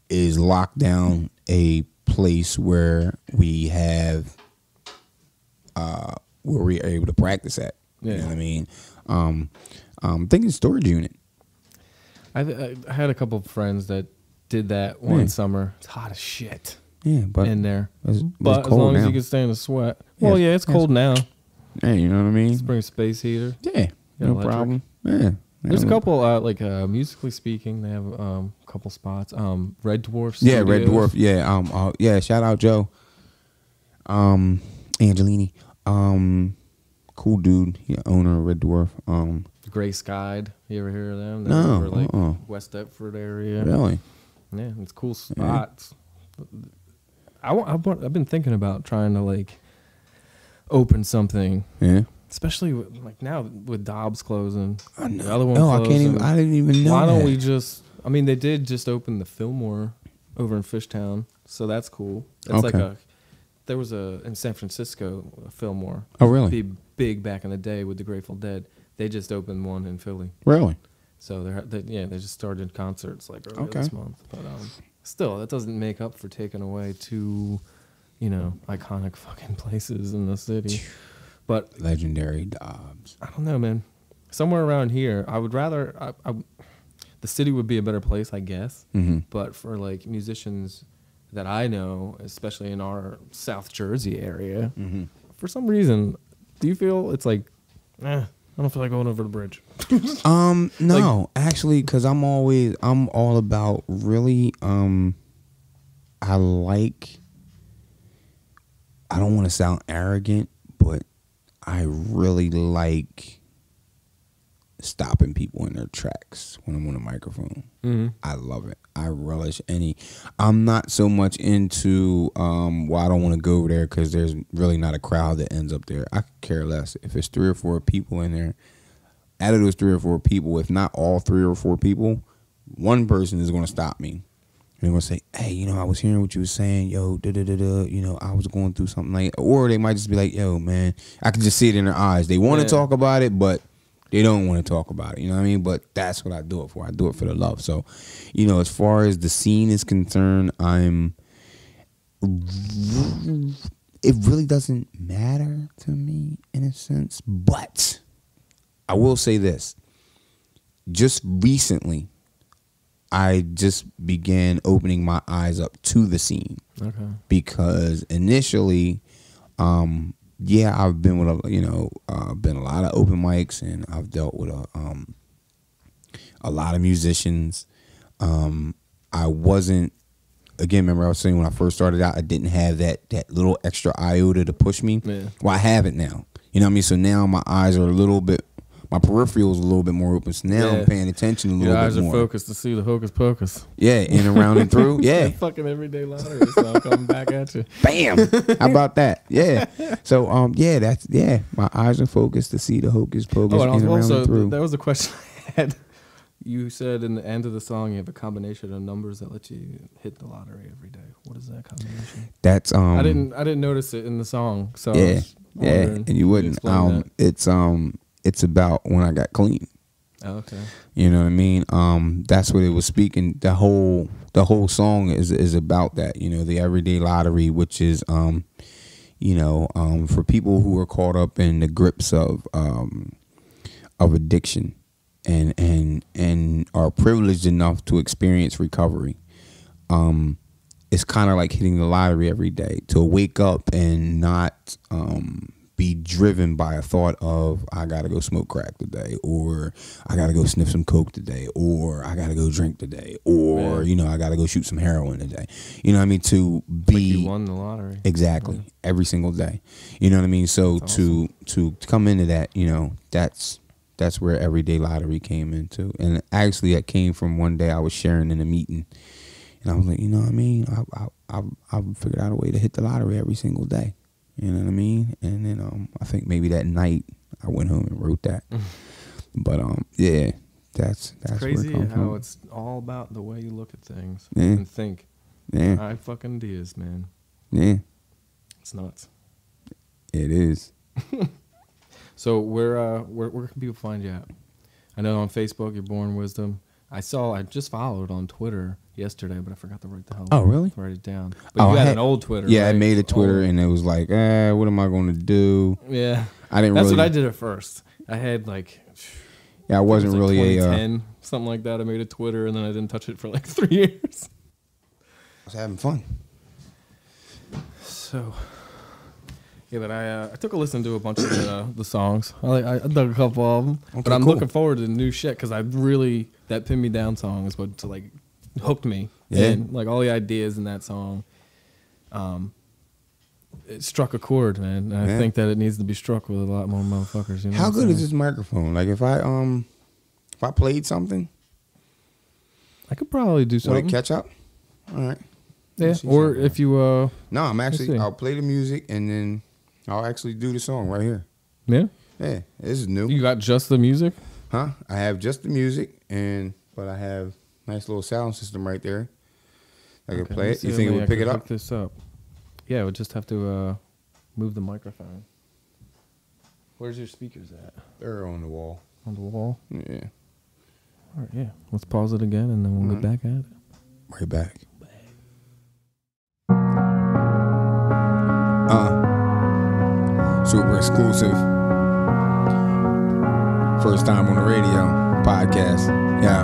S2: is lock down a place where we have where we are able to practice at. You know what I mean? I'm thinking storage unit.
S1: I had a couple of friends that did that one summer. It's hot as shit.
S2: Yeah, but
S1: in there.
S2: But
S1: as long as you can stay in the sweat. Well, it's cold now.
S2: Hey, you know what I mean?
S1: Let's bring a space heater.
S2: Yeah, no problem. Yeah.
S1: There's a couple, musically speaking, they have a couple spots. Red Dwarf Studios.
S2: Yeah, Red Dwarf. Yeah, yeah. Shout out Joe. Angelini. Cool dude. Owner of Red Dwarf.
S1: Gray Skied. You ever hear of them?
S2: No.
S1: Over, West Deptford area.
S2: Really?
S1: Yeah, it's cool spots. Yeah. I've been thinking about trying to open something.
S2: Yeah.
S1: Especially now with Dobbs closing.
S2: I know.
S1: The other one
S2: I didn't even know.
S1: Why don't we just? I mean, they did just open the Fillmore over in Fishtown, so that's cool. It's there was in San Francisco a Fillmore.
S2: Oh, really?
S1: Big back in the day with the Grateful Dead. They just opened one in Philly.
S2: Really?
S1: So they just started concerts earlier this month. But still, that doesn't make up for taking away two, iconic fucking places in the city. But
S2: legendary Dobbs.
S1: I don't know, man. Somewhere around here, I would rather. The city would be a better place, I guess.
S2: Mm-hmm.
S1: But for musicians that I know, especially in our South Jersey area, for some reason, do you feel it's I don't feel like going over the bridge?
S2: No, actually, because I'm all about really. I don't want to sound arrogant, but I really like stopping people in their tracks when I'm on a microphone. I love it. I relish any. I'm not so much into well, I don't want to go over there because there's really not a crowd that ends up there. I could care less if it's 3 or 4 people in there. Out of those 3 or 4 people, if not all 3 or 4 people, one person is going to stop me. And they're going to say, hey, you know, I was hearing what you were saying. Yo, you know, I was going through something like, or they might just be like, yo, man, I can just see it in their eyes. They want to talk about it, but they don't want to talk about it. You know what I mean? But that's what I do it for. I do it for the love. So, you know, as far as the scene is concerned, it really doesn't matter to me in a sense. But I will say this. Just recently, I just began opening my eyes up to the scene. Okay. Because initially, yeah, I've been with been a lot of open mics, and I've dealt with a lot of musicians. I wasn't, again, remember I was saying when I first started out, I didn't have that little extra iota to push me. Yeah. Well, I have it now. You know what I mean? So now my eyes are a little bit, my peripheral is a little bit more open. So now I'm paying attention a little bit more. Your eyes are
S1: focused to see the hocus pocus.
S2: Yeah, in and around and through. Yeah.
S1: Fucking everyday lottery, so I'm coming back at you.
S2: Bam! How about that? Yeah. So my eyes are focused to see the hocus pocus in and around and through.
S1: That was a question I had. You said in the end of the song you have a combination of numbers that let you hit the lottery every day. What is that combination?
S2: That's
S1: I didn't notice it in the song. So
S2: yeah, and you wouldn't. It's about when I got clean.
S1: Oh, okay.
S2: You know what I mean? That's what it was speaking. The whole song is about that. You know, the everyday lottery, which is for people who are caught up in the grips of addiction and are privileged enough to experience recovery. It's kind of like hitting the lottery every day, to wake up and not be driven by a thought of, I gotta go smoke crack today, or I gotta go sniff some coke today, or I gotta go drink today, or I gotta go shoot some heroin today. You know what I mean? To be,
S1: like you won the lottery
S2: exactly every single day. You know what I mean? So to come into that, that's where everyday lottery came into. And actually, that came from one day I was sharing in a meeting, and I was like, you know what I mean? I've figured out a way to hit the lottery every single day. You know what I mean? And then I think maybe that night I went home and wrote that. But yeah, that's
S1: crazy
S2: where it
S1: how
S2: from.
S1: It's all about the way you look at things
S2: Yeah.
S1: and think.
S2: Yeah.
S1: I fucking ideas, man.
S2: Yeah.
S1: It's nuts.
S2: It is.
S1: So where can people find you at? I know on Facebook you're Born Wisdom. I just followed on Twitter yesterday, but I forgot to write the hell.
S2: Oh, really?
S1: Write it down. But you had an old Twitter.
S2: Yeah,
S1: right?
S2: I made a Twitter, and it was like, what am I going to do?
S1: Yeah,
S2: I didn't.
S1: That's
S2: really,
S1: what I did at first. I had like.
S2: Yeah, I wasn't really
S1: 2010, something like that. I made a Twitter, and then I didn't touch it for like 3 years.
S2: I was having fun.
S1: So. Yeah, but I took a listen to a bunch of the songs. I dug a couple of them,
S2: okay,
S1: but I'm
S2: cool.
S1: looking forward to new shit because that "Pin Me Down" song is what hooked me.
S2: Yeah,
S1: and like all the ideas in that song, it struck a chord, man. And I think that it needs to be struck with a lot more motherfuckers. You know
S2: How good is this microphone? Like if I played something,
S1: I could probably do something.
S2: Would it catch up? All right.
S1: Yeah, or if you
S2: no, I'll play the music and then I'll actually do the song right here.
S1: Yeah?
S2: Yeah, this is new.
S1: You got just the music?
S2: Huh? I have just the music, but I have a nice little sound system right there. I can play it. You think it would pick it up?
S1: Hook this up. Yeah, it would just have to move the microphone. Where's your speakers at?
S2: They're on the wall.
S1: On the wall?
S2: Yeah.
S1: All right, yeah. Let's pause it again, and then we'll get back at it.
S2: Right back. Super exclusive. First time on the radio podcast. Yeah.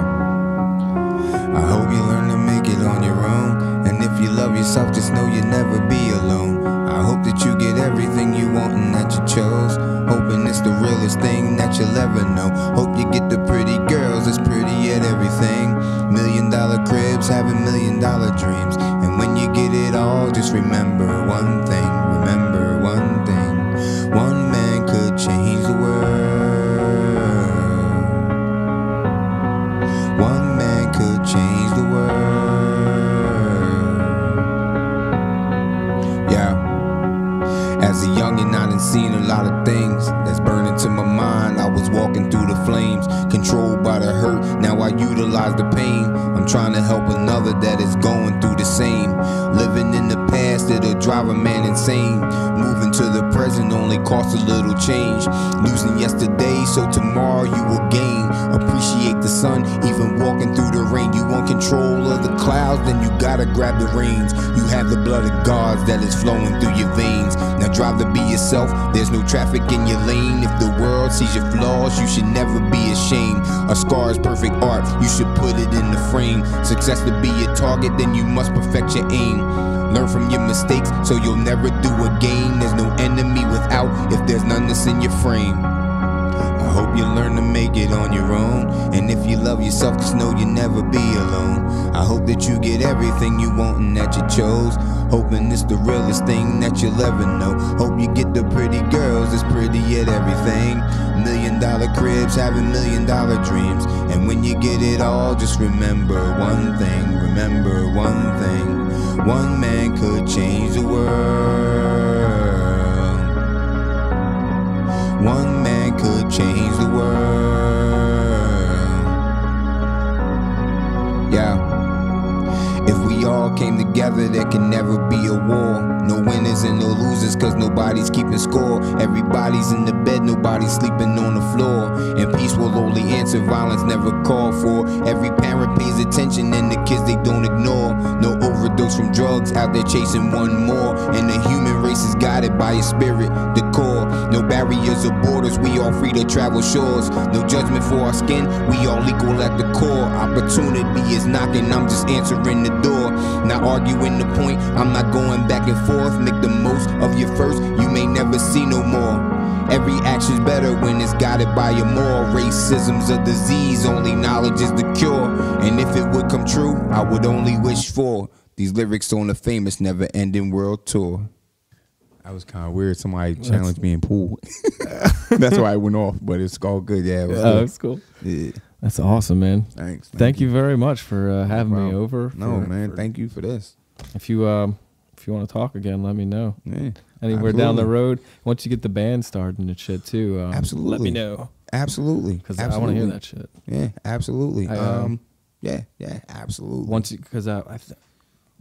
S2: I hope you learn to make it on your own. And if you love yourself, just know you'll never be alone. I hope that you get everything you want and that you chose. Hoping it's the realest thing that you'll ever know. Hope you get the pretty girls that's pretty at everything. $1 million cribs, having $1 million dreams. And when you get it all, just remember one thing. Remember one thing. One man could change the world. realize the pain. I'm trying to help another that is going through the same. Living in the past, it'll drive a man insane. Moving to the present only costs a little change. Losing yesterday, so tomorrow you will gain. Appreciate the sun, even walking through the rain. You want control of the clouds, then you gotta grab the reins. You have the blood of God that is flowing through your veins. Now drive to be yourself, there's no traffic in your lane. If the world sees your flaws, you should never be ashamed. A scar is perfect art, you should put it in the frame. Success to be your target, then you must perfect your aim. Learn from your mistakes, so you'll never do again. There's no enemy without, if there's none that's in your frame. I hope you learn to make it on your own. And if you love yourself, just know you'll never be alone. I hope that you get everything you want and that you chose. Hoping it's the realest thing that you'll ever know. Hope you get the pretty girls that's pretty at everything. $1 million cribs, having $1 million dreams. And when you get it all, just remember one thing. Remember one thing. One man could change the world. One man could change the world. Yeah. If we all came together, there can never be a war. No winners and no losers, cause nobody's keeping score. Everybody's in the bed, nobody's sleeping on the floor. And peace will only answer, violence never called for. Every parent pays attention and the kids they don't ignore. No overdose from drugs, out there chasing one more. And the human race is guided by a spirit, the core. No barriers or borders, we all free to travel shores. No judgment for our skin, we all equal at the core. Opportunity is knocking, I'm just answering the door. Not arguing the point, I'm not going back and forth. Make the most of your first, you may never see no more. Every action's better when it's guided by a moral. Racism's a disease, only knowledge is the cure. And if it would come true, I would only wish for these lyrics on the famous never-ending world tour. That was kind of weird. Somebody challenged me in pool. That's why I went off, but it's all good. Yeah, it was good.
S1: That's cool.
S2: Yeah.
S1: That's awesome, man.
S2: Thanks.
S1: Thank you very much for having me over.
S2: No, man. Thank you for this.
S1: If you want to talk again, let me know.
S2: Yeah,
S1: anywhere down the road. Once you get the band started and shit too,
S2: absolutely.
S1: Let me know.
S2: Absolutely,
S1: because I want to hear that shit.
S2: Yeah, absolutely. Yeah, absolutely.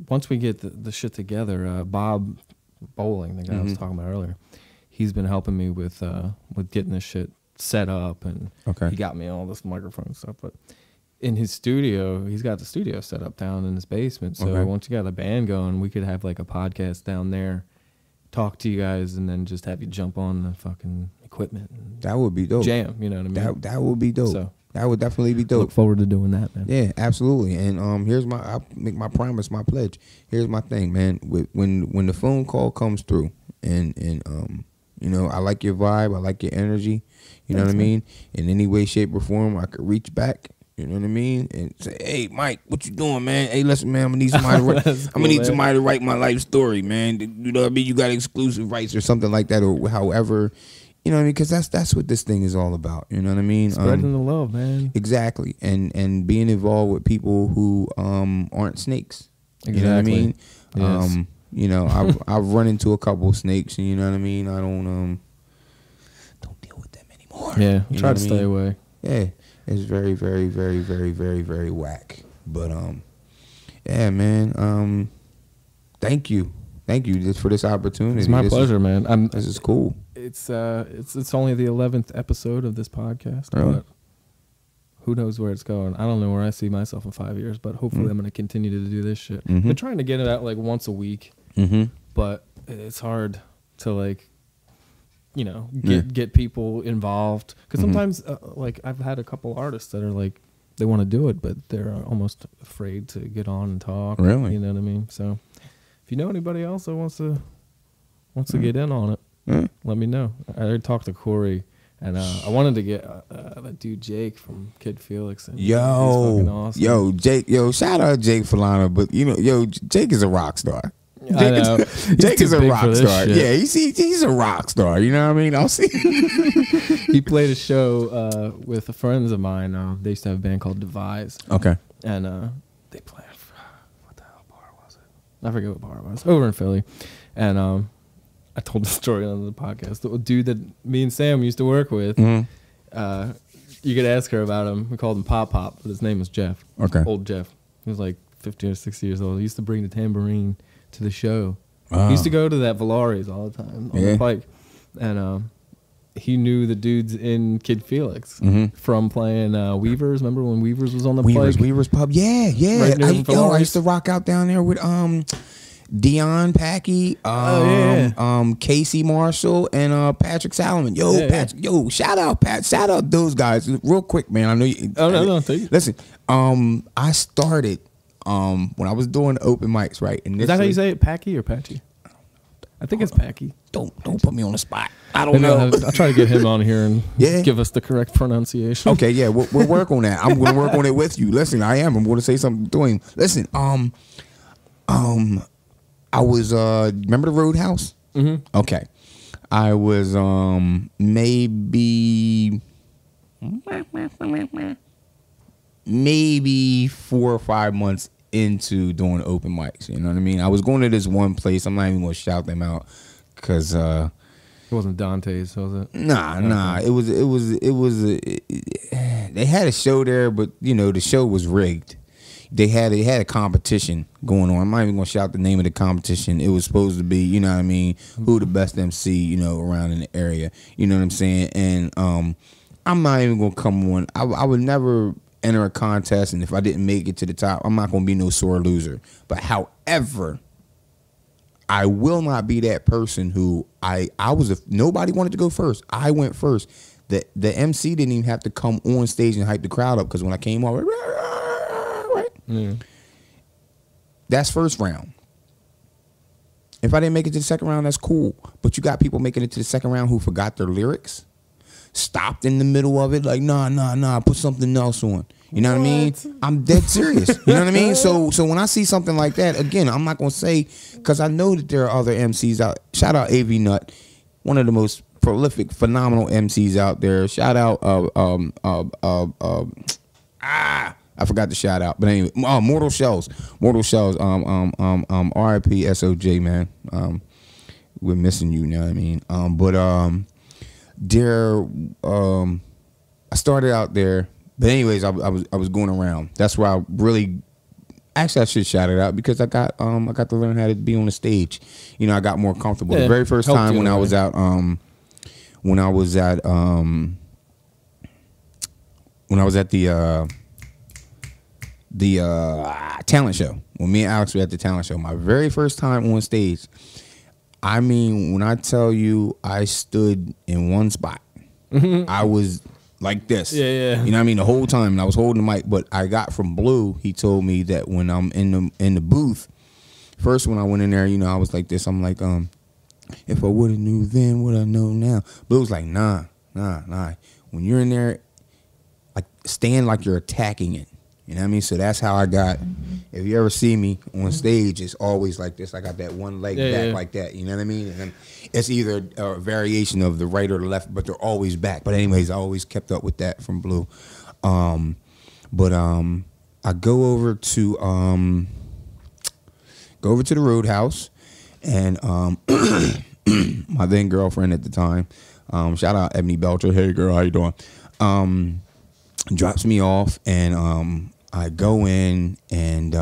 S1: Once we get the shit together, Bob Bowling, the guy I was talking about earlier, he's been helping me with getting this shit set up, and he got me all this microphone stuff. But in his studio, he's got the studio set up down in his basement. So once you got a band going, we could have like a podcast down there, talk to you guys, and then just have you jump on the fucking equipment. And
S2: that would be dope.
S1: Jam, you know what I mean?
S2: That would be dope. So that would definitely be dope.
S1: Look forward to doing that, man.
S2: Yeah, absolutely. And I'll make my promise, my pledge. Here's my thing, man. When the phone call comes through, and you know, I like your vibe, I like your energy. You know what I mean? In any way, shape, or form, I could reach back. You know what I mean? And say, hey, Mike, what you doing, man? Hey, listen, man, I'm gonna need somebody. Somebody to write my life story, man. You know what I mean? You got exclusive rights or something like that, or however. You know what I mean? Because that's what this thing is all about. You know what I mean?
S1: Spreading the love, man.
S2: Exactly, and being involved with people who aren't snakes.
S1: Exactly.
S2: You know what I mean?
S1: Yes.
S2: You know, I've run into a couple of snakes, and you know what I mean. I don't deal with them anymore.
S1: Yeah, try to stay away.
S2: Yeah, it's very, very, very, very, very, very whack. But yeah, man. Thank you just for this opportunity.
S1: It's my pleasure, man.
S2: This is cool.
S1: It's only the 11th episode of this podcast.
S2: Really?
S1: But who knows where it's going? I don't know where I see myself in 5 years, but hopefully I'm going to continue to do this shit. Been trying to get it out like once a week, but it's hard to like, you know, get people involved. Because sometimes, like, I've had a couple artists that are like, they want to do it, but they're almost afraid to get on and talk.
S2: Really?
S1: You know what I mean? So if you know anybody else that wants to get in on it, let me know. I already talked to Corey, and I wanted to get that dude Jake from Kid Felix. And he's fucking awesome.
S2: Jake, shout out Jake Falana, but you know, Jake is a rock star.
S1: I know.
S2: Jake is a rock star.
S1: Shit.
S2: Yeah, he's a rock star. You know what I mean? I'll see.
S1: He played a show with friends of mine. They used to have a band called Devise.
S2: Okay.
S1: And they played, what the hell bar was it? I forget what bar it was. Over in Philly. And I told the story on the podcast. The dude that me and Sam used to work with, You could ask her about him. We called him Pop Pop, but his name was Jeff.
S2: Okay.
S1: Old Jeff. He was like 50 or 60 years old. He used to bring the tambourine to the show.
S2: Oh.
S1: He used to go to that Valaris all the time on the Pike. And he knew the dudes in Kid Felix from playing Weavers. Remember when Weavers was on the Pike?
S2: Weavers Pub. Yeah.
S1: Right near
S2: I
S1: Valaris.
S2: used to rock out down there with Dion Packy, Casey Marshall, and Patrick Salomon. Shout out Pat, shout out those guys real quick, man. I know you.
S1: No.
S2: Listen, I started when I was doing open mics, right? And
S1: Is that how you say it, Packy or Patchy? I think it's Packy.
S2: Don't put me on the spot. I don't know.
S1: I'll try to get him on here and give us the correct pronunciation.
S2: Okay, yeah, we'll work on that. I'm going to work on it with you. Listen, I'm going to say something to him. Listen, I was remember the Roadhouse? Mm-hmm. Okay. I was maybe 4 or 5 months into doing open mics. You know what I mean? I was going to this one place. I'm not even going to shout them out because
S1: it wasn't Dante's, was it?
S2: Nah. It was. They had a show there, but you know the show was rigged. They had a competition going on. I'm not even gonna shout the name of the competition. It was supposed to be, you know what I mean, who the best MC, you know, around in the area. You know what I'm saying? And I'm not even gonna come on. I would never enter a contest, and if I didn't make it to the top, I'm not gonna be no sore loser. But however, I will not be that person who nobody wanted to go first. I went first. The MC didn't even have to come on stage and hype the crowd up because when I came over. Yeah. That's first round. If I didn't make it to the second round, that's cool. But you got people making it to the second round who forgot their lyrics, stopped in the middle of it, like nah, put something else on. You know what I mean? I'm dead serious. You know what I mean? So when I see something like that, again, I'm not gonna say because I know that there are other MCs out. Shout out AV Nut, one of the most prolific, phenomenal MCs out there. Shout out I forgot to shout out, but anyway, Mortal Shells, RIP SOJ, man. We're missing you, know what I mean? I started out there, but anyways, I was going around. That's where I really, actually I should shout it out because I got to learn how to be on the stage. You know, I got more comfortable. The very first time when I was out, when I was at the talent show, when me and Alex were at the talent show, my very first time on stage, I mean, when I tell you I stood in one spot, I was like this. Yeah. You know what I mean? The whole time, and I was holding the mic, but I got from Blue, he told me that when I'm in the booth, first when I went in there, you know, I was like this. I'm like, if I would have knew then, what I know now. Blue was like, nah. When you're in there, like, stand like you're attacking it. You know what I mean? So that's how I got. If you ever see me on stage, it's always like this. I got that one leg back like that. You know what I mean? And it's either a variation of the right or the left, but they're always back. But anyways, I always kept up with that from Blue. I go over to the Roadhouse, and my then girlfriend at the time, shout out Ebony Belcher. Hey girl, how you doing? Drops me off, and I go in, and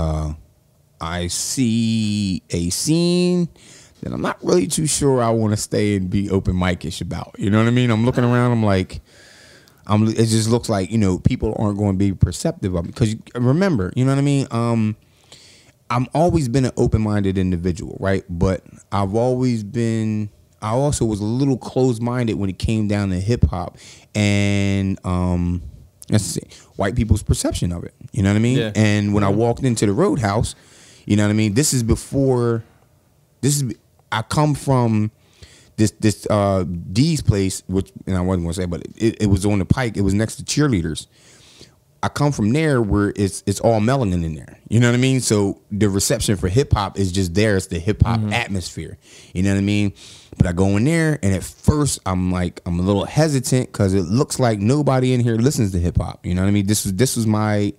S2: I see a scene that I'm not really too sure I want to stay and be open mic-ish about. You know what I mean? I'm looking around, I'm like, it just looks like, you know, people aren't going to be perceptive of me. Because remember, you know what I mean? I've always been an open-minded individual, right? But I also was a little closed-minded when it came down to hip-hop and let's see, white people's perception of it. You know what I mean? Yeah. And when I walked into the Roadhouse, you know what I mean? I come from this D's place, which, and I wasn't going to say, but it was on the Pike. It was next to Cheerleaders. I come from there where it's all melanin in there. You know what I mean? So the reception for hip hop is just there. It's the hip hop atmosphere. You know what I mean? But I go in there, and at first I'm a little hesitant because it looks like nobody in here listens to hip hop. You know what I mean? This was my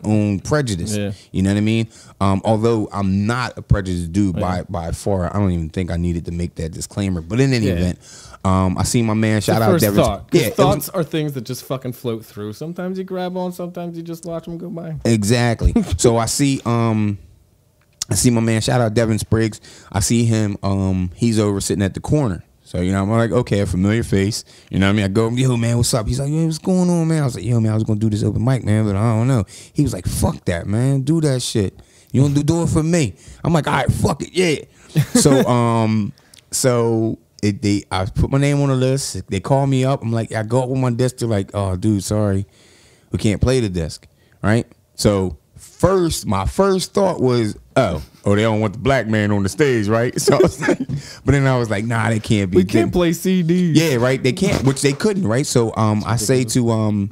S2: own prejudice.
S1: Yeah.
S2: You know what I mean? Although I'm not a prejudiced dude by far. I don't even think I needed to make that disclaimer. But in any event, I see my man. Shout out Devin.
S1: Thought. Yeah, thoughts are things that just fucking float through. Sometimes you grab on, sometimes you just watch them go by.
S2: Exactly. So I see my man. Shout out Devin Spriggs. I see him. He's over sitting at the corner. So you know, I'm like, okay, a familiar face. You know what I mean? I go, yo, man, what's up? He's like, yo, what's going on, man? I was like, yo, man, I was gonna do this open mic, man, but I don't know. He was like, fuck that, man. Do that shit. You don't do it for me. I'm like, all right, fuck it, yeah. So I put my name on the list. They call me up. I'm like, I go up on my desk. They're like, oh, dude, sorry, we can't play the disc, right? So my first thought was, oh, they don't want the black man on the stage, right? So I was like, but then I was like, nah, they can't be.
S1: We can't play CDs.
S2: Yeah, right. They can't, which they couldn't, right? So I say to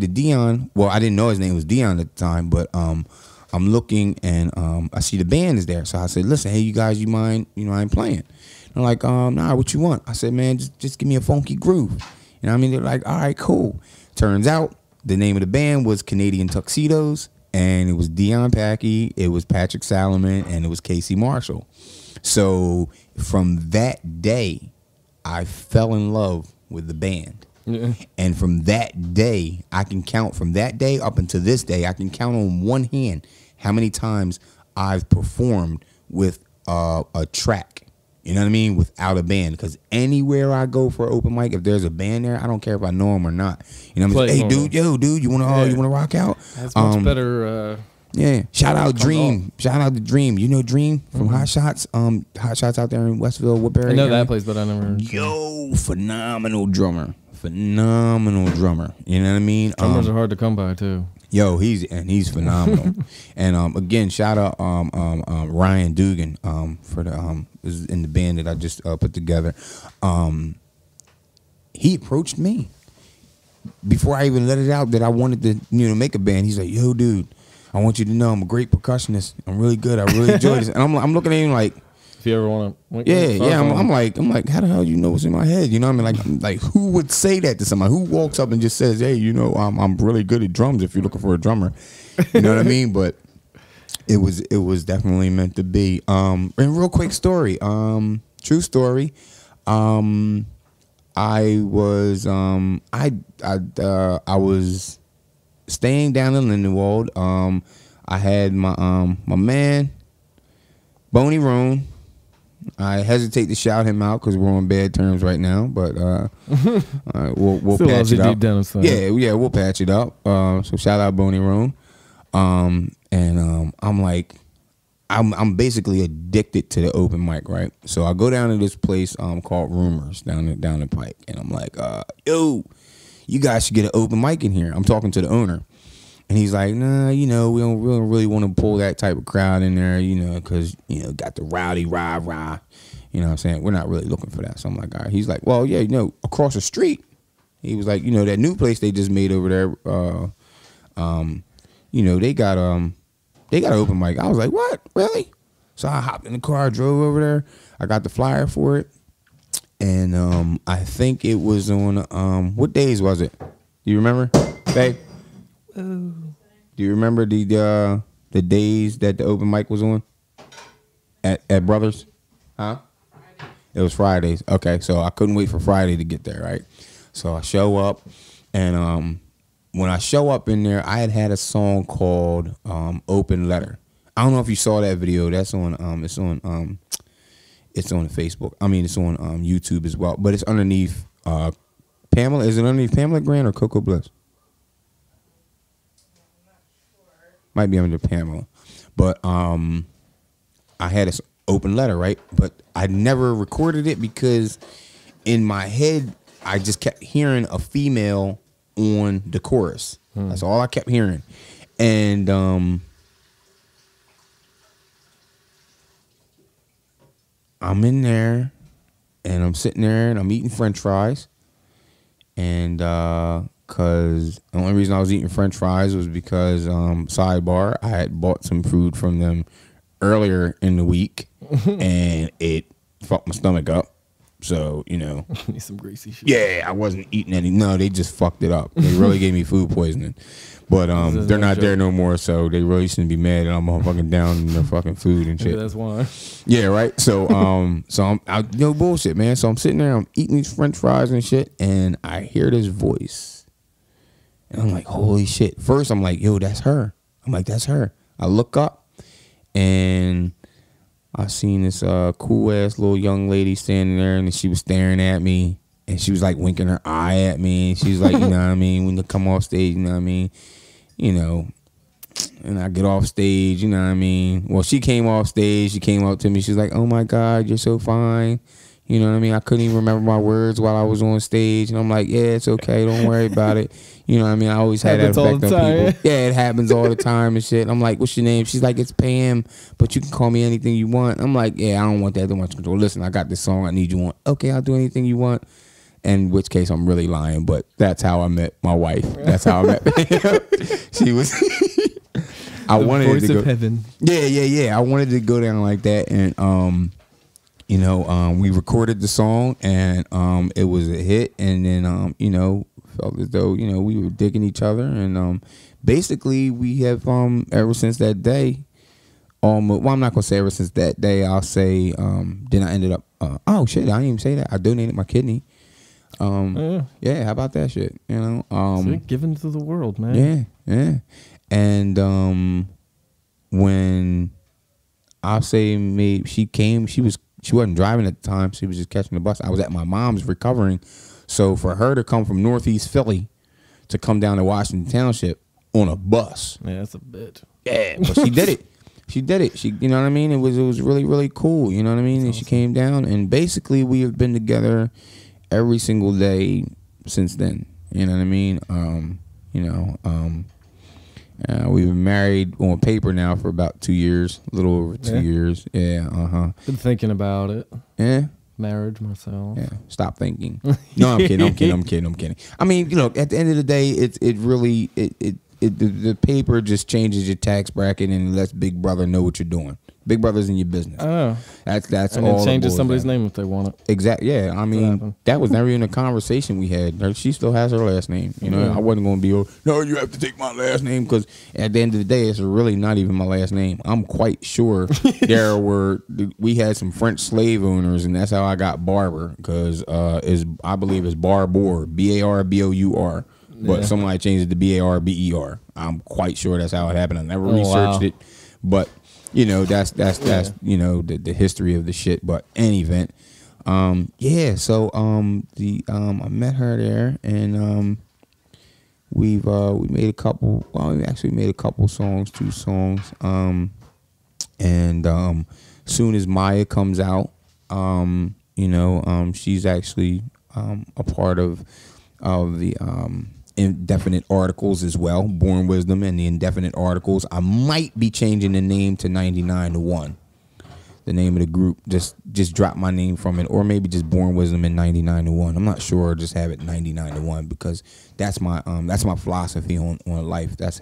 S2: Dion. Well, I didn't know his name was Dion at the time, but I'm looking and I see the band is there. So I said, listen, hey, you guys, you mind? You know, I ain't playing. They're like, nah, what you want? I said, man, just give me a funky groove. You know what I mean? They're like, all right, cool. Turns out the name of the band was Canadian Tuxedos, and it was Dion Packey, it was Patrick Salomon, and it was Casey Marshall. So from that day, I fell in love with the band. Yeah. And from that day, I can count from that day up until this day, I can count on one hand how many times I've performed with a track. You know what I mean? Without a band. Because anywhere I go for an open mic, if there's a band there, I don't care if I know them or not. You know what I mean? Hey, dude, you wanna rock out?
S1: That's much better.
S2: Yeah. Shout out Dream. Shout out to Dream. You know Dream from Hot Shots? Hot Shots out there in Westville, Woodbury.
S1: I know that place, but I never heard.
S2: Yo, phenomenal drummer. Phenomenal drummer. You know what I mean?
S1: Drummers are hard to come by too.
S2: Yo, he's phenomenal. And again, shout out Ryan Dugan for the is in the band that I just put together. He approached me before I even let it out that I wanted to make a band. He's like, yo, dude, I want you to know I'm a great percussionist. I'm really good. I really enjoy this. And I'm looking at him like,
S1: if you ever want to,
S2: I'm like, how the hell do you know what's in my head? You know what I mean? Like who would say that to somebody? Who walks up and just says, hey, I'm really good at drums if you're looking for a drummer. You know what I mean? But it was definitely meant to be. And real quick story, true story. I was staying down in Lindenwold. I had my man Boney Roan. I hesitate to shout him out because we're on bad terms right now, but we'll patch it up. Yeah, we'll patch it up. So shout out Boney Roan. And I'm like, I'm basically addicted to the open mic, right? So I go down to this place called Rumors down the Pike, and I'm like, yo, you guys should get an open mic in here. I'm talking to the owner. And he's like, nah, we don't really want to pull that type of crowd in there, because, got the rowdy rah-rah. You know what I'm saying? We're not really looking for that. So I'm like, all right. He's like, well, yeah, across the street. He was like, that new place they just made over there, they got an open mic. I was like, what? Really? So I hopped in the car, drove over there. I got the flyer for it. And I think it was on, what days was it? Do you remember, babe? Do you remember the days that the open mic was on at Brothers? Huh? It was Fridays. Okay, so I couldn't wait for Friday to get there, right? So I show up, and when I show up in there, I had a song called "Open Letter." I don't know if you saw that video. That's on it's on Facebook. I mean, it's on YouTube as well. But it's underneath Pamela. Is it underneath Pamela Grant or Coco Bliss? Might be under Pamela. But I had this open letter, right? But I never recorded it because in my head, I just kept hearing a female on the chorus. That's all I kept hearing. And I'm in there, and I'm sitting there, and I'm eating French fries. And Because the only reason I was eating French fries was because, sidebar, I had bought some food from them earlier in the week, and it fucked my stomach up. So, you know.
S1: Need some greasy shit.
S2: Yeah, I wasn't eating any. No, they just fucked it up. They really gave me food poisoning. But they're not there no more, so they really shouldn't be mad that I'm all fucking down in their fucking food and shit.
S1: Maybe that's why.
S2: Yeah, right. So, I'm no bullshit, man. So I'm sitting there, I'm eating these French fries and shit, and I hear this voice, and I'm like, holy shit. First, I'm like, yo, that's her. I'm like, that's her. I look up, and I seen this cool ass little young lady standing there, and she was staring at me, and she was like winking her eye at me. And she was like, you know what I mean, when you come off stage, you know what I mean, you know. And I get off stage, you know what I mean. Well, she came off stage. She came up to me. She's like, "Oh my God, you're so fine." You know what I mean? I couldn't even remember my words while I was on stage, and I'm like, "Yeah, it's okay. Don't worry about it." You know what I mean? I always had that effect on people. Yeah, it happens all the time and shit. I'm like, "What's your name?" She's like, "It's Pam, but you can call me anything you want." I'm like, "Yeah, I don't want that too much control. Listen, I got this song I need you on. Okay, I'll do anything you want." In which case, I'm really lying, but that's how I met my wife. That's how I met. She was. I wanted
S1: voice
S2: to go.
S1: of heaven.
S2: Yeah. I wanted to go down like that, and you know, we recorded the song, and it was a hit, and then you know, felt as though, you know, we were digging each other, and basically we have ever since that day. Well, I'm not gonna say ever since that day. I'll say then I ended up. Oh shit! I didn't even say that. I donated my kidney. Yeah, how about that shit? You know,
S1: See, given to the world, man.
S2: Yeah. And when I say me, she came. She wasn't driving at the time. She was just catching the bus. I was at my mom's recovering, so for her to come from Northeast Philly to come down to Washington Township on a bus,
S1: Yeah, that's a bit.
S2: yeah, but she did it. She did it. She, you know what I mean. It was really, really cool. You know what I mean. And she came down, and basically we have been together every single day since then. You know what I mean? We've been married on paper now for about 2 years, a little over 2 years. Yeah,
S1: Been thinking about it.
S2: Yeah.
S1: Marriage myself.
S2: Yeah. Stop thinking. No, I'm kidding. I mean, you know, at the end of the day, the paper just changes your tax bracket and lets Big Brother know what you're doing. Big Brother's in your business.
S1: Oh,
S2: That's
S1: and
S2: all.
S1: it changes somebody's name if they want it.
S2: Exactly. Yeah. I mean, that was never even a conversation we had. She still has her last name. You know, I wasn't going to be, no, you have to take my last name, because at the end of the day, it's really not even my last name. I'm quite sure we had some French slave owners, and that's how I got Barber, because I believe it's Barbour, Barbour. But somebody changed it to Barber. I'm quite sure that's how it happened. I never researched it, but you know, that's you know, the history of the shit. But any event, so I met her there, and we made a couple. Well, we actually made a couple songs, 2 songs. And soon as Maya comes out, you know, she's actually a part of the Indefinite Articles as well, Born Wisdom and the Indefinite Articles. I might be changing the name to 99 to 1. The name of the group, just drop my name from it, or maybe just Born Wisdom and 99 to 1. I'm not sure. Just have it 99 to 1, because that's my philosophy on life. That's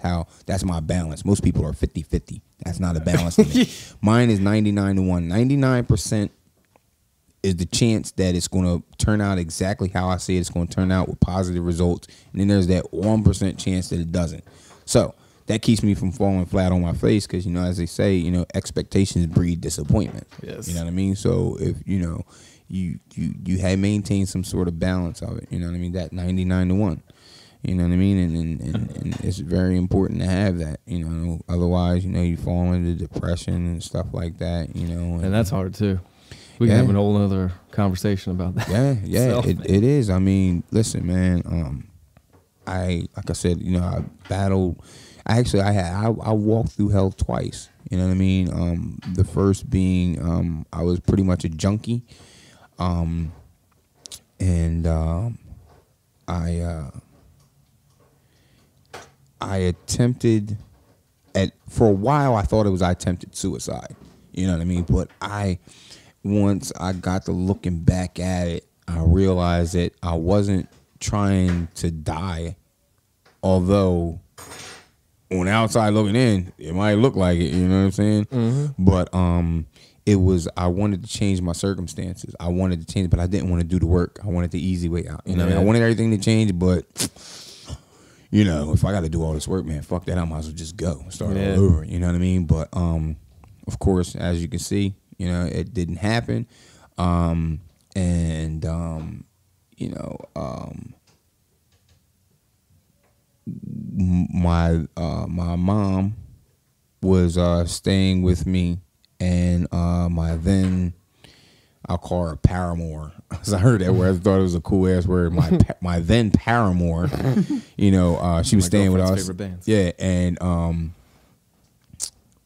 S2: my balance. Most people are 50-50. That's not a balance to me. Mine is 99 to 1. 99% is the chance that it's going to turn out exactly how I say it's going to turn out, with positive results. And then there's that 1% chance that it doesn't. So that keeps me from falling flat on my face, because, you know, as they say, you know, expectations breed disappointment. Yes. You know what I mean? So if, you know, you have maintained some sort of balance of it, you know what I mean? That 99 to 1. You know what I mean? And it's very important to have that, you know. Otherwise, you know, you fall into depression and stuff like that, you know.
S1: And that's hard too. We can have a whole other conversation about that.
S2: Yeah, it is. I mean, listen, man. Like I said, you know, I battled. I walked through hell twice. You know what I mean? The first being, I was pretty much a junkie, and I attempted for a while. I thought I attempted suicide. You know what I mean? But once I got to looking back at it, I realized that I wasn't trying to die although on the outside looking in, it might look like it, you know what I'm saying?
S1: Mm-hmm.
S2: But it was, I wanted to change my circumstances. I wanted to change, but I didn't want to do the work. I wanted the easy way out. You know what I mean? I wanted everything to change, but you know, if I got to do all this work, man, fuck that. I might as well just go start all over. You know what I mean? But of course, as you can see, you know, it didn't happen. You know, my mom was staying with me, and my then, I'll call her paramour. As I heard that word, I thought it was a cool ass word. My then paramour, you know, she was staying with us.
S1: Favorite bands.
S2: Yeah, and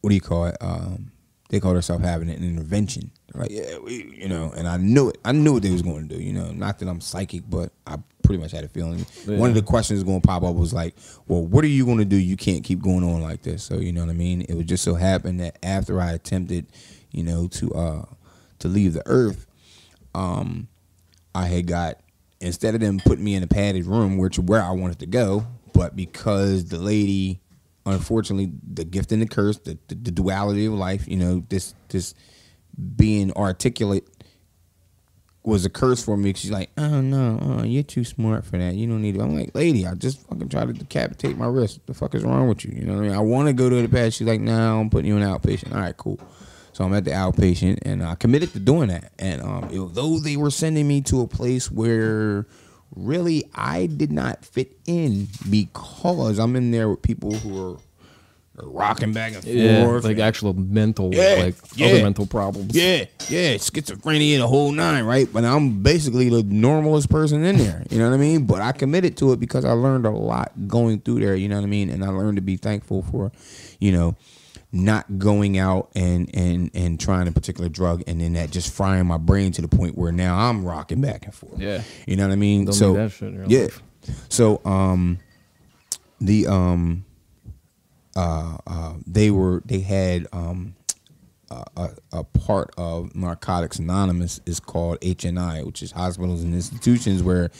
S2: what do you call it? They called herself having an intervention. Like, yeah, you know, and I knew it. I knew what they was going to do. You know, not that I'm psychic, but I pretty much had a feeling. Yeah. One of the questions going to pop up was like, well, what are you going to do? You can't keep going on like this. So, you know what I mean? It would just so happen that after I attempted, you know, to leave the earth, I had got, instead of them putting me in a padded room, where I wanted to go, but because the lady, unfortunately, the gift and the curse, the duality of life, you know, this being articulate was a curse for me. She's like, oh no, you're too smart for that. You don't need it. I'm like, lady, I just fucking tried to decapitate my wrist. The fuck is wrong with you? You know what I mean? I want to go to the pad. She's like, no, I'm putting you in outpatient. All right, cool. So I'm at the outpatient, and I committed to doing that. And though they were sending me to a place where really I did not fit in, because I'm in there with people who are rocking back and forth,
S1: like actual mental, other mental problems. Yeah,
S2: schizophrenia, the whole nine, right? But I'm basically the normalest person in there. You know what I mean? But I committed to it because I learned a lot going through there. You know what I mean? And I learned to be thankful for, you know, not going out and trying a particular drug, and then that just frying my brain to the point where now I'm rocking back and forth.
S1: Yeah,
S2: you know what I mean?
S1: Don't
S2: so
S1: need that shit in your life.
S2: So they had a part of Narcotics Anonymous is called HNI, which is Hospitals and Institutions, where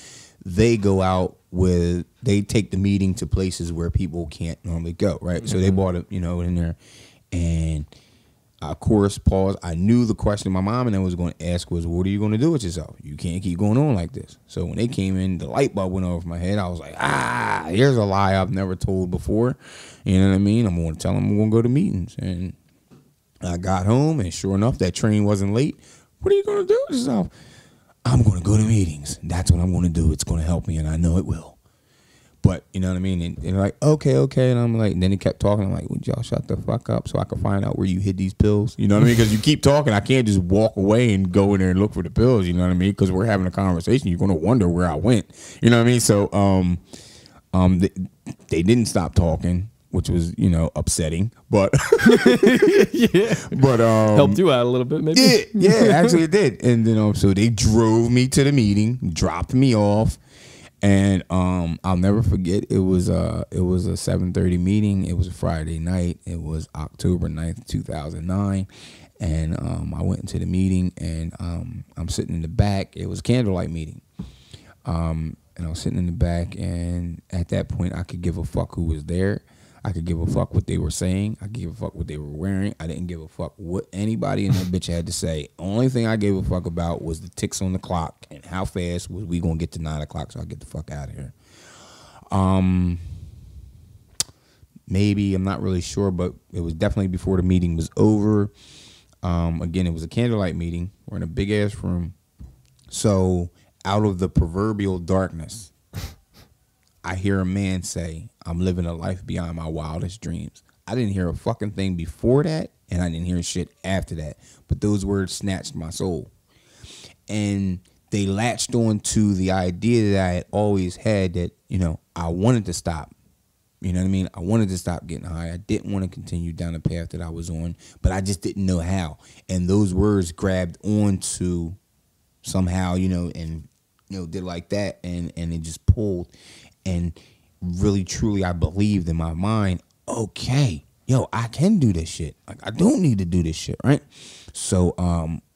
S2: they go out they take the meeting to places where people can't normally go, right? Mm-hmm. So they brought it, you know, in there, and of course, pause. I knew the question my mom and I was going to ask was, what are you going to do with yourself? You can't keep going on like this. So when they came in, the light bulb went over my head. I was like, here's a lie I've never told before. You know what I mean? I'm going to tell them I'm going to go to meetings. And I got home, and sure enough, that train wasn't late. What are you going to do with yourself? I'm going to go to meetings. That's what I'm going to do. It's going to help me, and I know it will. But, you know what I mean? And they're like, okay. And I'm like, and then he kept talking. I'm like, would y'all shut the fuck up so I can find out where you hid these pills? You know what I mean? Because you keep talking. I can't just walk away and go in there and look for the pills. You know what I mean? Because we're having a conversation. You're going to wonder where I went. You know what I mean? So they didn't stop talking, which was, you know, upsetting. But
S1: yeah, but helped you out a little bit, maybe.
S2: Yeah, actually it did. And then so they drove me to the meeting, dropped me off. And I'll never forget, it was a 7:30 meeting. It was a Friday night. It was October 9th, 2009. And I went into the meeting, and I'm sitting in the back. It was a candlelight meeting. And I was sitting in the back, and at that point I could give a fuck who was there. I could give a fuck what they were saying. I could give a fuck what they were wearing. I didn't give a fuck what anybody in that bitch had to say. Only thing I gave a fuck about was the ticks on the clock and how fast was we gonna get to 9 o'clock so I get the fuck out of here. Maybe, I'm not really sure, but it was definitely before the meeting was over. Again, it was a candlelight meeting. We're in a big ass room. So out of the proverbial darkness, I hear a man say, I'm living a life beyond my wildest dreams. I didn't hear a fucking thing before that, and I didn't hear shit after that. But those words snatched my soul. And they latched on to the idea that I had always had, that, you know, I wanted to stop. You know what I mean? I wanted to stop getting high. I didn't want to continue down the path that I was on, but I just didn't know how. And those words grabbed onto somehow, you know, and, you know, did like that, and it just pulled. And really, truly, I believed in my mind, okay, yo, I can do this shit. Like, I don't need to do this shit, right? So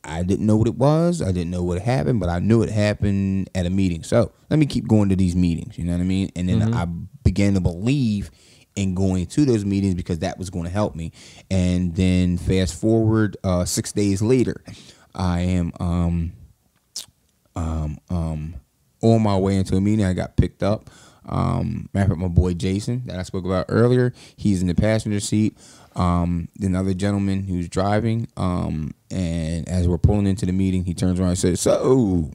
S2: I didn't know what it was. I didn't know what happened, but I knew it happened at a meeting. So let me keep going to these meetings. You know what I mean? And then I began to believe in going to those meetings because that was going to help me. And then fast forward 6 days later, I am on my way into a meeting. I got picked up. Matter of fact, my boy Jason that I spoke about earlier, he's in the passenger seat. Another gentleman who's driving, and as we're pulling into the meeting, he turns around and says, "So,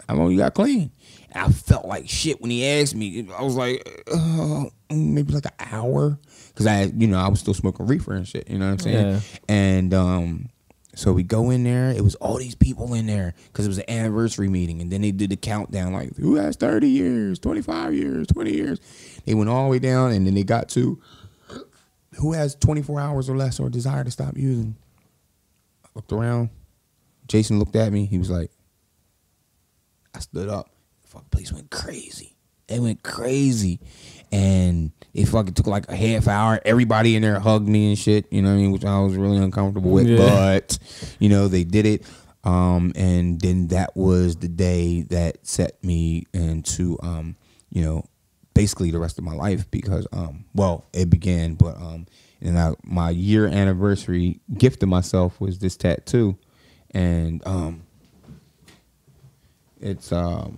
S2: how long you got clean?" And I felt like shit when he asked me. I was like, maybe like an hour, because I was still smoking reefer and shit. You know what I'm saying?
S1: Yeah.
S2: And so we go in there. It was all these people in there because it was an anniversary meeting, and then they did the countdown, like who has 30 years, 25 years, 20 years. They went all the way down, and then they got to who has 24 hours or less or desire to stop using. I looked around. Jason looked at me. He was like, I stood up. The fucking place went crazy. They went crazy. And it fucking took like a half hour. Everybody in there hugged me and shit, you know what I mean, which I was really uncomfortable with. Yeah. But, they did it. And then that was the day that set me into, basically the rest of my life because, it began, but and my year anniversary gift to myself was this tattoo, and it's a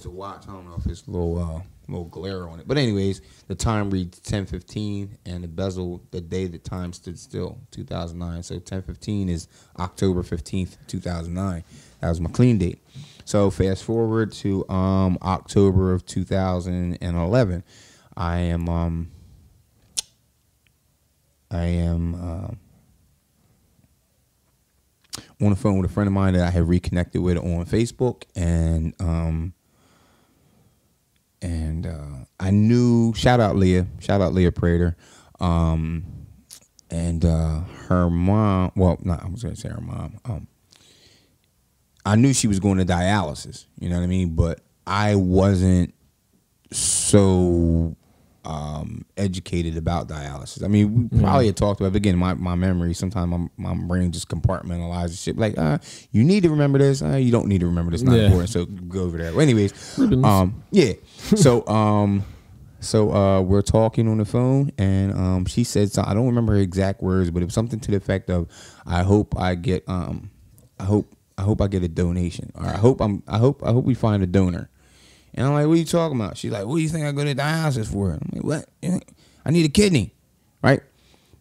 S2: watch. I don't know if it's a little glare on it, but anyways, the time reads 10:15, and the bezel, the day the time stood still, 2009. So 10:15 is October 15th, 2009. That was my clean date. So fast forward to October of 2011, I am on the phone with a friend of mine that I had reconnected with on Facebook, and I knew, shout out Leah Prater, and her mom. Well, not I was gonna say her mom. I knew she was going to dialysis, you know what I mean? But I wasn't so educated about dialysis. I mean, we probably had talked about it, but again, my memory, sometimes my brain just compartmentalizes shit. Like, you need to remember this. You don't need to remember this. Not important. So go over there. Well, anyways, yeah. So we're talking on the phone, and she said, so I don't remember her exact words, but it was something to the effect of, I hope I get a donation, or I hope we find a donor. And I'm like, what are you talking about? She's like, what do you think I go to dialysis for? I'm like, what? I need a kidney, right?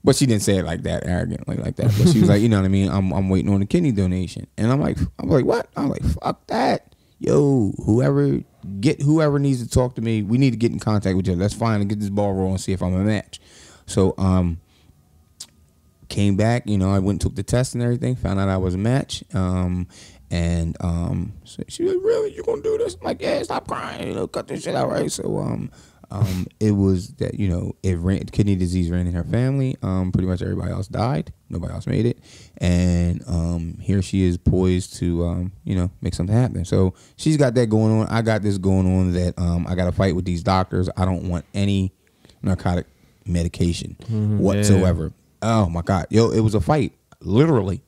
S2: But she didn't say it like that, arrogantly like that. But she was like, you know what I mean? I'm waiting on a kidney donation. And I'm like, what? I'm like, fuck that. Yo, whoever needs to talk to me, we need to get in contact with you. Let's find and get this ball rolling and see if I'm a match. So came back, I went and took the test and everything, found out I was a match. So she was like, really, you gonna do this? I'm like, yeah, stop crying, cut this shit out, right? So it was that kidney disease ran in her family. Pretty much everybody else died, nobody else made it, and here she is poised to make something happen. So she's got that going on. I got this going on that I got to fight with these doctors. I don't want any narcotic medication whatsoever. Yeah. Oh my God, it was a fight. Literally,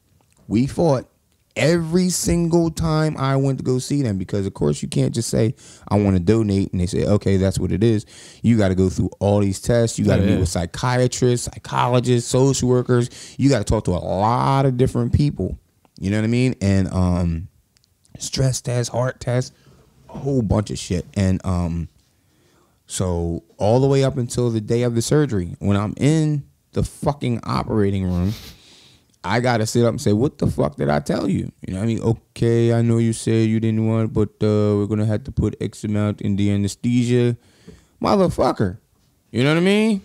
S2: we fought every single time I went to go see them, because of course you can't just say I want to donate and they say, okay, that's what it is. You got to go through all these tests. You got to meet with psychiatrists, psychologists, social workers. You got to talk to a lot of different people. You know what I mean? And stress tests, heart tests, a whole bunch of shit. And so all the way up until the day of the surgery, when I'm in the fucking operating room, I got to sit up and say, what the fuck did I tell you? You know what I mean? Okay, I know you said you didn't want it, but we're going to have to put X amount in the anesthesia. Motherfucker. You know what I mean?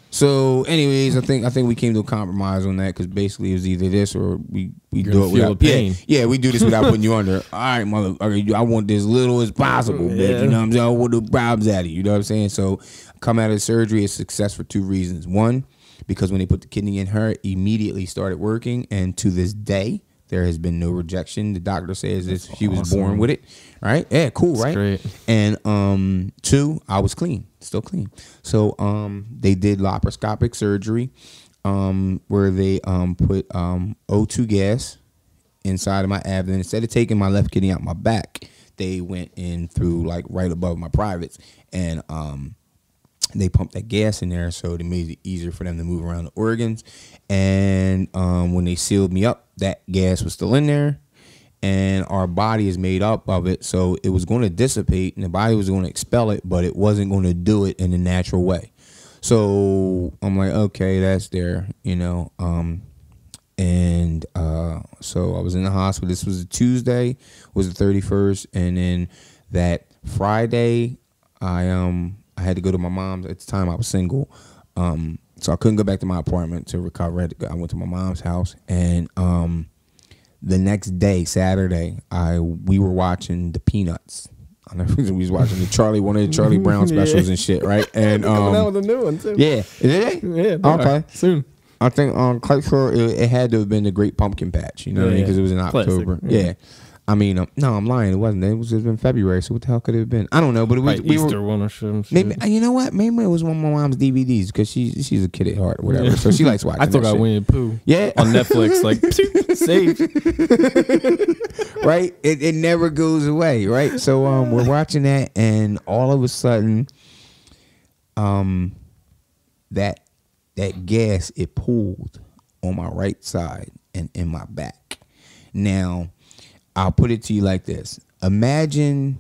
S2: So, anyways, I think we came to a compromise on that, because basically it was either this or we do it without pain. Yeah, we do this without putting you under. All right, motherfucker, I want this little as possible, bitch. You know what I'm saying? I want the problems out of you. You know what I'm saying? So, come out of the surgery, it's success for two reasons. One, because when they put the kidney in her, it immediately started working, and to this day, there has been no rejection. The doctor says that she was born with it, right? Yeah, cool, right? Great. And two, I was clean, still clean. So they did laparoscopic surgery, where they put O2 gas inside of my abdomen. Instead of taking my left kidney out my back, they went in through like right above my privates, and they pumped that gas in there, so it made it easier for them to move around the organs. And when they sealed me up, that gas was still in there, and our body is made up of it, so it was going to dissipate, and the body was going to expel it, but it wasn't going to do it in a natural way. So I'm like, okay, that's there, you know. So I was in the hospital. This was a Tuesday, was the 31st, and then that Friday, I had to go to my mom's. At the time, I was single, so I couldn't go back to my apartment to recover. I went to my mom's house, and the next day, Saturday, we were watching the Peanuts. I know we was watching one of the Charlie Brown specials and shit, right? And
S1: coming out with a new one too.
S2: Yeah, is it?
S1: Yeah.
S2: Okay,
S1: Soon.
S2: I think quite sure it had to have been the Great Pumpkin Patch, you know what I mean? Because it was in October.
S1: Classic.
S2: Yeah. I mean, no, I'm lying. It wasn't. It was in February. So what the hell could it have been? I don't know. But it was
S1: Easter one or something.
S2: Maybe you know what? Maybe it was one of my mom's DVDs because she's a kid at heart or whatever.
S1: Yeah.
S2: So she likes watching.
S1: I thought
S2: that
S1: I
S2: shit.
S1: Winnie the Pooh.
S2: Yeah,
S1: on Netflix, like saved.
S2: Right. It never goes away. Right. So we're watching that, and all of a sudden, that gas, it pulled on my right side and in my back. Now, I'll put it to you like this. Imagine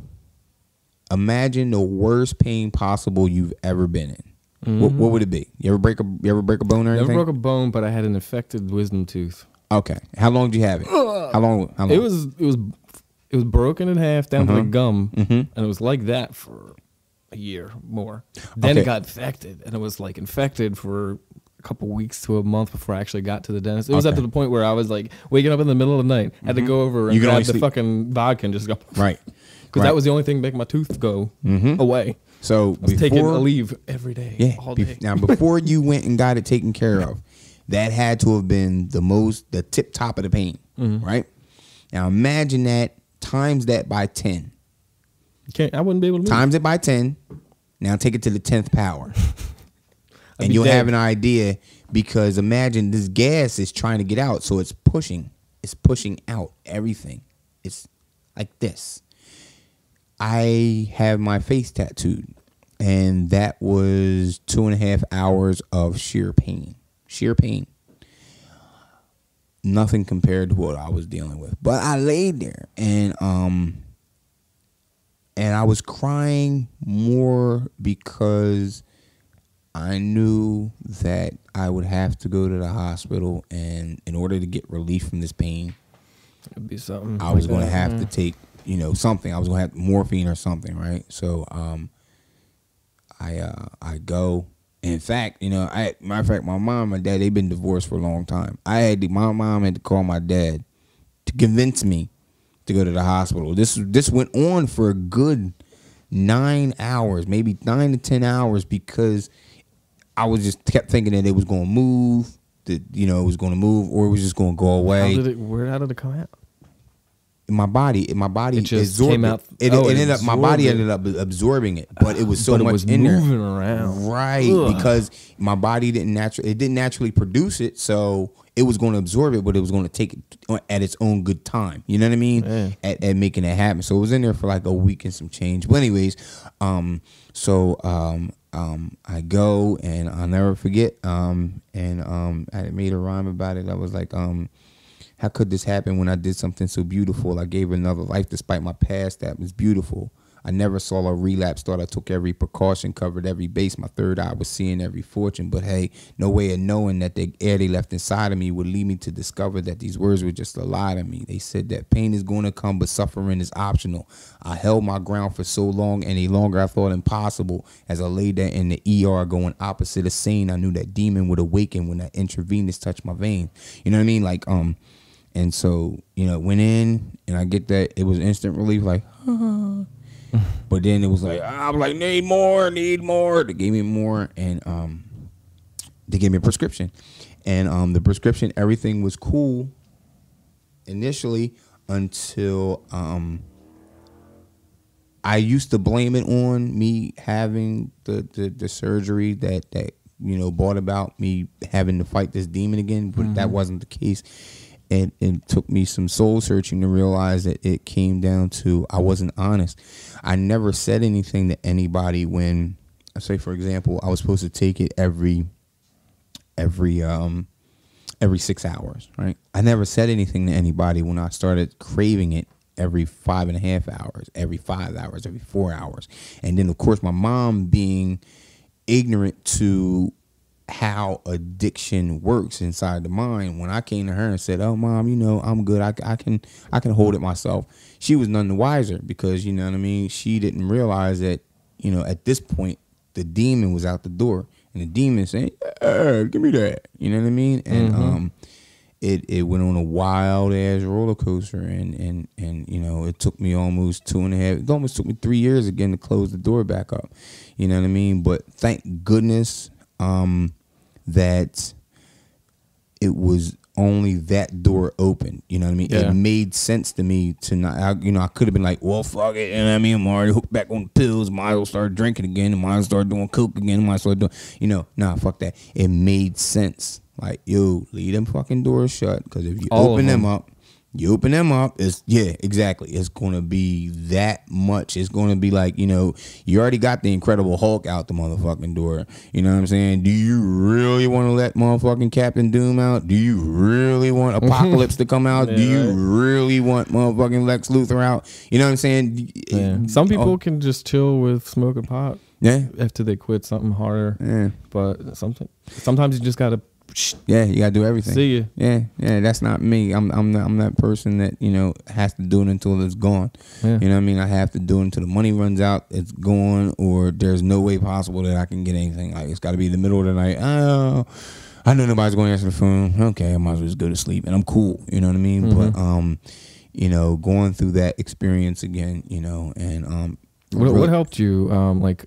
S2: the worst pain possible you've ever been in. Mm-hmm. What would it be? You ever break a bone or anything?
S1: Never broke a bone, but I had an infected wisdom tooth.
S2: Okay. How long did you have it? How long?
S1: It was broken in half down to the gum,
S2: Mm-hmm.
S1: and it was like that for a year more. Then it got infected, and it was like infected for a couple weeks to a month before I actually got to the dentist. It was up to the point where I was like waking up in the middle of the night, had to go over and grab the fucking vodka and just go.
S2: Right.
S1: Because that was the only thing making my tooth go away.
S2: So
S1: I was taking a leave every day, all day.
S2: Now, before you went and got it taken care of, that had to have been the tip top of the pain, right? Now, imagine that, times that by 10.
S1: I wouldn't be able to move.
S2: Times it by 10. Now, take it to the 10th power. And you'll have an idea, because imagine this gas is trying to get out, so it's pushing out everything. It's like this. I have my face tattooed, and that was 2.5 hours of sheer pain. Nothing compared to what I was dealing with. But I laid there, and I was crying more because I knew that I would have to go to the hospital, and in order to get relief from this pain,
S1: it'd be something.
S2: I was going to have to take, something. I was going to have morphine or something, right? So, I go. In fact, matter of fact, my mom and my dad, they've been divorced for a long time. My mom had to call my dad to convince me to go to the hospital. This went on for a good 9 hours, maybe 9 to 10 hours, because I was just kept thinking that it was going to move, that it was going to move, or it was just going to go away.
S1: How did it come out?
S2: My body
S1: it just
S2: absorbed
S1: came out.
S2: It. My body ended up absorbing it, but it was so much in there,
S1: moving around,
S2: right? Ugh. Because my body didn't naturally produce it, so it was going to absorb it, but it was going to take it at its own good time. You know what I mean?
S1: Man.
S2: At making it happen. So it was in there for like a week and some change. But anyways, I go, and I'll never forget. I made a rhyme about it. I was like, how could this happen when I did something so beautiful? I gave another life despite my past that was beautiful. I never saw a relapse, thought I took every precaution, covered every base. My third eye was seeing every fortune. But hey, no way of knowing that the air they left inside of me would lead me to discover that these words were just a lie to me. They said that pain is going to come, but suffering is optional. I held my ground for so long, any longer I thought impossible. As I lay there in the ER going opposite of sane, I knew that demon would awaken when that intravenous touched my vein. You know what I mean? Like, and so, went in, and I get that it was instant relief, like, but then it was like, I'm like, need more. They gave me more, and they gave me a prescription. And the prescription, everything was cool initially until I used to blame it on me having the surgery that brought about me having to fight this demon again, but that wasn't the case. it took me some soul searching to realize that it came down to I wasn't honest. I never said anything to anybody when, say for example, I was supposed to take it every 6 hours, right? I never said anything to anybody when I started craving it every 5.5 hours, every 5 hours, every 4 hours. And then of course my mom, being ignorant to how addiction works inside the mind, when I came to her and said, "Oh mom, I'm good, I can hold it myself," she was none the wiser, because you know what I mean, she didn't realize that at this point the demon was out the door, and the demon saying, "Give me that," you know what I mean. And it went on a wild ass roller coaster, and it took me almost 2.5, it almost took me 3 years again to close the door back up, you know what I mean. But thank goodness that it was only that door open, you know what I mean. Yeah. It made sense to me to not, I could have been like, well, fuck it, you know what I mean, I'm already hooked back on the pills, might as well start drinking again, might as well start doing coke again, might as well doing, nah, fuck that. It made sense, like, yo, leave them fucking doors shut, because if you open them up, it's, yeah, exactly, it's going to be that much. It's going to be like, you already got the Incredible Hulk out the motherfucking door. You know what I'm saying? Do you really want to let motherfucking Captain Doom out? Do you really want Apocalypse to come out?
S1: Yeah,
S2: do you really want motherfucking Lex Luthor out? You know what I'm saying?
S1: Yeah. Some people can just chill with smoking pot.
S2: Yeah.
S1: After they quit something harder. Yeah. But sometimes you just got to.
S2: Yeah, you gotta do everything.
S1: See you.
S2: Yeah, that's not me. I'm that person that has to do it until it's gone. Yeah. You know what I mean? I have to do it until the money runs out, it's gone, or there's no way possible that I can get anything. Like, it's got to be the middle of the night. Oh, I know nobody's going to answer the phone. Okay, I might as well just go to sleep, and I'm cool. You know what I mean? Mm-hmm. But going through that experience again, and
S1: what helped you? Like,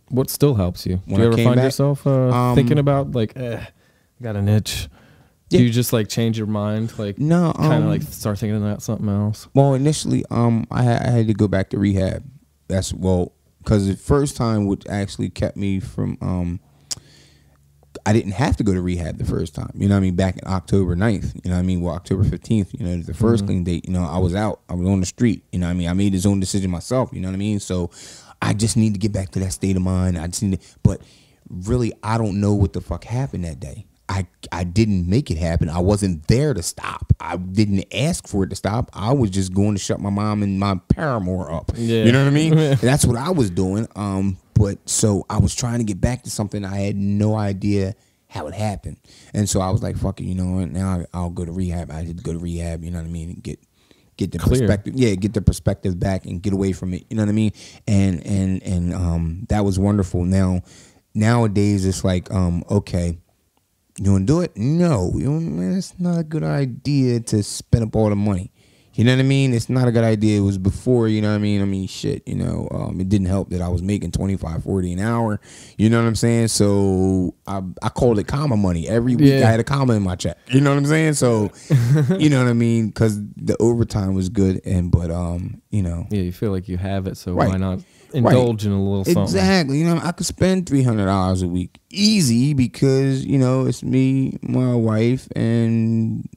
S1: what still helps you? Do you ever find yourself thinking about like, got an itch? Do you just like change your mind, like no, kind of like start thinking about something else?
S2: Well, initially, I had to go back to rehab. That's because the first time, which actually kept me from, I didn't have to go to rehab the first time. You know what I mean? Back in October 9th, you know what I mean? Well, October 15th, the first clean date, I was out. I was on the street, you know what I mean? I made his own decision myself, you know what I mean? So I just need to get back to that state of mind. But really, I don't know what the fuck happened that day. I didn't make it happen. I wasn't there to stop. I didn't ask for it to stop. I was just going to shut my mom and my paramour up. Yeah. You know what I mean? That's what I was doing. But so I was trying to get back to something. I had no idea how it happened. And so I was like, fuck it, now I'll go to rehab. I had to go to rehab, you know what I mean? And get the perspective. Yeah, get the perspective back and get away from it. You know what I mean? And that was wonderful. Nowadays it's like, okay, you want to do it? No, it's not a good idea to spend up all the money. You know what I mean? It's not a good idea. It was before, you know what I mean? I mean, shit, it didn't help that I was making $25-$40 an hour. You know what I'm saying? So I called it comma money. Every week I had a comma in my check. You know what I'm saying? So, you know what I mean? Because the overtime was good. But Yeah,
S1: you feel like you have it, so why not indulge in a little something?
S2: Exactly. I could spend $300 a week easy because, it's me, my wife, and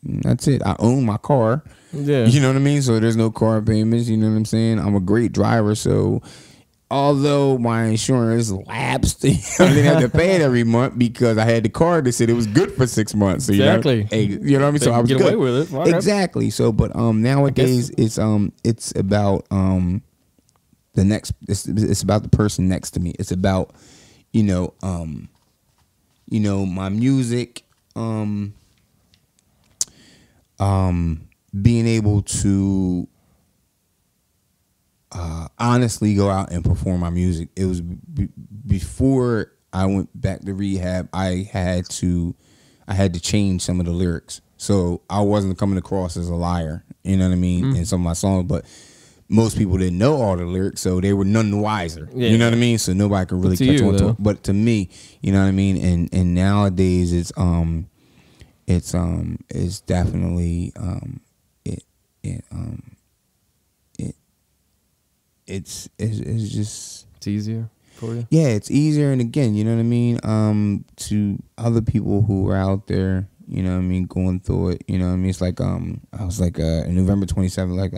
S2: that's it. I own my car. Yeah. You know what I mean? So there's no car payments. You know what I'm saying? I'm a great driver. So although my insurance lapsed, I didn't have to pay it every month because I had the card that said it was good for 6 months. So,
S1: exactly.
S2: You know what I mean? So I was
S1: get
S2: good.
S1: Away with it.
S2: Exactly. So, but nowadays it's about the next. It's about the person next to me. It's about my music. Being able to honestly go out and perform my music. It was before I went back to rehab. I had to change some of the lyrics, so I wasn't coming across as a liar. You know what I mean? In some of my songs, but most people didn't know all the lyrics, so they were none the wiser. Yeah. You know what I mean? So nobody could really catch on to it. But to me, you know what I mean? And nowadays it's definitely it's just
S1: it's easier for you.
S2: Yeah, it's easier, and again, you know what I mean? To other people who are out there, you know what I mean, going through it, you know what I mean. It's like I was like November 27th, like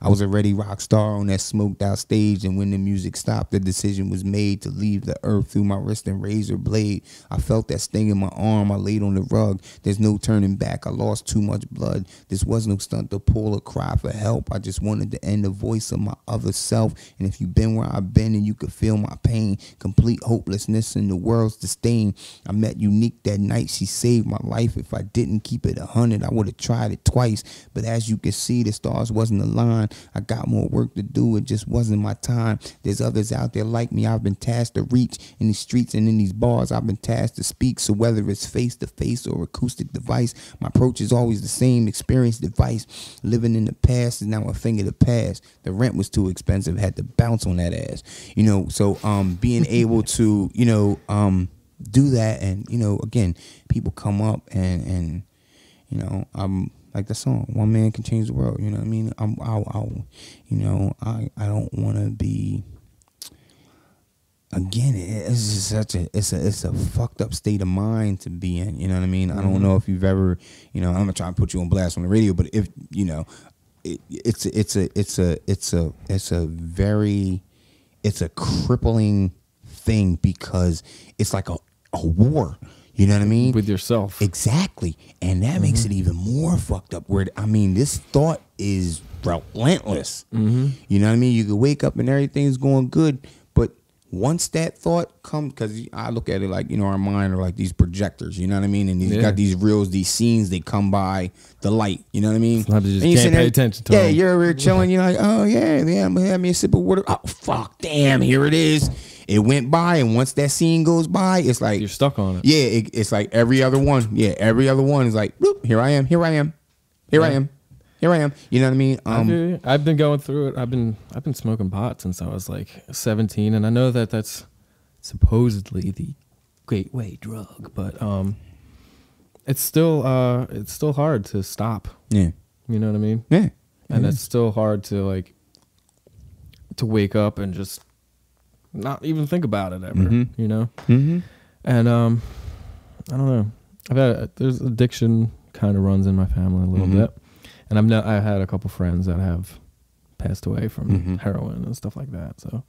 S2: I was already rock star on that smoked out stage, and when the music stopped, the decision was made to leave the earth through my wrist and razor blade. I felt that sting in my arm. I laid on the rug. There's no turning back. I lost too much blood. This was no stunt to pull a cry for help. I just wanted to end the voice of my other self. And if you've been where I've been and you could feel my pain, complete hopelessness in the world's disdain. I met Unique that night. She saved my life. If I didn't keep it 100, I would have tried it twice. But as you can see, the stars wasn't aligned. I got more work to do. It just wasn't my time. There's others out there like me. I've been tasked to reach in these streets and in these bars. I've been tasked to speak. So whether it's face to face or acoustic device, my approach is always the same. Experience device. Living in the past is now a thing of the past. The rent was too expensive. Had to bounce on that ass. You know, so being able to, you know, do that, and you know, again, people come up and you know, I'm like the song, one man can change the world. You know what I mean? You know, I don't want to be. Again, it's just such it's a fucked up state of mind to be in. You know what I mean? I don't know if you've ever, you know, I'm gonna try and put you on blast on the radio, but if you know, it's a crippling thing, because it's like a war. You know what I mean?
S1: With yourself.
S2: Exactly. And that makes it even more fucked up. Where, I mean, this thought is relentless. You know what I mean? You could wake up and everything's going good, but once that thought comes, because I look at it like, you know, our mind are like these projectors, you know what I mean? And you got these reels, these scenes, they come by the light, you know what I mean?
S1: Sometimes you just can't pay attention to them.
S2: You're over here chilling, you're like, oh yeah, I'm gonna have me a sip of water. Oh fuck, damn, here it is. It went by, and once that scene goes by, it's like
S1: you're stuck on it.
S2: Yeah, it's like every other one. Yeah, every other one is like, bloop, here I am. I am. You know what I mean?
S1: I've been going through it. I've been smoking pot since I was like 17, and I know that that's supposedly the gateway drug, but it's still hard to stop. Yeah, you know what I mean?
S2: Yeah,
S1: and it's still hard to like to wake up and just not even think about it ever. You know? And I don't know. There's addiction kind of runs in my family a little bit. And I've had a couple friends that have passed away from heroin and stuff like that. So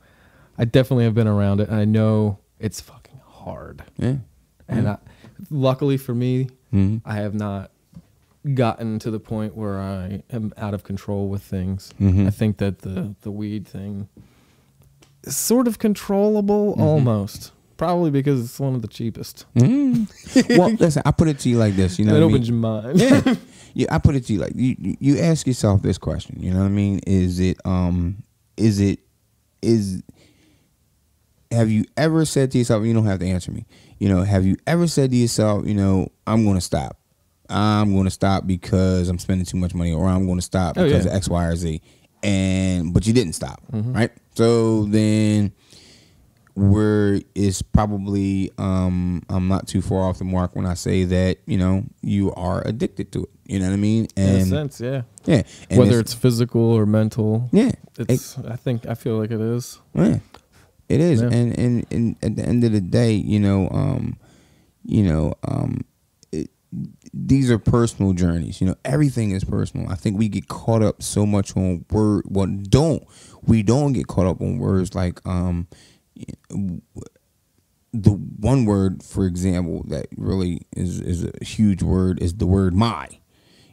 S1: I definitely have been around it, and I know it's fucking hard. Yeah. And luckily for me, I have not gotten to the point where I am out of control with things. I think that the weed thing is sort of controllable almost. Probably because it's one of the cheapest.
S2: Well, listen, I put it to you like this. You know,
S1: it opens your mind.
S2: Yeah, I put it to you like you ask yourself this question. You know what I mean? Have you ever said to yourself? You don't have to answer me. You know, have you ever said to yourself, you know, I'm going to stop. I'm going to stop because I'm spending too much money, or I'm going to stop because of X, Y, or Z. But you didn't stop, right? So then, where is probably I'm not too far off the mark when I say that, you know, you are addicted to it. You know what I mean? And
S1: in a sense, yeah.
S2: Yeah.
S1: And whether it's physical or mental.
S2: Yeah.
S1: I feel like it is.
S2: Yeah. It is. Yeah. And at the end of the day, these are personal journeys. You know, everything is personal. I think we get caught up so much on we don't get caught up on words like the one word, for example, that really is a huge word is the word my.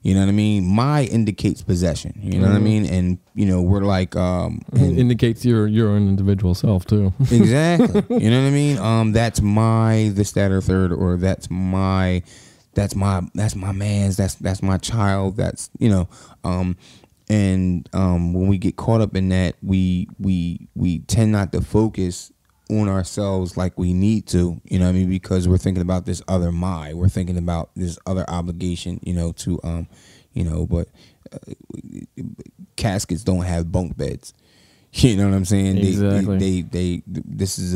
S2: You know what I mean? My indicates possession. You know what I mean? And you know, we're like
S1: it indicates your an individual self too.
S2: Exactly. You know what I mean? That's my this, that, or third, or that's my man's, that's my child, that's, you know, and when we get caught up in that, we tend not to focus on ourselves like we need to, you know what I mean, because we're thinking about this other we're thinking about this other obligation, you know, to but caskets don't have bunk beds. You know what I'm saying?
S1: Exactly.
S2: This is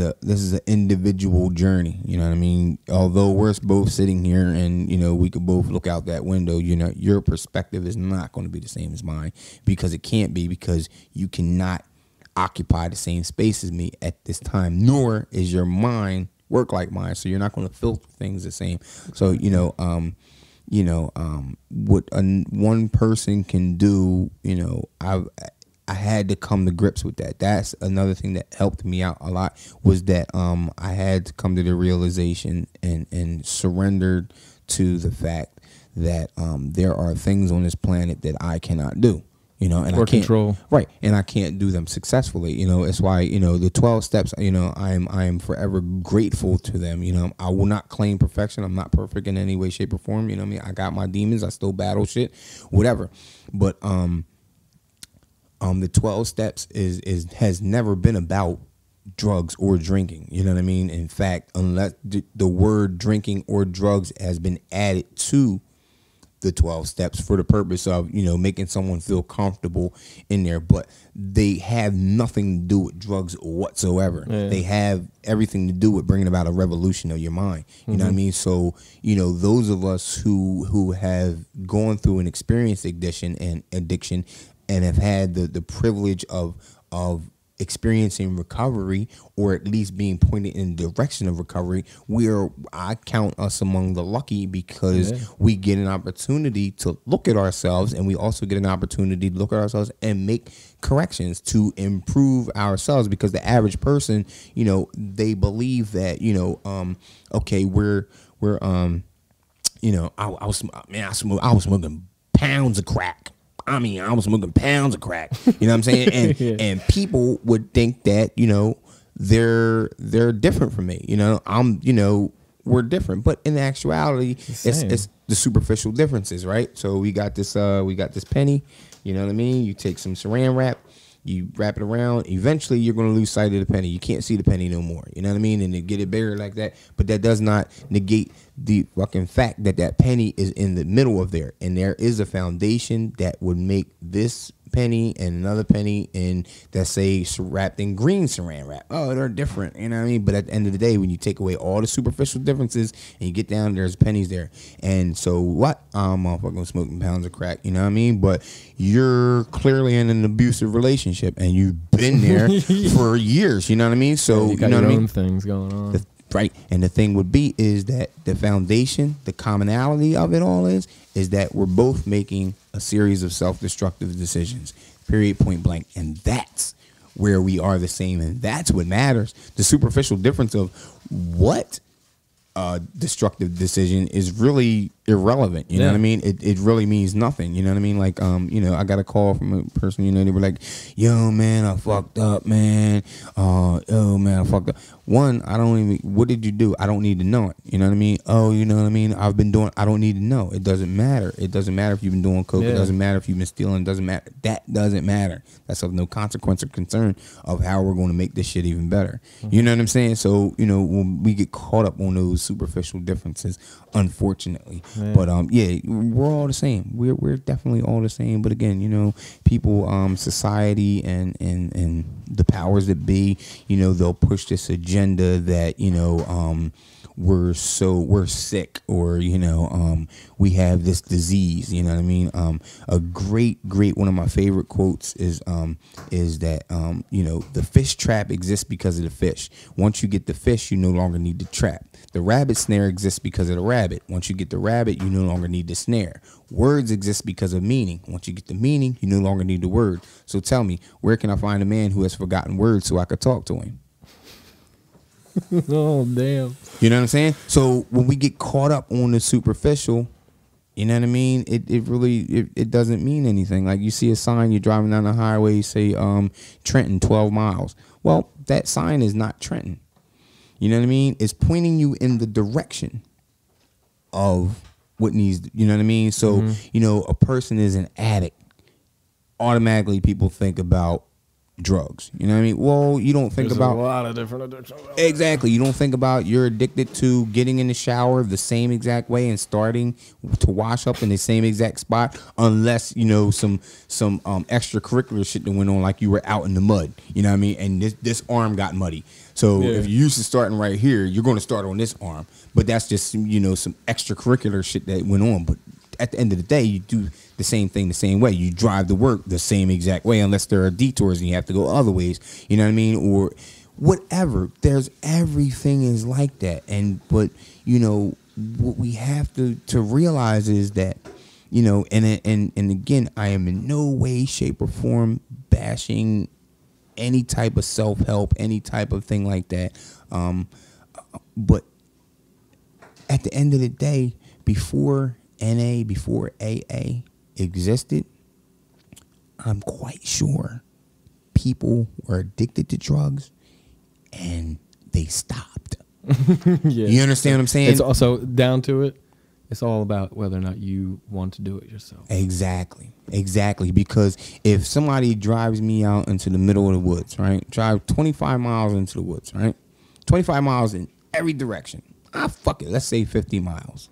S2: an individual journey. You know what I mean? Although we're both sitting here and, you know, we could both look out that window, you know, your perspective is not going to be the same as mine, because it can't be, because you cannot occupy the same space as me at this time, nor is your mind work like mine. So you're not going to filter things the same. So, you know, what one person can do, I had to come to grips with that. That's another thing that helped me out a lot, was that I had to come to the realization and surrendered to the fact that there are things on this planet that I cannot do. And I can't
S1: control.
S2: Right. And I can't do them successfully. It's why, the 12 steps, I am forever grateful to them. I will not claim perfection. I'm not perfect in any way, shape, or form. I got my demons. I still battle shit, whatever. But the 12 steps has never been about drugs or drinking. You know what I mean? In fact, unless the word drinking or drugs has been added to the 12 steps for the purpose of, making someone feel comfortable in there, but they have nothing to do with drugs whatsoever. Yeah. They have everything to do with bringing about a revolution of your mind. You know what I mean? So, those of us who have gone through an experience addiction and have had the privilege of experiencing recovery, or at least being pointed in the direction of recovery, I count us among the lucky, because we get an opportunity to look at ourselves, and we also get an opportunity to look at ourselves and make corrections to improve ourselves. Because the average person, they believe that, okay, I was smoking pounds of crack. I was smoking pounds of crack. You know what I'm saying? And and people would think that, they're different from me. We're different. But in actuality, it's the superficial differences, right? So we got this penny, you know what I mean? You take some saran wrap, you wrap it around. Eventually, you're going to lose sight of the penny. You can't see the penny no more. You know what I mean? And to get it bigger like that. But that does not negate the fucking fact that penny is in the middle of there. And there is a foundation that would make this penny and another penny and that's say wrapped in green saran wrap. Oh, they're different. You know what I mean? But at the end of the day, when you take away all the superficial differences and you get down, there's pennies there. And so what? I'm motherfucking smoking pounds of crack. You know what I mean? But you're clearly in an abusive relationship and you've been there for years. You know what I mean? So
S1: you got your own things going on.
S2: Right. And the thing would be is that the foundation, the commonality of it all is that we're both making a series of self-destructive decisions, period, point blank. And that's where we are the same. And that's what matters. The superficial difference of what destructive decision is really irrelevant. You know what I mean? It really means nothing. You know what I mean? Like, I got a call from a person, they were like, yo, man, I fucked up, man. Oh, man, I fucked up. One, what did you do? I don't need to know it. You know what I mean? Oh, you know what I mean? I've been doing, I don't need to know. It doesn't matter. It doesn't matter if you've been doing coke. It doesn't matter if you've been stealing. It doesn't matter. That doesn't matter. That's of no consequence or concern of how we're going to make this shit even better. You know what I'm saying? So, when we get caught up on those superficial differences, unfortunately. But we're all the same. We're definitely all the same. But again, people, society, and the powers that be, they'll push this agenda that we're sick, or we have this disease. You know what I mean? A great one of my favorite quotes is that the fish trap exists because of the fish. Once you get the fish, you no longer need the trap. The rabbit snare exists because of the rabbit. Once you get the rabbit, you no longer need the snare. Words exist because of meaning. Once you get the meaning, you no longer need the word. So tell me, where can I find a man who has forgotten words so I could talk to him?
S1: Oh, damn.
S2: You know what I'm saying? So when we get caught up on the superficial, you know what I mean? It really doesn't mean anything. Like, you see a sign, you're driving down the highway, you say Trenton, 12 miles. Well, that sign is not Trenton. You know what I mean? It's pointing you in the direction of what needs, you know what I mean? So, a person is an addict. Automatically people think about drugs. You know what I mean? Well, you don't think about
S1: a lot of different addictions.
S2: Exactly. You don't think about you're addicted to getting in the shower the same exact way and starting to wash up in the same exact spot, unless some extracurricular shit that went on, like you were out in the mud. You know what I mean? And this arm got muddy. So if you're used to starting right here, you're going to start on this arm. But that's just some extracurricular shit that went on. But at the end of the day, you do the same thing the same way. You drive to work the same exact way, unless there are detours and you have to go other ways. You know what I mean? Or whatever. Everything is like that. But what we have to realize is that, you know, and again, I am in no way, shape, or form bashing any type of self-help, any type of thing like that. But at the end of the day, before NA, before AA existed, I'm quite sure people were addicted to drugs and they stopped.
S1: Yeah.
S2: You understand what I'm saying?
S1: It's also down to it. It's all about whether or not you want to do it yourself.
S2: Exactly. Because if somebody drives me out into the middle of the woods, right? Drive 25 miles into the woods, right? 25 miles in every direction. Fuck it. Let's say 50 miles.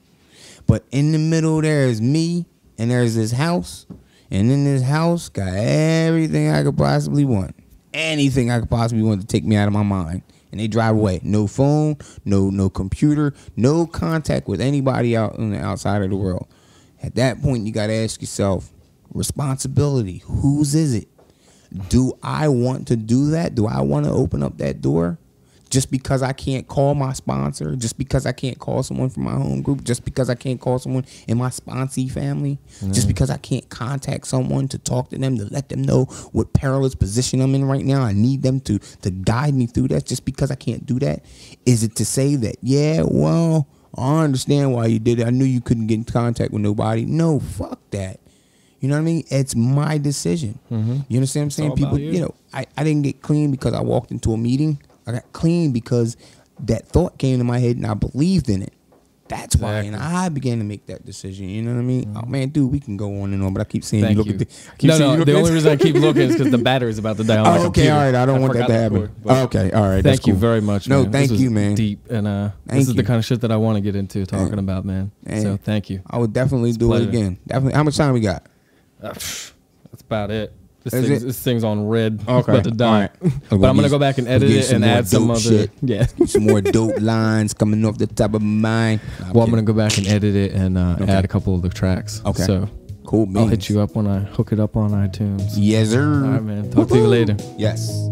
S2: But in the middle there is me, and there's this house. And in this house, got everything I could possibly want. Anything I could possibly want to take me out of my mind. And they drive away. No phone, no computer, no contact with anybody out on the outside of the world. At that point, you got to ask yourself, responsibility, whose is it? Do I want to do that? Do I want to open up that door? Just because I can't call my sponsor, just because I can't call someone from my home group, just because I can't call someone in my sponsee family, just because I can't contact someone to talk to them, to let them know what perilous position I'm in right now. I need them to guide me through that. Just because I can't do that, is it to say that, yeah, well, I understand why you did it. I knew you couldn't get in contact with nobody. No, fuck that. You know what I mean? It's my decision. You understand what I'm saying? People, you know, I didn't get clean because I walked into a meeting. I got clean because that thought came to my head and I believed in it. That's why, and I began to make that decision. You know what I mean? Oh man, dude, we can go on and on, but I keep seeing you look at the.
S1: The only reason I keep looking is because the battery's about to die on my computer.
S2: All right. I don't want that to happen. Okay, all right.
S1: Thank you very much.
S2: No,
S1: man.
S2: thank you, man.
S1: Deep, and this is the kind of shit that I want to get into talking about, man. So thank you.
S2: I would definitely do it again. Definitely. How much time we got?
S1: That's about it. This thing's on red.
S2: Okay.
S1: About to die.
S2: Right.
S1: But I'm going to go back and edit it and add some other
S2: shit.
S1: Yeah.
S2: Some more dope lines coming off the top of my mind.
S1: I'm going to go back and edit it and add a couple of the tracks.
S2: Okay.
S1: So
S2: cool.
S1: I'll hit you up when I hook it up on iTunes.
S2: Yes, sir.
S1: All right, man. Talk to you later.
S2: Yes.